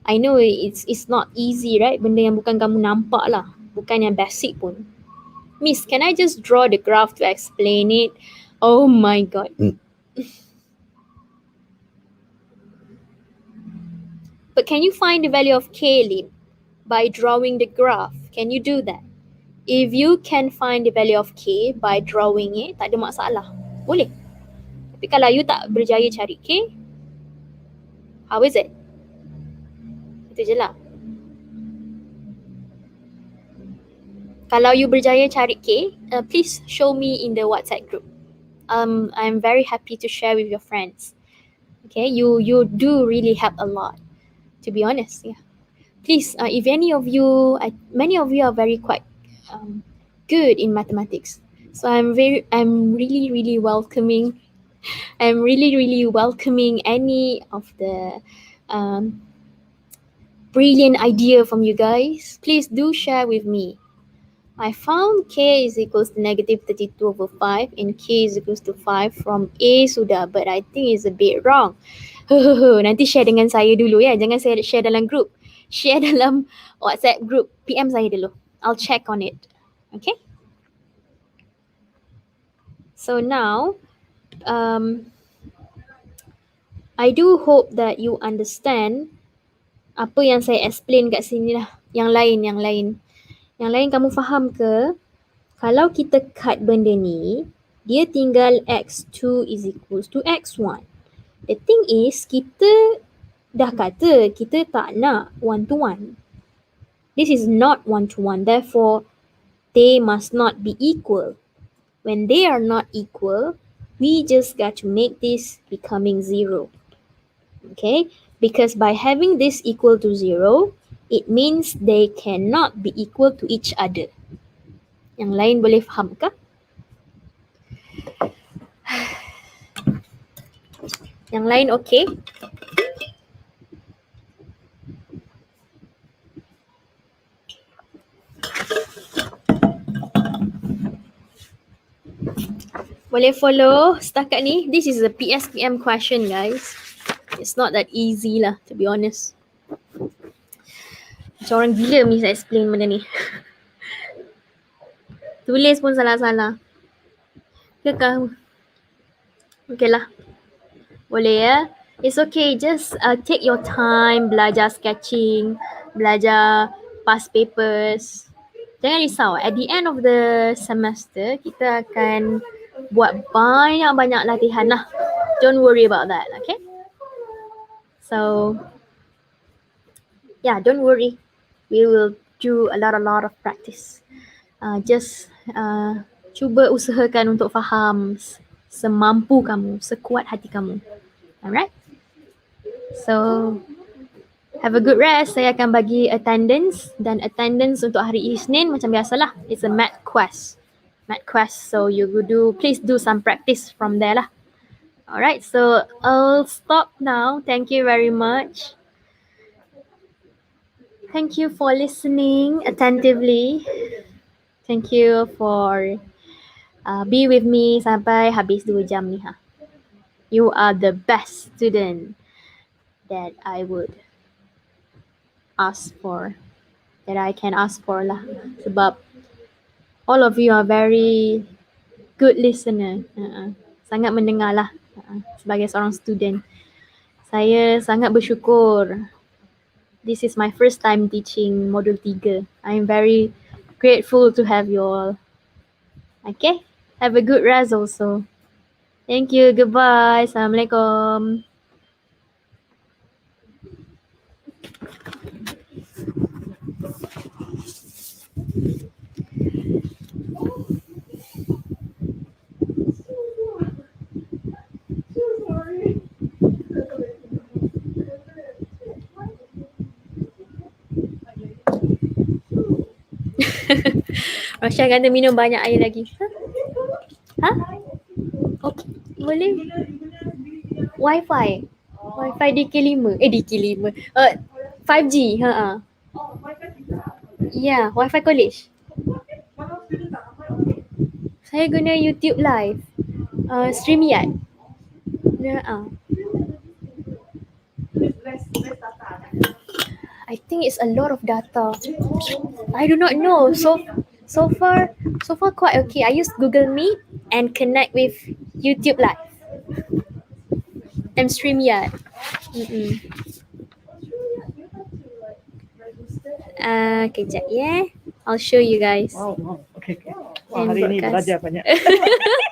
Speaker 1: I know it's not easy, right? Benda yang bukan kamu nampak lah, bukan yang basic pun. Miss, can I just draw the graph to explain it? Oh my god. But can you find the value of K, Lim, by drawing the graph? Can you do that? If you can find the value of K by drawing it, tak ada masalah. Boleh. Tapi kalau you tak berjaya cari K, how is it? Itu je lah. Kalau you berjaya cari K, please show me in the WhatsApp group. I'm very happy to share with your friends. Okay, you do really help a lot, to be honest. Yeah. Please, if any of you, many of you are very quite good in mathematics. So I'm really welcoming. I'm really welcoming any of the brilliant idea from you guys. Please do share with me. I found K is equals to negative 32 over 5 and K is equals to 5 from A sudah, but I think it's a bit wrong. Nanti share dengan saya dulu ya. Jangan saya share dalam group. Share dalam WhatsApp group. PM saya dulu. I'll check on it. Okay? So now, I do hope that you understand apa yang saya explain kat sini lah. Yang lain. Yang lain kamu faham ke? Kalau kita cut benda ni, dia tinggal x2 is equals to x1. The thing is, kita dah kata kita tak nak one-to-one. This is not one-to-one. Therefore, they must not be equal. When they are not equal, we just got to make this becoming 0. Okay? Because by having this equal to 0, it means they cannot be equal to each other. Yang lain boleh faham ke? Yang lain okay? Boleh follow setakat ni? This is a PSPM question, guys. It's not that easy lah, to be honest. Macam orang gila Miss explain benda ni. Tulis pun salah-salah. Kekal. Okay lah. Boleh ya? It's okay, just take your time, belajar sketching, belajar past papers. Jangan risau, at the end of the semester, kita akan buat banyak-banyak latihan lah. Don't worry about that, okay? So, yeah, don't worry. We will do a lot of practice. Just cuba usahakan untuk faham semampu kamu, sekuat hati kamu. Alright? So, have a good rest. Saya akan bagi attendance, dan attendance untuk hari Isnin macam biasalah. It's a math quest. So you please do some practice from there lah. Alright, so I'll stop now. Thank you very much. Thank you for listening attentively. Thank you for be with me sampai habis 2 jam ni ha. You are the best student that I would ask for, that I can ask for lah. Sebab all of you are very good listener. Sangat mendengar lah. Sebagai seorang student, saya sangat bersyukur. This is my first time teaching modul 3. I'm very grateful to have you all. Okay, have a good rest also. Thank you, goodbye, Assalamualaikum. Rasha kata minum banyak air lagi. Ha? Okay. Boleh. Wi-Fi. Wi-Fi DK5. DK5. 5G. Ya, Wi-Fi college. Saya guna YouTube live. StreamYard. I think it's a lot of data. I do not know. So far quite okay. I use Google Meet and connect with YouTube live and StreamYard. Kejap ya. I'll show you guys.
Speaker 2: Wow. Okay. Wah,
Speaker 1: And
Speaker 2: hari ini
Speaker 1: broadcast.
Speaker 2: belajar banyak.